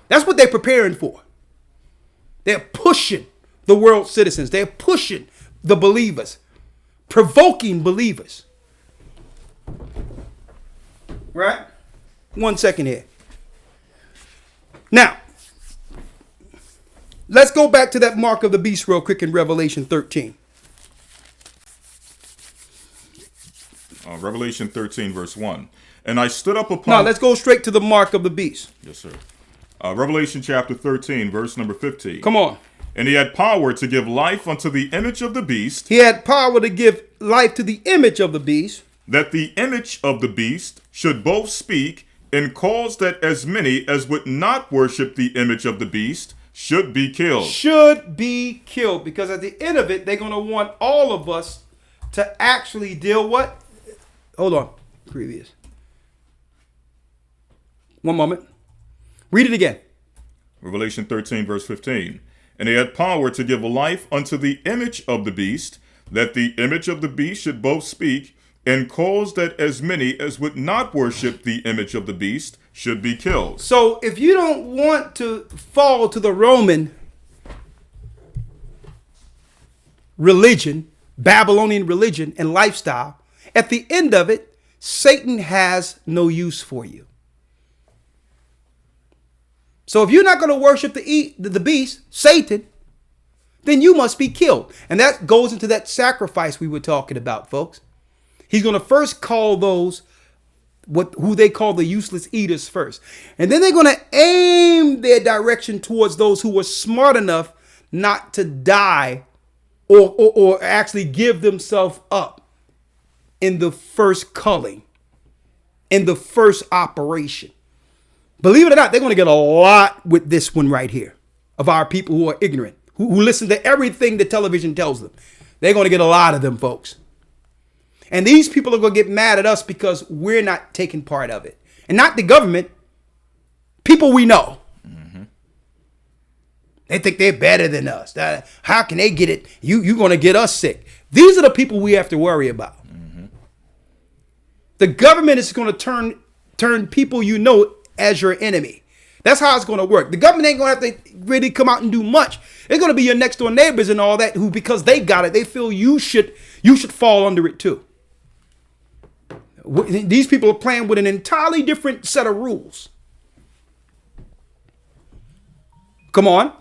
That's what they're preparing for. They're pushing the world citizens. They're pushing the believers, provoking believers. Right? 1 second here. Now, let's go back to that mark of the beast real quick in Revelation 13. Revelation 13, verse 1. And I stood up upon... No, let's go straight to the mark of the beast. Yes, sir. Revelation chapter 13, verse number 15. Come on. And he had power to give life unto the image of the beast. He had power to give life to the image of the beast. That the image of the beast should both speak and cause that as many as would not worship the image of the beast should be killed. Should be killed. Because at the end of it, they're going to want all of us to actually deal what? Hold on. Previous. One moment. Read it again. Revelation 13, verse 15. And he had power to give life unto the image of the beast, that the image of the beast should both speak, and cause that as many as would not worship the image of the beast should be killed. So if you don't want to fall to the Roman religion, Babylonian religion and lifestyle, at the end of it, Satan has no use for you. So if you're not going to worship the beast, Satan, then you must be killed. And that goes into that sacrifice we were talking about, folks. He's going to first call those who they call the useless eaters first. And then they're going to aim their direction towards those who were smart enough not to die or actually give themselves up in the first culling, in the first operation. Believe it or not, they're going to get a lot with this one right here of our people who are ignorant, who listen to everything the television tells them. They're going to get a lot of them, folks. And these people are going to get mad at us because we're not taking part of it. And not the government, people we know. Mm-hmm. They think they're better than us. How can they get it? You're going to get us sick. These are the people we have to worry about. Mm-hmm. The government is going to turn people you know as your enemy. That's how it's going to work. The government ain't going to have to really come out and do much. It's going to be your next door neighbors and all that who, because they got it, they feel you should fall under it too. These people are playing with an entirely different set of rules. Come on.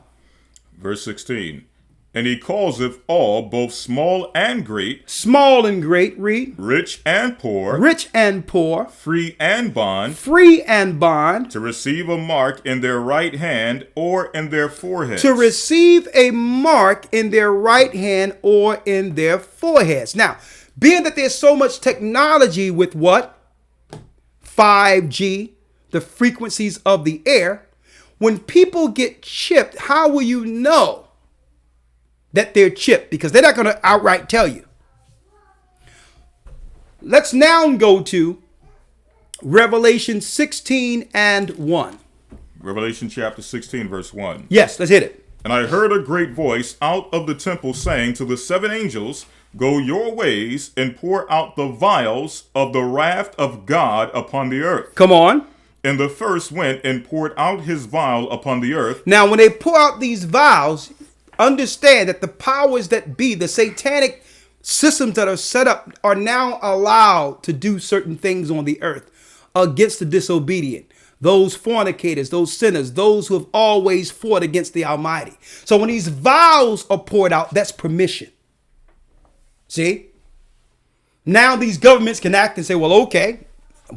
Verse 16. And he causeth all, both small and great. Small and great, read. Rich and poor. Rich and poor. Free and bond. Free and bond. To receive a mark in their right hand or in their foreheads. To receive a mark in their right hand or in their foreheads. Now, being that there's so much technology with what? 5G, the frequencies of the air. When people get chipped, how will you know that they're chipped? Because they're not going to outright tell you. Let's now go to Revelation 16 and 1. Revelation chapter 16, verse 1. Yes, let's hit it. And I heard a great voice out of the temple saying to the 7 angels, Go your ways and pour out the vials of the wrath of God upon the earth. Come on. And the first went and poured out his vial upon the earth. Now, when they pour out these vials, understand that the powers that be, the satanic systems that are set up, are now allowed to do certain things on the earth against the disobedient. Those fornicators, those sinners, those who have always fought against the Almighty. So when these vials are poured out, that's permission. See? Now these governments can act and say, well, okay,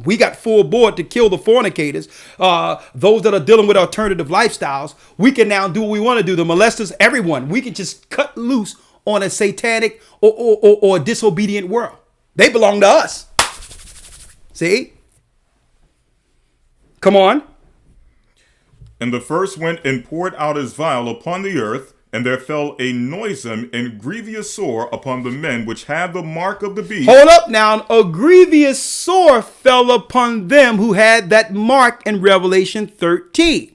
we got full board to kill the fornicators, those that are dealing with alternative lifestyles. We can now do what we want to do. The molesters, everyone. We can just cut loose on a satanic or disobedient world. They belong to us. See? Come on. And the first went and poured out his vial upon the earth, And there fell a noisome and grievous sore upon the men which had the mark of the beast. Hold up now. A grievous sore fell upon them who had that mark in Revelation 13.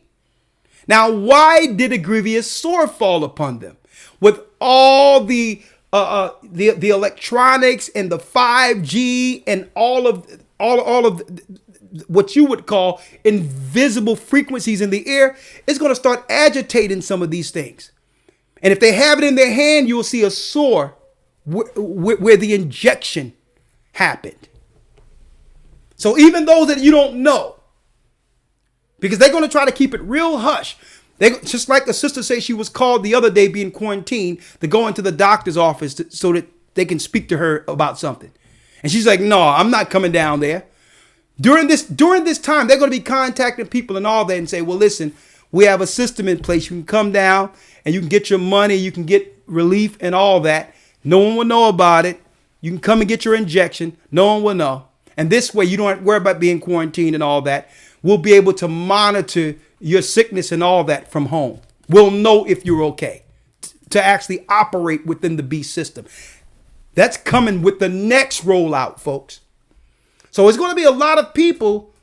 Now, why did a grievous sore fall upon them? With all the electronics and the 5G and all of what you would call invisible frequencies in the air, it's going to start agitating some of these things. And if they have it in their hand, you will see a sore where the injection happened. So even those that you don't know, because they're going to try to keep it real hush. Just like the sister said, she was called the other day being quarantined to go into the doctor's office so that they can speak to her about something. And she's like, no, I'm not coming down there. During this time, they're going to be contacting people and all that and say, well, listen, we have a system in place. You can come down and you can get your money. You can get relief and all that. No one will know about it. You can come and get your injection. No one will know. And this way, you don't have to worry about being quarantined and all that. We'll be able to monitor your sickness and all that from home. We'll know if you're okay to actually operate within the beast system. That's coming with the next rollout, folks. So it's going to be a lot of people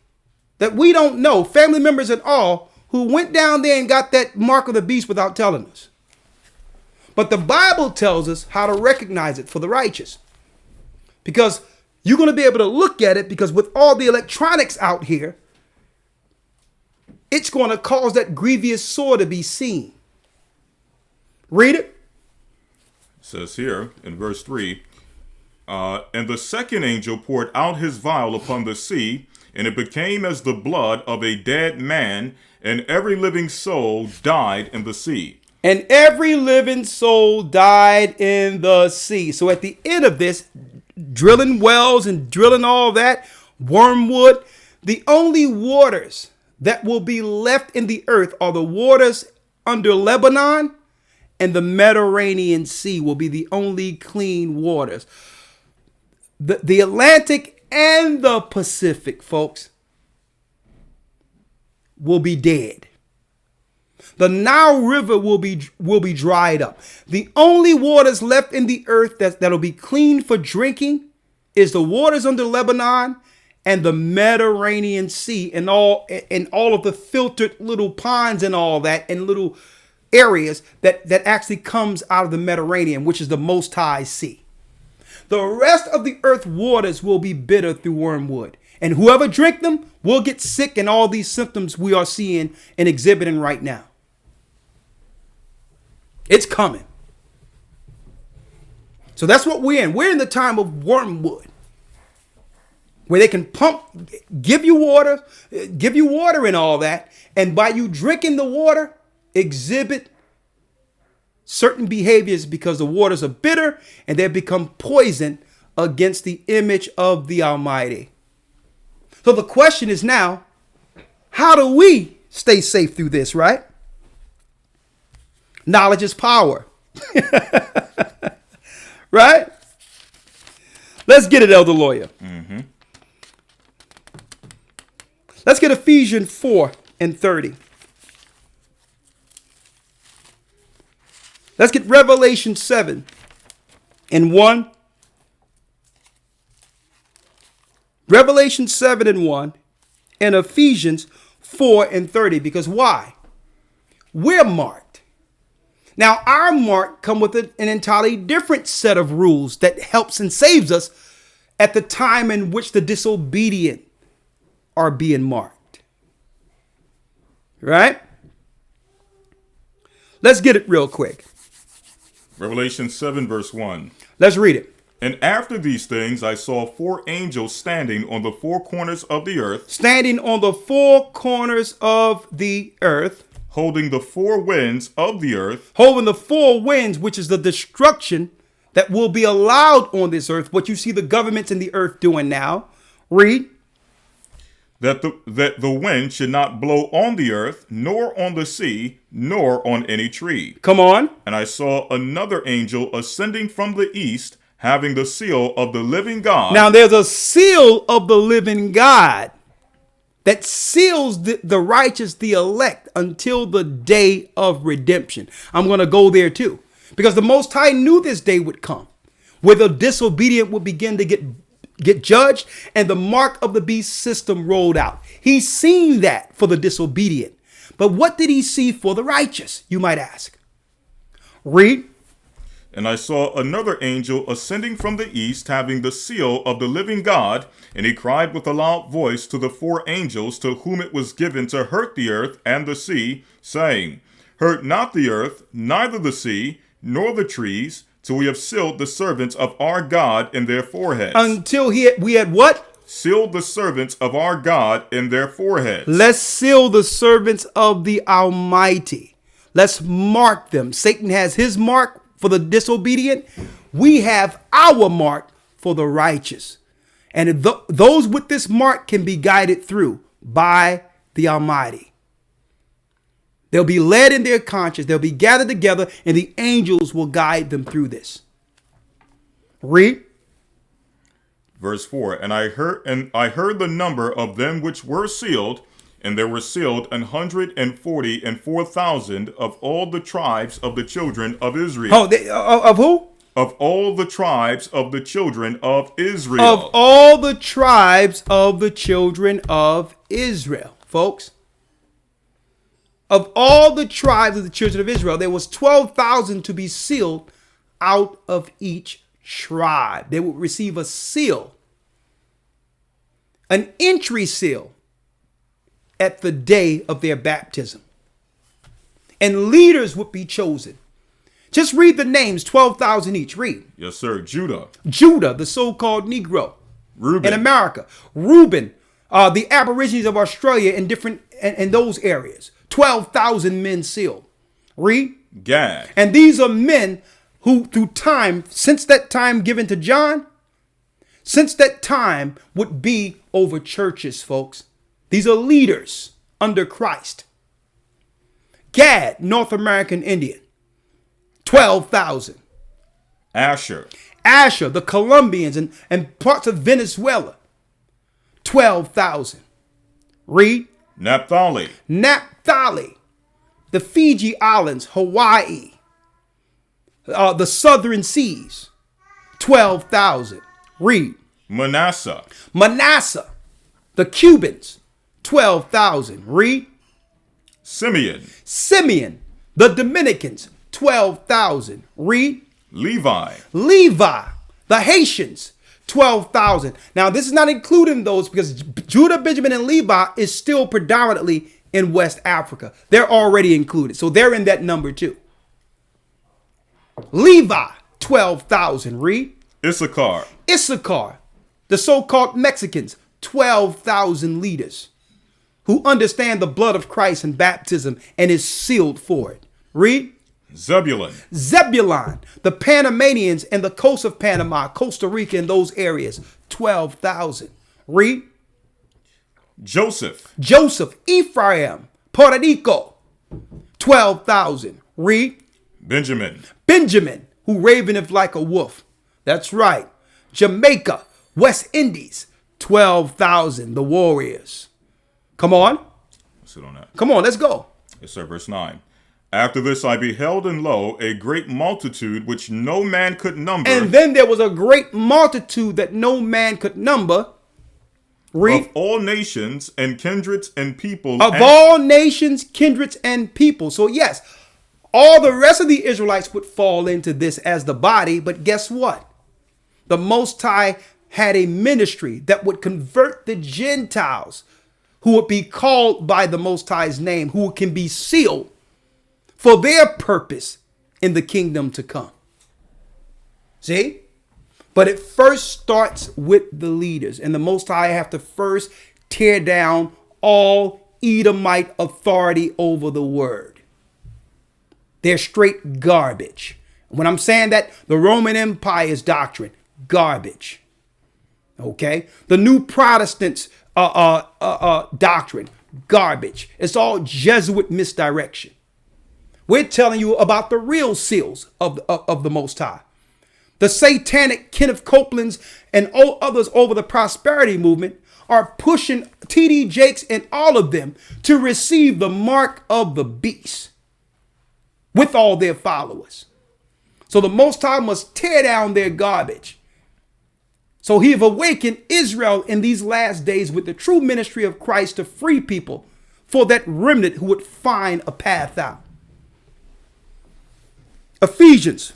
that we don't know, family members and all, who went down there and got that mark of the beast without telling us. But the Bible tells us how to recognize it for the righteous. Because you're going to be able to look at it, because with all the electronics out here, it's going to cause that grievous sore to be seen. Read it. It says here in verse 3, and the second angel poured out his vial upon the sea, and it became as the blood of a dead man, and every living soul died in the sea. And every living soul died in the sea. So at the end of this, drilling wells and drilling all that, wormwood, the only waters that will be left in the earth are the waters under Lebanon, and the Mediterranean Sea will be the only clean waters. The Atlantic and the Pacific, folks, will be dead. The Nile River will be dried up. The only waters left in the earth that'll be clean for drinking is the waters under Lebanon and the Mediterranean Sea, and all of the filtered little ponds and all that, and little areas that actually comes out of the Mediterranean, which is the Most High Sea. The rest of the earth waters will be bitter through wormwood, and whoever drink them will get sick, and all these symptoms we are seeing and exhibiting right now. It's coming. So that's what we're in. We're in the time of wormwood, where they can give you water and all that. And by you drinking the water, exhibit certain behaviors, because the waters are bitter and they become poison against the image of the Almighty. So the question is now, how do we stay safe through this, right? Knowledge is power. Right? Let's get it, Elder Lawya. Mm-hmm. Let's get Ephesians 4:30. Let's get Revelation 7:1. Revelation 7:1 and Ephesians 4:30. Because why? We're marked. Now, our mark come with an entirely different set of rules that helps and saves us at the time in which the disobedient are being marked. Right? Let's get it real quick. Revelation 7 verse 1. Let's read it. And after these things, I saw 4 angels standing on the 4 corners of the earth. Standing on the 4 corners of the earth. Holding the 4 winds of the earth. Holding the 4 winds, which is the destruction that will be allowed on this earth. What you see the governments in the earth doing now. Read. That the wind should not blow on the earth, nor on the sea, nor on any tree. Come on. And I saw another angel ascending from the east, having the seal of the living God. Now there's a seal of the living God. that seals the righteous, the elect, until the day of redemption. I'm going to go there too, because the Most High knew this day would come, where the disobedient would begin to get judged and the mark of the beast system rolled out. He's seen that for the disobedient. But what did he see for the righteous, you might ask? Read. And I saw another angel ascending from the east, having the seal of the living God, and he cried with a loud voice to the 4 angels to whom it was given to hurt the earth and the sea, saying, Hurt not the earth, neither the sea, nor the trees, till we have sealed the servants of our God in their foreheads. Until we had what? Sealed the servants of our God in their foreheads. Let's seal the servants of the Almighty. Let's mark them. Satan has his mark for the disobedient. We have our mark for the righteous. And those with this mark can be guided through by the Almighty. They'll be led in their conscience. They'll be gathered together, and the angels will guide them through this. Read. Verse 4, and I heard the number of them which were sealed, and there were sealed 144,000 of all the tribes of the children of Israel. Of who? Of all the tribes of the children of Israel. Of all the tribes of the children of Israel, folks. Of all the tribes of the children of Israel, there was 12,000 to be sealed out of each tribe. They would receive a seal, an entry seal, at the day of their baptism. And leaders would be chosen. Just read the names, 12,000 each. Read. Yes, sir. Judah, the so-called Negro. Reuben. In America. Reuben, the Aborigines of Australia in those areas. 12,000 men sealed. Read. Gad. And these are men who through time, since that time given to John, since that time would be over churches, folks. These are leaders under Christ. Gad, North American Indian, 12,000. Asher, the Colombians and parts of Venezuela, 12,000. Read. Naphtali, the Fiji Islands, Hawaii, the southern seas, 12,000. Read. Manasseh, the Cubans, 12,000. Read. Simeon, the Dominicans, 12,000. Read. Levi, the Haitians, 12,000. Now, this is not including those because Judah, Benjamin, and Levi is still predominantly in West Africa. They're already included. So they're in that number too. Levi, 12,000. Read. Issachar, the so-called Mexicans, 12,000 leaders who understand the blood of Christ and baptism and is sealed for it. Read. Zebulun, the Panamanians and the coast of Panama, Costa Rica, and those areas, 12,000. Read. Joseph, Ephraim, Puerto Rico, 12,000. Read. Benjamin, who raveneth like a wolf. That's right. Jamaica, West Indies, 12,000, the warriors. Come on. Sit on that. Come on, let's go. Yes, sir. Verse 9. After this I beheld, and lo, a great multitude which no man could number. And then there was a great multitude that no man could number. Read. Of all nations and kindreds and people. All nations, kindreds, and people. So yes, all the rest of the Israelites would fall into this as the body. But guess what? The Most High had a ministry that would convert the Gentiles who would be called by the Most High's name, who can be sealed for their purpose in the kingdom to come. See? But it first starts with the leaders. And the Most High have to first tear down all Edomite authority over the word. They're straight garbage. When I'm saying that, the Roman Empire's doctrine, garbage. Okay? The new Protestants' doctrine, garbage. It's all Jesuit misdirection. We're telling you about the real seals of the Most High. The satanic Kenneth Copelands and all others over the prosperity movement are pushing TD Jakes and all of them to receive the mark of the beast with all their followers. So the Most High must tear down their garbage. So he have awakened Israel in these last days with the true ministry of Christ to free people for that remnant who would find a path out. Ephesians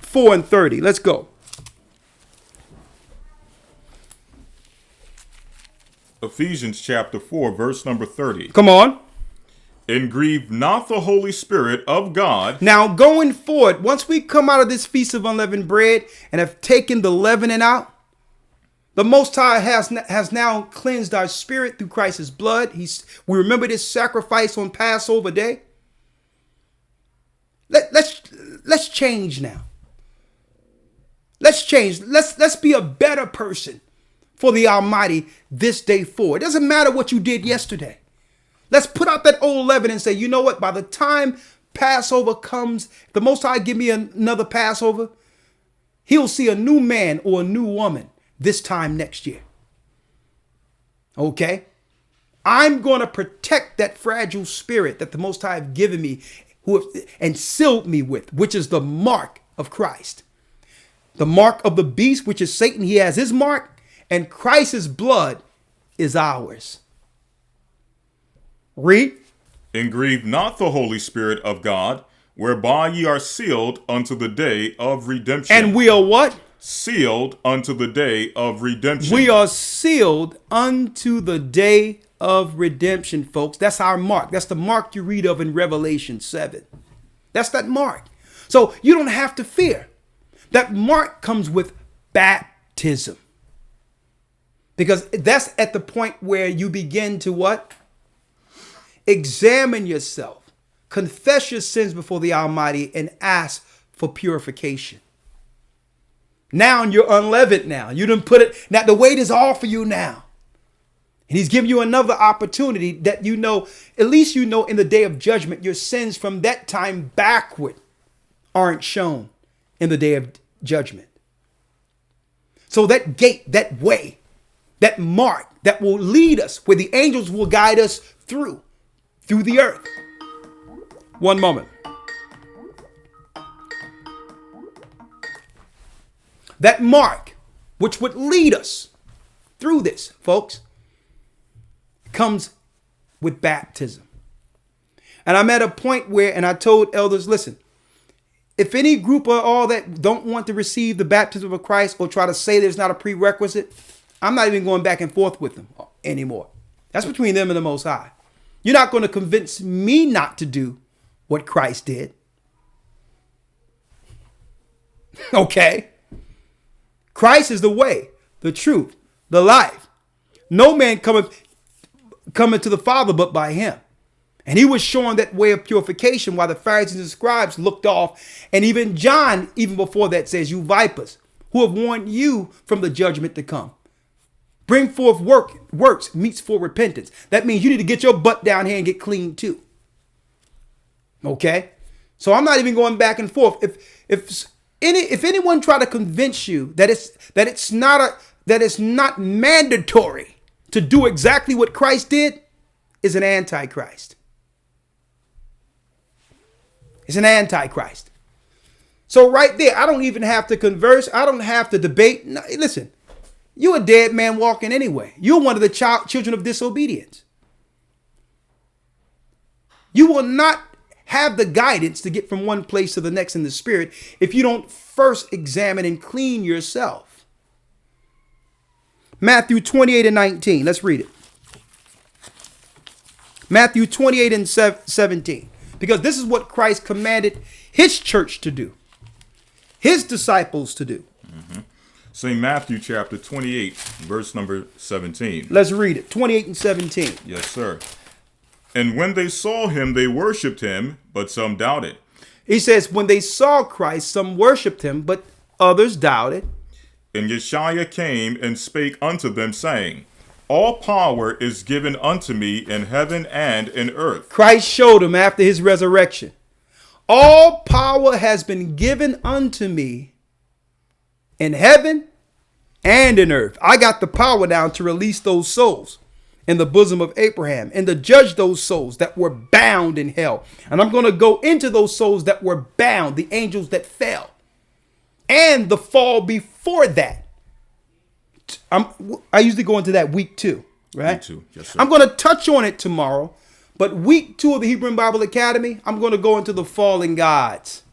4:30. Let's go. Ephesians chapter 4, verse number 30. Come on. And grieve not the Holy Spirit of God. Now going forward, once we come out of this feast of unleavened bread and have taken the leavening out, the Most High has now cleansed our spirit through Christ's blood. We remember this sacrifice on Passover day. Let's change now. Let's change. Let's be a better person for the Almighty this day forward. It doesn't matter what you did yesterday. Let's put out that old leaven and say, you know what? By the time Passover comes, the Most High give me another Passover, he'll see a new man or a new woman this time next year. Okay? I'm going to protect that fragile spirit that the Most High have given me and sealed me with, which is the mark of Christ. The mark of the beast, which is Satan, he has his mark, and Christ's blood is ours. Read. And grieve not the Holy Spirit of God, whereby ye are sealed unto the day of redemption. And we are what? Sealed unto the day of redemption. We are sealed unto the day of redemption, folks. That's our mark. That's the mark you read of in Revelation 7. That's that mark. So you don't have to fear. That mark comes with baptism. Because that's at the point where you begin to what? Examine yourself. Confess your sins before the Almighty and ask for purification. Now you're unleavened now. You didn't put it. Now the weight is off for you now. And he's giving you another opportunity that you know, at least you know in the day of judgment, your sins from that time backward aren't shown in the day of judgment. So that gate, that way, that mark that will lead us, where the angels will guide us through the earth. One moment. That mark, which would lead us through this, folks, comes with baptism. And I'm at a point where, and I told elders, listen, if any group or all that don't want to receive the baptism of Christ or try to say there's not a prerequisite, I'm not even going back and forth with them anymore. That's between them and the Most High. You're not going to convince me not to do what Christ did. Okay? Christ is the way, the truth, the life. No man cometh to the Father but by him. And he was showing that way of purification while the Pharisees and scribes looked off. And even John, even before that, says, you vipers, who have warned you from the judgment to come. Bring forth works, meets for repentance. That means you need to get your butt down here and get clean too. Okay? So I'm not even going back and forth. If anyone try to convince you that it's not mandatory to do exactly what Christ did, is an antichrist. It's an antichrist. So right there, I don't even have to converse. I don't have to debate. No, listen, you're a dead man walking anyway. You're one of the children of disobedience. You will not have the guidance to get from one place to the next in the spirit if you don't first examine and clean yourself. Matthew 28 and 19. Let's read it. Matthew 28 and 17. Because this is what Christ commanded his church to do. His disciples to do. Mm-hmm. St. Matthew chapter 28, verse number 17. Let's read it. 28 and 17. Yes, sir. And when they saw him, they worshipped him, but some doubted. He says, when they saw Christ, some worshipped him, but others doubted. And Yeshua came and spake unto them, saying, all power is given unto me in heaven and in earth. Christ showed him after his resurrection. All power has been given unto me in heaven and in earth. I got the power now to release those souls in the bosom of Abraham and to judge those souls that were bound in hell. And I'm going to go into those souls that were bound, the angels that fell, and the fall before that. I usually go into that week 2, right? Week 2, yes, sir. I'm going to touch on it tomorrow, but week 2 of the Hebrew Bible Academy, I'm going to go into the fallen gods.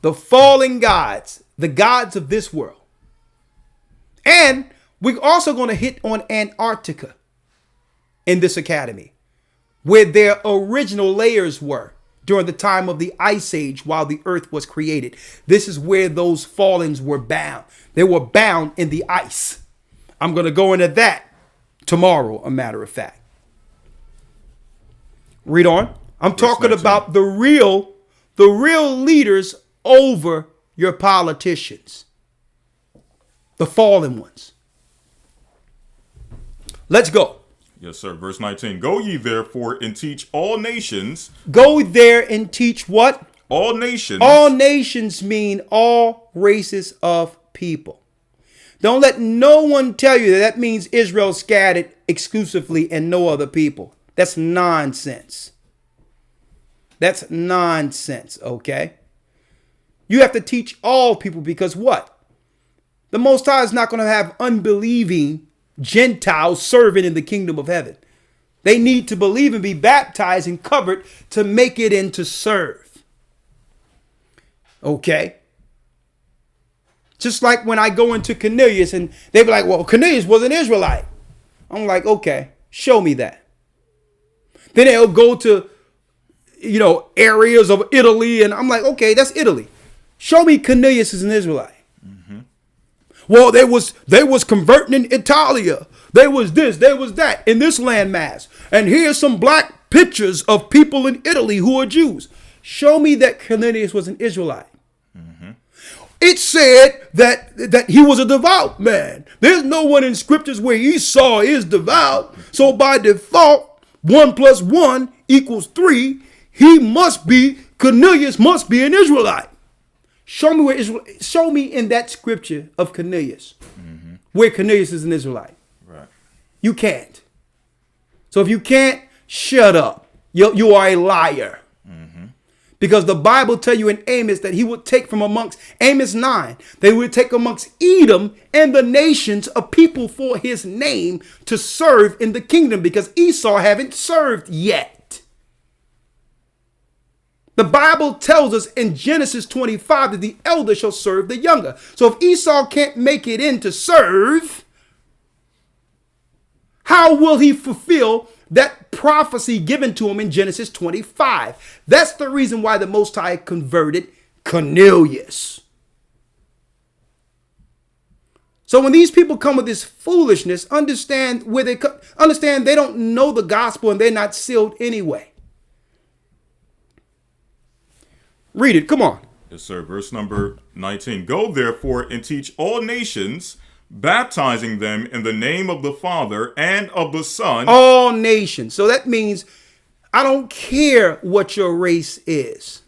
The fallen gods, the gods of this world. And we're also going to hit on Antarctica in this academy, where their original layers were during the time of the Ice Age while the earth was created. This is where those fallens were bound. They were bound in the ice. I'm going to go into that tomorrow, a matter of fact. Read on. I'm talking 19. about the real leaders over your politicians, the fallen ones. Let's go. Yes, sir. Verse 19. Go ye therefore and teach all nations. Go there and teach what? All nations. All nations mean all races of people. Don't let no one tell you that means Israel scattered exclusively and no other people. That's nonsense. That's nonsense, okay? You have to teach all people because what? The Most High is not going to have unbelieving Gentiles serving in the kingdom of heaven. They need to believe and be baptized and covered to make it in to serve. Okay? Just like when I go into Cornelius and they be like, well, Cornelius was an Israelite. I'm like, okay, show me that. Then they'll go to, areas of Italy and I'm like, okay, that's Italy. Show me Cornelius is an Israelite. Well, they was converting in Italia. There was this, there was that in this landmass. And here's some black pictures of people in Italy who are Jews. Show me that Cornelius was an Israelite. It said that he was a devout man. There's no one in scriptures where Esau is devout. So by default, 1 + 1 = 3. Cornelius must be an Israelite. Show me in that scripture of Cornelius where Cornelius is an Israelite. Right. You can't. So if you can't, shut up. You are a liar. Because the Bible tell you in Amos that he would take from amongst, Amos 9, they would take amongst Edom and the nations a people for his name to serve in the kingdom because Esau haven't served yet. The Bible tells us in Genesis 25 that the elder shall serve the younger. So if Esau can't make it in to serve, how will he fulfill that prophecy given to him in Genesis 25? That's the reason why the Most High converted Cornelius. So when these people come with this foolishness, understand they don't know the gospel and they're not sealed anyway. Read it. Come on. Yes, sir. Verse number 19. Go therefore and teach all nations, baptizing them in the name of the Father and of the Son. All nations. So that means I don't care what your race is.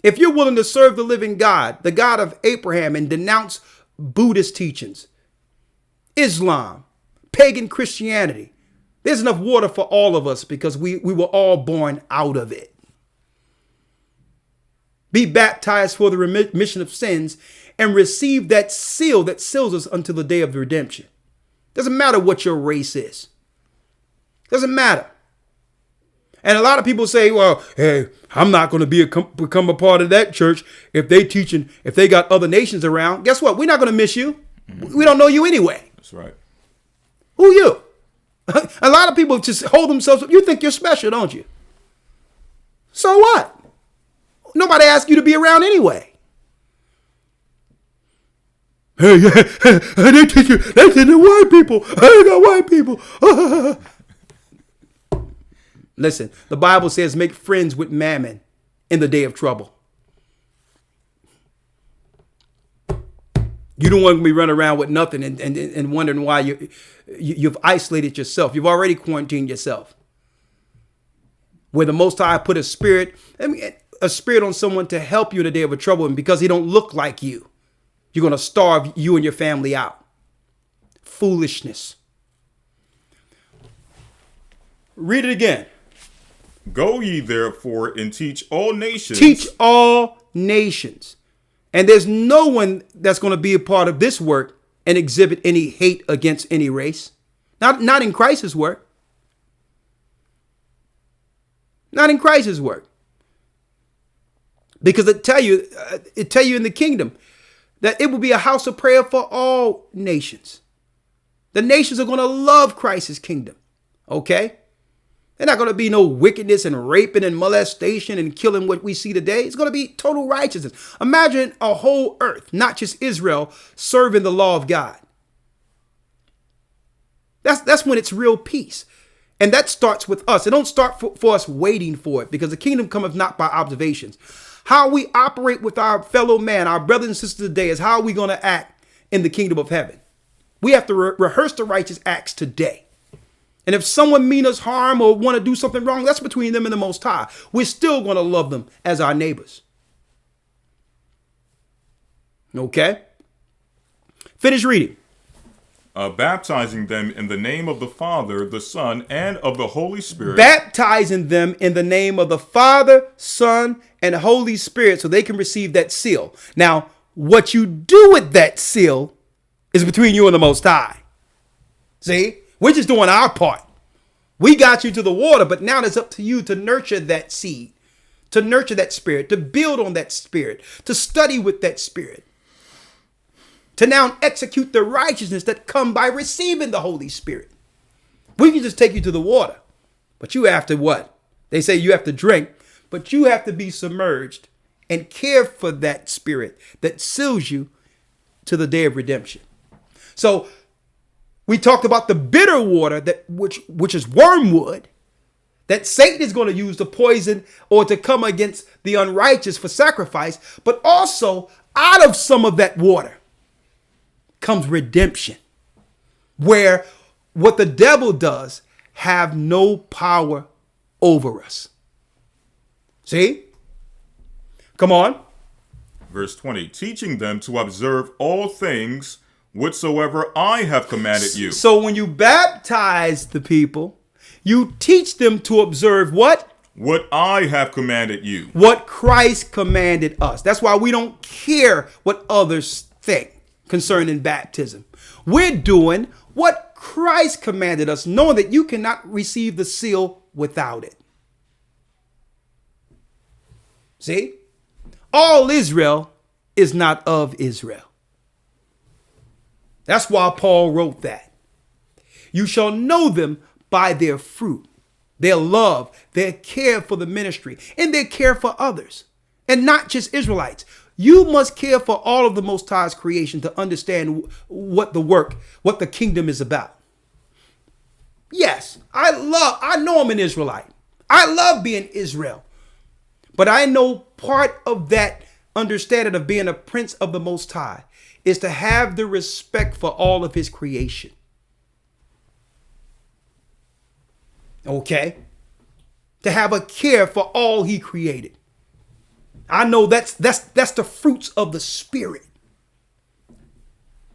If you're willing to serve the living God, the God of Abraham, and denounce Buddhist teachings, Islam, pagan Christianity, there's enough water for all of us because we were all born out of it. Be baptized for the remission of sins and receive that seal that seals us until the day of the redemption. Doesn't matter what your race is. Doesn't matter. And a lot of people say, well, hey, I'm not going to become a part of that church if they got other nations around. Guess what? We're not going to miss you. We don't know you anyway. That's right. Who you? A lot of people just hold themselves up. You think you're special, don't you? So what? Nobody asked you to be around anyway. Hey, they teach the white people. I got white people. Listen, the Bible says make friends with mammon in the day of trouble. You don't want to be running around with nothing and wondering why you've isolated yourself. You've already quarantined yourself. Where the Most High put a spirit. I mean, a spirit on someone to help you in the day of a trouble, and because he don't look like you, you're going to starve you and your family out. Foolishness. Read it again. Go ye therefore and teach all nations. Teach all nations. And there's no one that's going to be a part of this work and exhibit any hate against any race. Not in Christ's work. Not in Christ's work. Because it tell you in the kingdom that it will be a house of prayer for all nations. The nations are going to love Christ's kingdom. Okay? There's not going to be no wickedness and raping and molestation and killing what we see today. It's going to be total righteousness. Imagine a whole earth, not just Israel, serving the law of God. That's when it's real peace. And that starts with us. It don't start for us waiting for it, because the kingdom cometh not by observations. How we operate with our fellow man, our brothers and sisters today, is how we're going to act in the kingdom of heaven. We have to rehearse the righteous acts today. And if someone mean us harm or want to do something wrong, that's between them and the Most High. We're still going to love them as our neighbors. Okay? Finish reading. Baptizing them in the name of the Father, the Son, and of the Holy Spirit. Baptizing them in the name of the Father, Son, and Holy Spirit so they can receive that seal. Now, what you do with that seal is between you and the Most High. See? We're just doing our part. We got you to the water, but now it's up to you to nurture that seed, to nurture that spirit, to build on that spirit, to study with that spirit, to now execute the righteousness that come by receiving the Holy Spirit. We can just take you to the water, but you have to what? They say you have to drink, but you have to be submerged and care for that spirit that seals you to the day of redemption. So we talked about the bitter water which is wormwood, that Satan is going to use to poison or to come against the unrighteous for sacrifice, but also out of some of that water comes redemption, where what the devil does have no power over us. See? Come on. Verse 20, teaching them to observe all things whatsoever I have commanded you. So when you baptize the people, you teach them to observe what? What I have commanded you. What Christ commanded us. That's why we don't care what others think concerning baptism. We're doing what Christ commanded us, knowing that you cannot receive the seal without it. See? All Israel is not of Israel. That's why Paul wrote that. You shall know them by their fruit, their love, their care for the ministry, and their care for others, and not just Israelites. You must care for all of the Most High's creation to understand what the kingdom is about. Yes, I know I'm an Israelite. I love being Israel. But I know part of that understanding of being a prince of the Most High is to have the respect for all of his creation. Okay? To have a care for all he created. I know that's the fruits of the Spirit.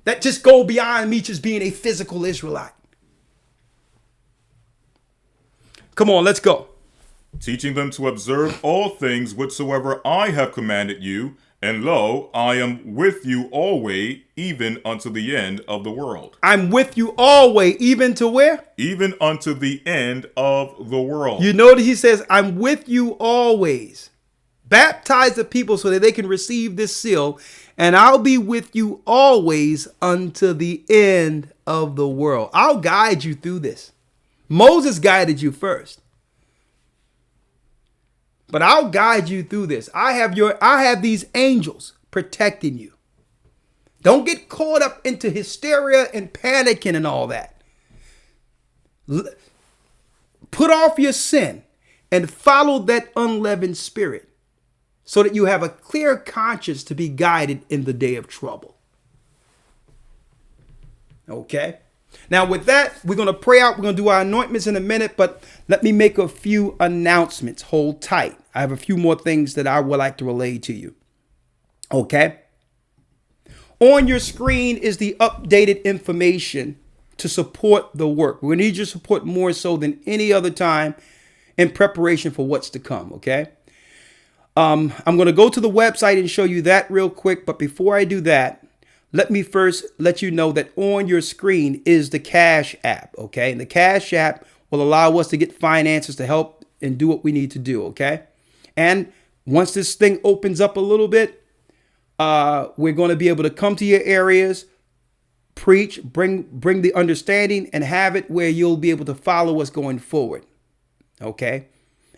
That just go beyond me just being a physical Israelite. Come on, let's go. Teaching them to observe all things whatsoever I have commanded you, and lo, I am with you always, even unto the end of the world. I'm with you always, even to where? Even unto the end of the world. You notice he says, I'm with you always. Baptize the people so that they can receive this seal, and I'll be with you always unto the end of the world. I'll guide you through this. Moses guided you first. But I'll guide you through this. I have these angels protecting you. Don't get caught up into hysteria and panicking and all that. Put off your sin and follow that unleavened spirit so that you have a clear conscience to be guided in the day of trouble. Okay? Now, with that, we're going to pray out. We're going to do our anointments in a minute, but let me make a few announcements. Hold tight. I have a few more things that I would like to relay to you. Okay. On your screen is the updated information to support the work. We need your support more so than any other time in preparation for what's to come. Okay. I'm going to go to the website and show you that real quick. But before I do that, let me first let you know that on your screen is the Cash App. Okay. And the Cash App will allow us to get finances to help and do what we need to do. Okay. And once this thing opens up a little bit, we're going to be able to come to your areas, preach, bring the understanding, and have it where you'll be able to follow us going forward. Okay.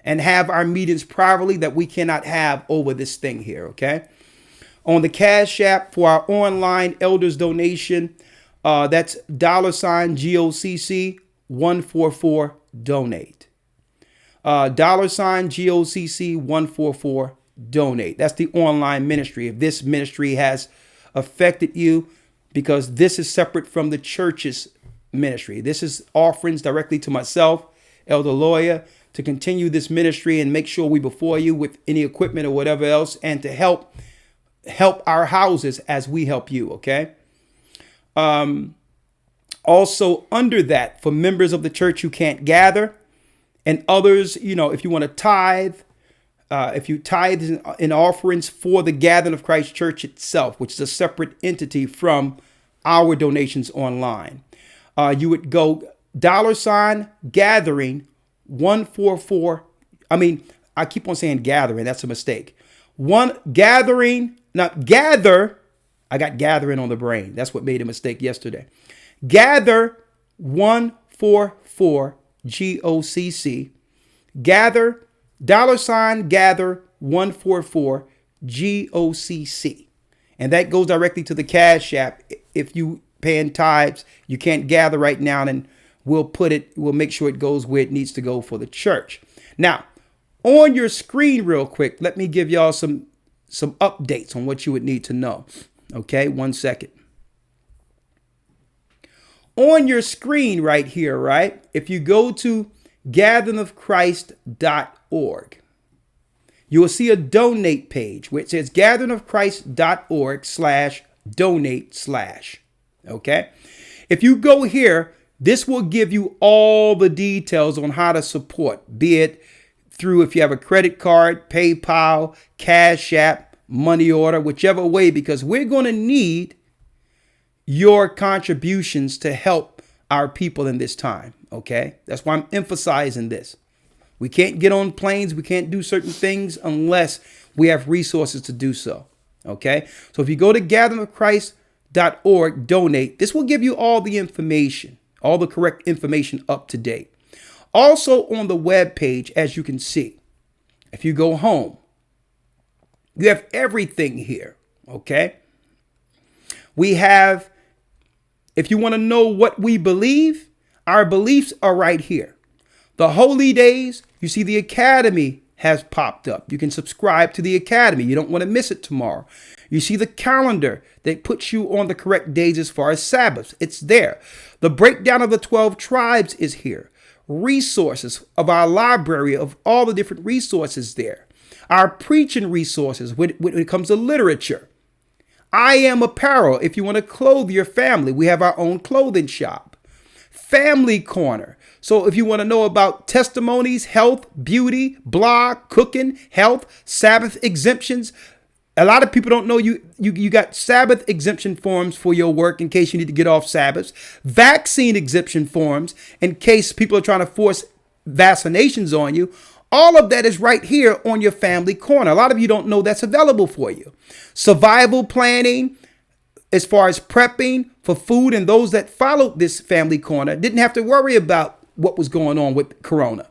And have our meetings privately that we cannot have over this thing here. Okay. On the Cash App for our online elders donation, that's $GOCC 144 donate. $GOCC 144 donate. That's the online ministry. If this ministry has affected you, because this is separate from the church's ministry. This is offerings directly to myself, Elder Lawya, to continue this ministry and make sure we before you with any equipment or whatever else, and to help our houses as we help you. Okay. Also under that, for members of the church who can't gather, and others, if you want to tithe, if you tithe in offerings for the Gathering of Christ Church itself, which is a separate entity from our donations online, you would go $gathering 144. I keep on saying gathering. That's a mistake. Gathering, not gather. I got gathering on the brain. That's what made a mistake yesterday. Gather 144 GOCC. Gather $gather 144 GOCC. And that goes directly to the Cash App. If you paying tithes, you can't gather right now, and we'll make sure it goes where it needs to go for the church. Now, on your screen real quick, let me give y'all some updates on what you would need to know. Okay, 1 second. On your screen right here, right? If you go to gatheringofchrist.org, you will see a donate page where it says gatheringofchrist.org/donate/. Okay. If you go here, this will give you all the details on how to support, be it through if you have a credit card, PayPal, Cash App, money order, whichever way, because we're going to need your contributions to help our people in this time. Okay. That's why I'm emphasizing this. We can't get on planes. We can't do certain things unless we have resources to do so. Okay. So if you go to gatheringofchrist.org, donate, this will give you all the information, all the correct information up to date. Also on the web page, as you can see, if you go home, you have everything here. Okay. We have, if you want to know what we believe, our beliefs are right here. The holy days, you see the academy has popped up. You can subscribe to the academy. You don't want to miss it tomorrow. You see the calendar that puts you on the correct days as far as Sabbaths. It's there. The breakdown of the 12 tribes is here. Resources of our library of all the different resources there. Our preaching resources when it comes to literature. I Am Apparel. If you want to clothe your family, we have our own clothing shop. Family Corner. So if you want to know about testimonies, health, beauty, blog, cooking, health, Sabbath exemptions. A lot of people don't know you got Sabbath exemption forms for your work in case you need to get off Sabbaths. Vaccine exemption forms in case people are trying to force vaccinations on you. All of that is right here on your Family Corner. A lot of you don't know that's available for you. Survival planning, as far as prepping for food, and those that followed this Family Corner didn't have to worry about what was going on with Corona.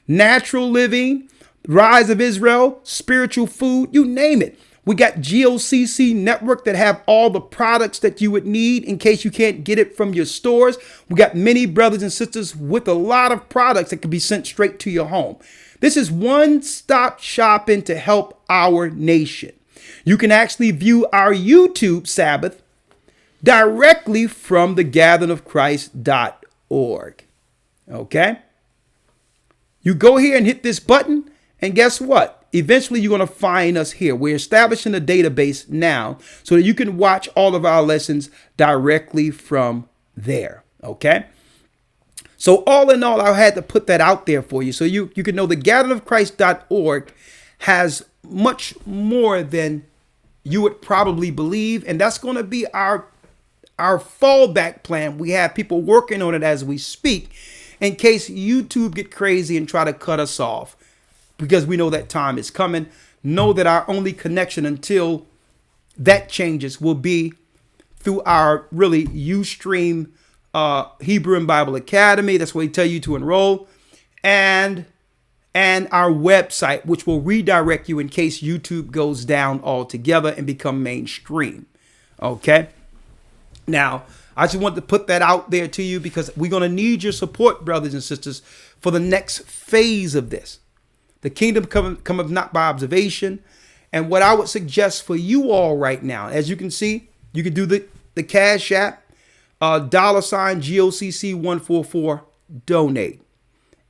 Natural living, rise of Israel, spiritual food, you name it. We got GOCC network that have all the products that you would need in case you can't get it from your stores. We got many brothers and sisters with a lot of products that can be sent straight to your home. This is one-stop shopping to help our nation. You can actually view our YouTube Sabbath directly from the gatheringofchrist.org. Okay? You go here and hit this button, and guess what? Eventually, you're going to find us here. We're establishing a database now so that you can watch all of our lessons directly from there. Okay? So all in all, I had to put that out there for you so you can know the gatheringofchrist.org has much more than you would probably believe. And that's going to be our fallback plan. We have people working on it as we speak in case YouTube get crazy and try to cut us off, because we know that time is coming. Know that our only connection until that changes will be through our really Ustream Hebrew and Bible Academy. That's where we tell you to enroll. And our website, which will redirect you in case YouTube goes down altogether and become mainstream. Okay? Now, I just want to put that out there to you because we're going to need your support, brothers and sisters, for the next phase of this. The kingdom cometh not by observation. And what I would suggest for you all right now, as you can see, you can do the Cash App, $GOCC 144, donate.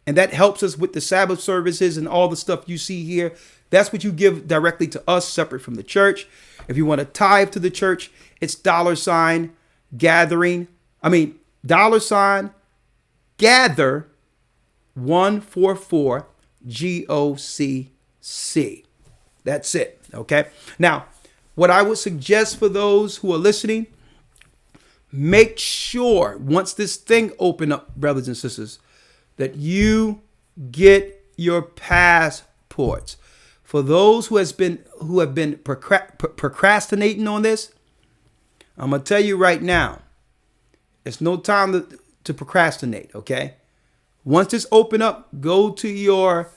And that helps us with the Sabbath services and all the stuff you see here. That's what you give directly to us, separate from the church. If you want to tithe to the church, it's $gathering. $gather 144 GOCC. That's it. Okay. Now, what I would suggest for those who are listening, make sure once this thing open up, brothers and sisters, that you get your passports. For those who have been procrastinating on this, I'm gonna tell you right now, it's no time to procrastinate. Okay. Once this open up, go to your,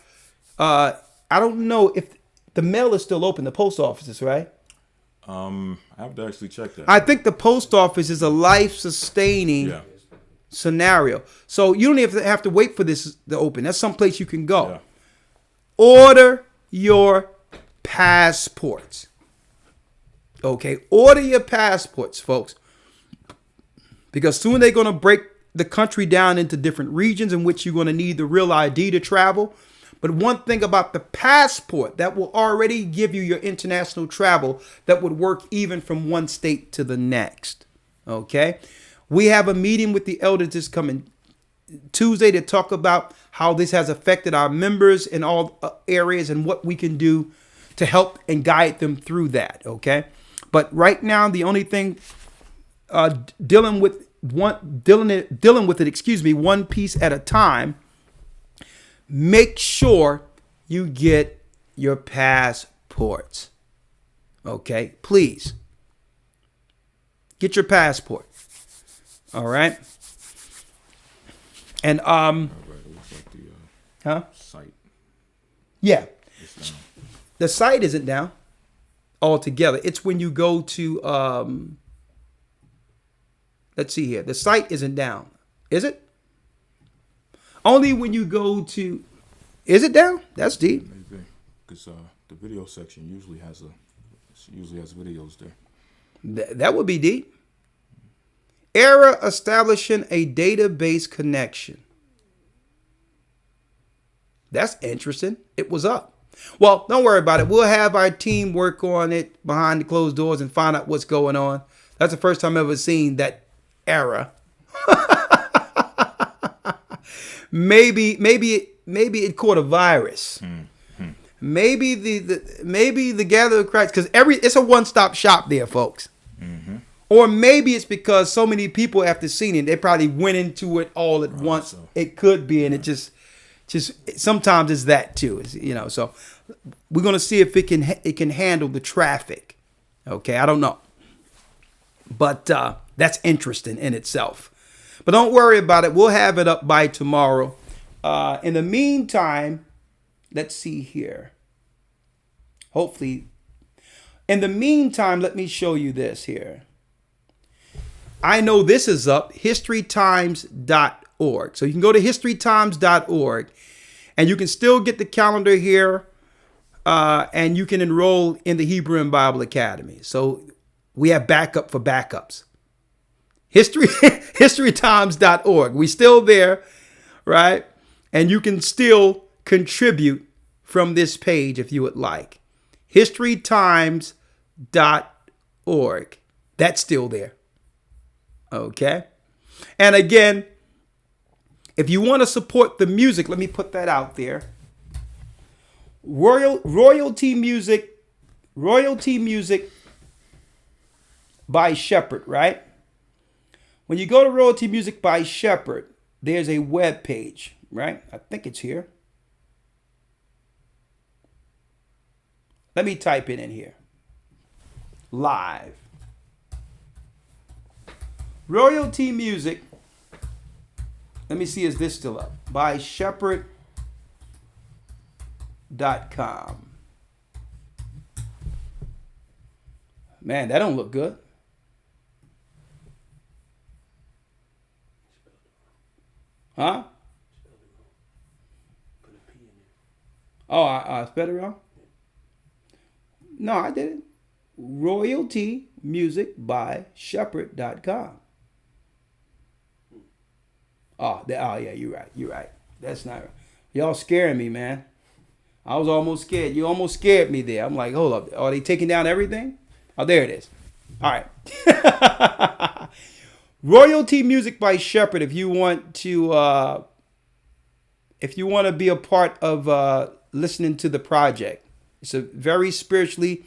I don't know if the mail is still open, the post offices, right? I have to actually check that. I think the post office is a life-sustaining scenario. So you don't even have to wait for this to open. That's someplace you can go. Yeah. Order your passports. Okay, order your passports, folks. Because soon they're going to break the country down into different regions in which you're going to need the real ID to travel. But one thing about the passport that will already give you your international travel that would work even from one state to the next. Okay. We have a meeting with the elders this coming Tuesday to talk about how this has affected our members in all areas and what we can do to help and guide them through that. Okay. But right now, the only thing dealing with it, one piece at a time. Make sure you get your passports. Okay, please get your passport. All right. And site. Yeah, the site isn't down altogether. It's when you go to let's see here. The site isn't down, is it? Only when you go to, is it down? That's deep. Maybe because the video section usually has videos there. That would be deep. Error establishing a database connection. That's interesting. It was up. Well, don't worry about it. We'll have our team work on it behind the closed doors and find out what's going on. That's the first time I've ever seen that error. Maybe it caught a virus. Mm-hmm. Maybe the Gathering of Christ, because it's a one-stop shop there, folks. Mm-hmm. Or maybe it's because so many people after seeing it, they probably went into it all at once. So. It could be, and it just sometimes it's that too. So we're gonna see if it can handle the traffic. Okay, I don't know, but that's interesting in itself. But don't worry about it. We'll have it up by tomorrow. In the meantime, let's see here. Hopefully, in the meantime, let me show you this here. I know this is up, historytimes.org. So you can go to historytimes.org and you can still get the calendar here and you can enroll in the Hebrew and Bible Academy. So we have backup for backups. historytimes.org. We still there, right? And you can still contribute from this page if you would like. historytimes.org. That's still there. Okay. And again, if you want to support the music, let me put that out there. Royalty music by Shepherd, right? When you go to Royalty Music by Shepherd, there's a web page, right? I think it's here. Let me type it in here. Live. Royalty Music. Let me see, is this still up? By shepherd.com. Man, that don't look good. Huh? Oh, I spelled it wrong? No, I didn't. Royalty Music by shepherd.com. Oh, yeah, you're right. That's not right. Y'all scaring me, man. I was almost scared. You almost scared me there. I'm like, hold up. Are they taking down everything? Oh, there it is. All right. Royalty Music by Shepherd. If you want to be a part of listening to the project, it's a very spiritually,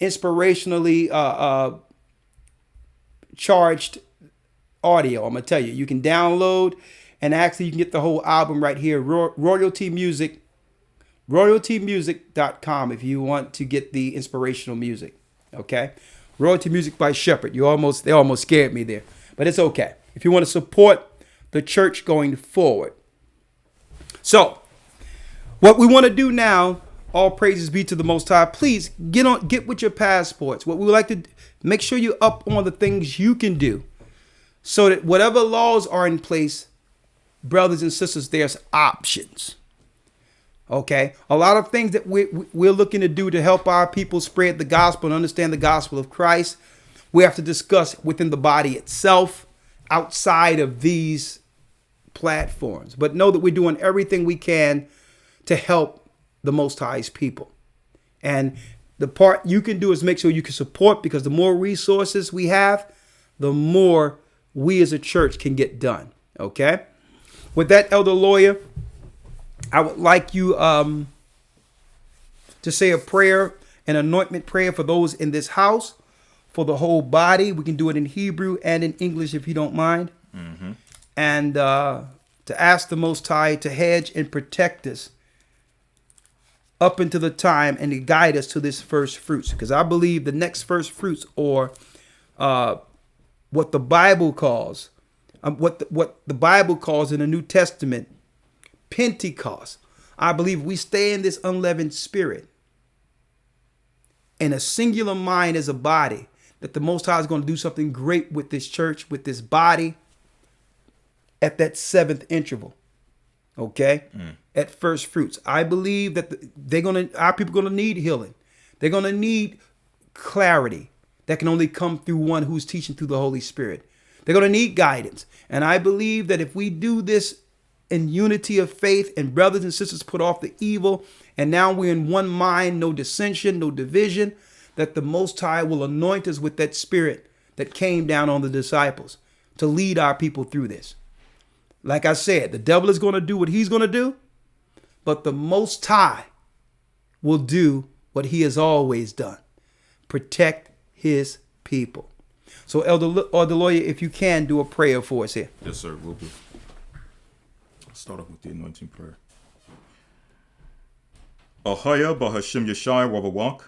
inspirationally charged audio. I'm gonna tell you, you can download, and actually you can get the whole album right here. Royalty Music, royaltymusic.com if you want to get the inspirational music. Okay, Royalty Music by Shepherd. They almost scared me there, but it's okay if you want to support the church going forward. So, what we want to do now, all praises be to the Most High. Please get with your passports. What we would like to make sure you're up on the things you can do, so that whatever laws are in place, brothers and sisters, there's options. Okay, a lot of things that we're looking to do to help our people spread the gospel and understand the gospel of Christ, we have to discuss within the body itself, outside of these platforms. But know that we're doing everything we can to help the Most High's people. And the part you can do is make sure you can support, because the more resources we have, the more we as a church can get done. Okay? With that, Elder Lawya, I would like you to say a prayer, an anointment prayer for those in this house, for the whole body. We can do it in Hebrew and in English if you don't mind. Mm-hmm. And to ask the Most High to hedge and protect us up into the time and to guide us to this first fruits. Because I believe the next first fruits, or what the Bible calls, what the Bible calls in the New Testament, Pentecost. I believe we stay in this unleavened spirit, in a singular mind as a body, that the Most High is going to do something great with this church, with this body, at that seventh interval. Okay? At first fruits. I believe that our people are going to need healing. They're going to need clarity that can only come through one who's teaching through the Holy Spirit. They're going to need guidance. And I believe that if we do this in unity of faith, and brothers and sisters put off the evil, and now we're in one mind, no dissension, no division, that the Most High will anoint us with that spirit that came down on the disciples to lead our people through this. Like I said, the devil is going to do what he's going to do, but the Most High will do what he has always done: protect his people. So, Elder Lawya, if you can, do a prayer for us here. Yes, sir. We'll do. Start off with the anointing prayer. Ahaya Bahashim Yashai Wabawak.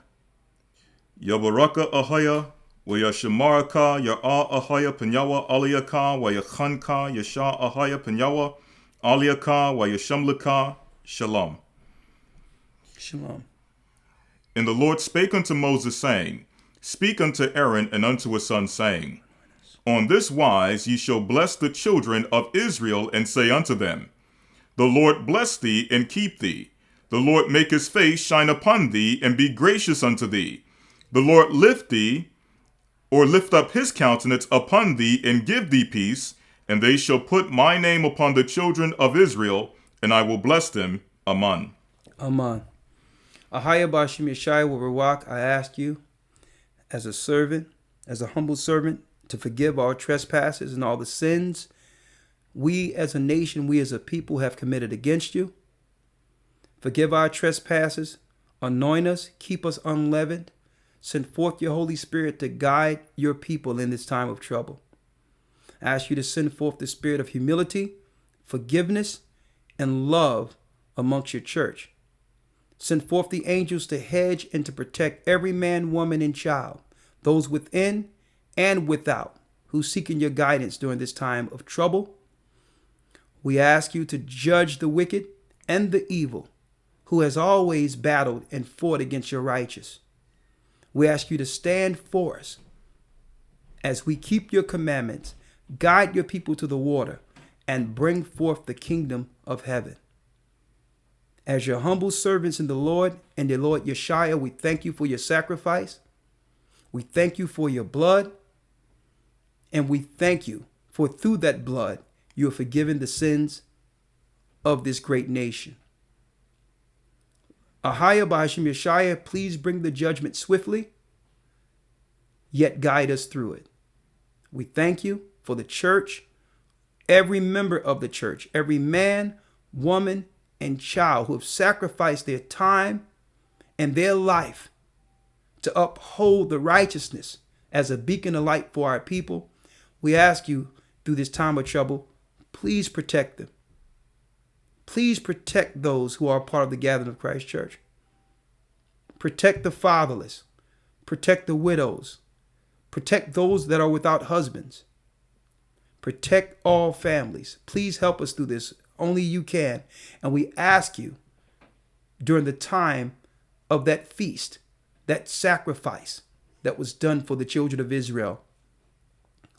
Yabaraka Ahaya, Wayashamaraka, Ya'a Ahaya Panyawa, Aliyaka, Wayakhanka, Yasha Ahaya Panyawa, Aliyaka, Wayashamlaka, Shalom. Shalom. And the Lord spake unto Moses, saying, Speak unto Aaron and unto his son, saying, On this wise ye shall bless the children of Israel, and say unto them, The Lord bless thee and keep thee. The Lord make his face shine upon thee and be gracious unto thee. The Lord lift thee or lift up his countenance upon thee, and give thee peace, and they shall put my name upon the children of Israel, and I will bless them. Amen. Amen. Ahaya Bashim Yeshaya Rawchaa, I ask you, as a servant, as a humble servant, to forgive our trespasses and all the sins we as a nation, we as a people have committed against you. Forgive our trespasses, anoint us, keep us unleavened. Send forth your Holy Spirit to guide your people in this time of trouble. I ask you to send forth the spirit of humility, forgiveness, and love amongst your church. Send forth the angels to hedge and to protect every man, woman, and child, those within and without, who seeking your guidance during this time of trouble. We ask you to judge the wicked and the evil, who has always battled and fought against your righteous. We ask you to stand for us as we keep your commandments, guide your people to the water, and bring forth the kingdom of heaven. As your humble servants in the Lord and the Lord Yeshua, we thank you for your sacrifice. We thank you for your blood. And we thank you for through that blood, you have forgiven the sins of this great nation. Ahaya B'Hashem Yeshaya, please bring the judgment swiftly, yet guide us through it. We thank you for the church, every member of the church, every man, woman, and child who have sacrificed their time and their life to uphold the righteousness as a beacon of light for our people. We ask you through this time of trouble, please protect them. Please protect those who are part of the gathering of Christ Church. Protect the fatherless. Protect the widows. Protect those that are without husbands. Protect all families. Please help us through this. Only you can. And we ask you during the time of that feast, that sacrifice that was done for the children of Israel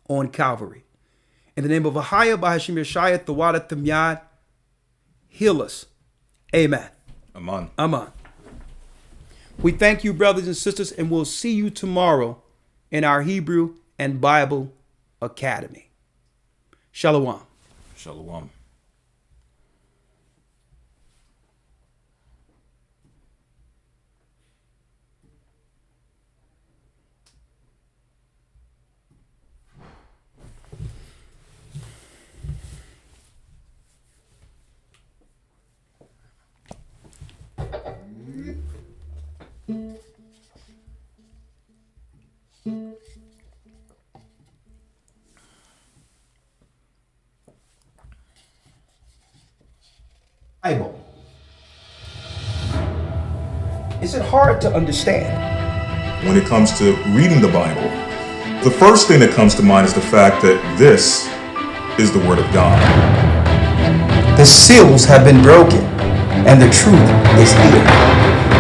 on Calvary. In the name of Ahaya B'Hashem Yeshaya, Thawada Thamyad, heal us. Amen. Amen. Amen. We thank you, brothers and sisters, and we'll see you tomorrow in our Hebrew and Bible Academy. Shalom. Shalom. Bible. Is it hard to understand? When it comes to reading the Bible, the first thing that comes to mind is the fact that this is the Word of God. The seals have been broken, and the truth is here.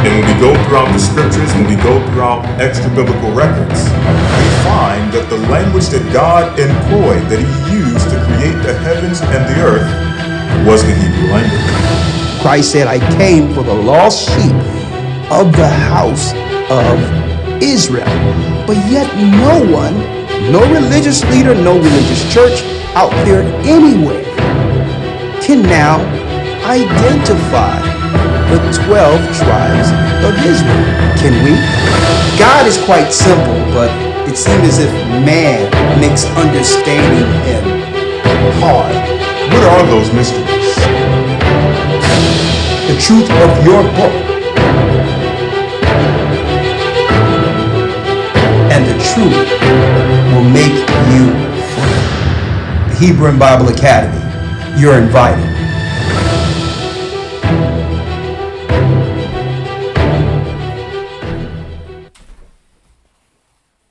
And when we go throughout the scriptures, when we go throughout extra biblical records, we find that the language that God employed, that He used to create the heavens and the earth, was the Hebrew language. Christ said, I came for the lost sheep of the house of Israel. But yet no one, no religious leader, no religious church out there anywhere can now identify the 12 tribes of Israel. Can we? God is quite simple, but it seems as if man makes understanding Him hard. What are those mysteries? The truth of your book and the truth will make you free. The Hebrew and Bible Academy, you're invited.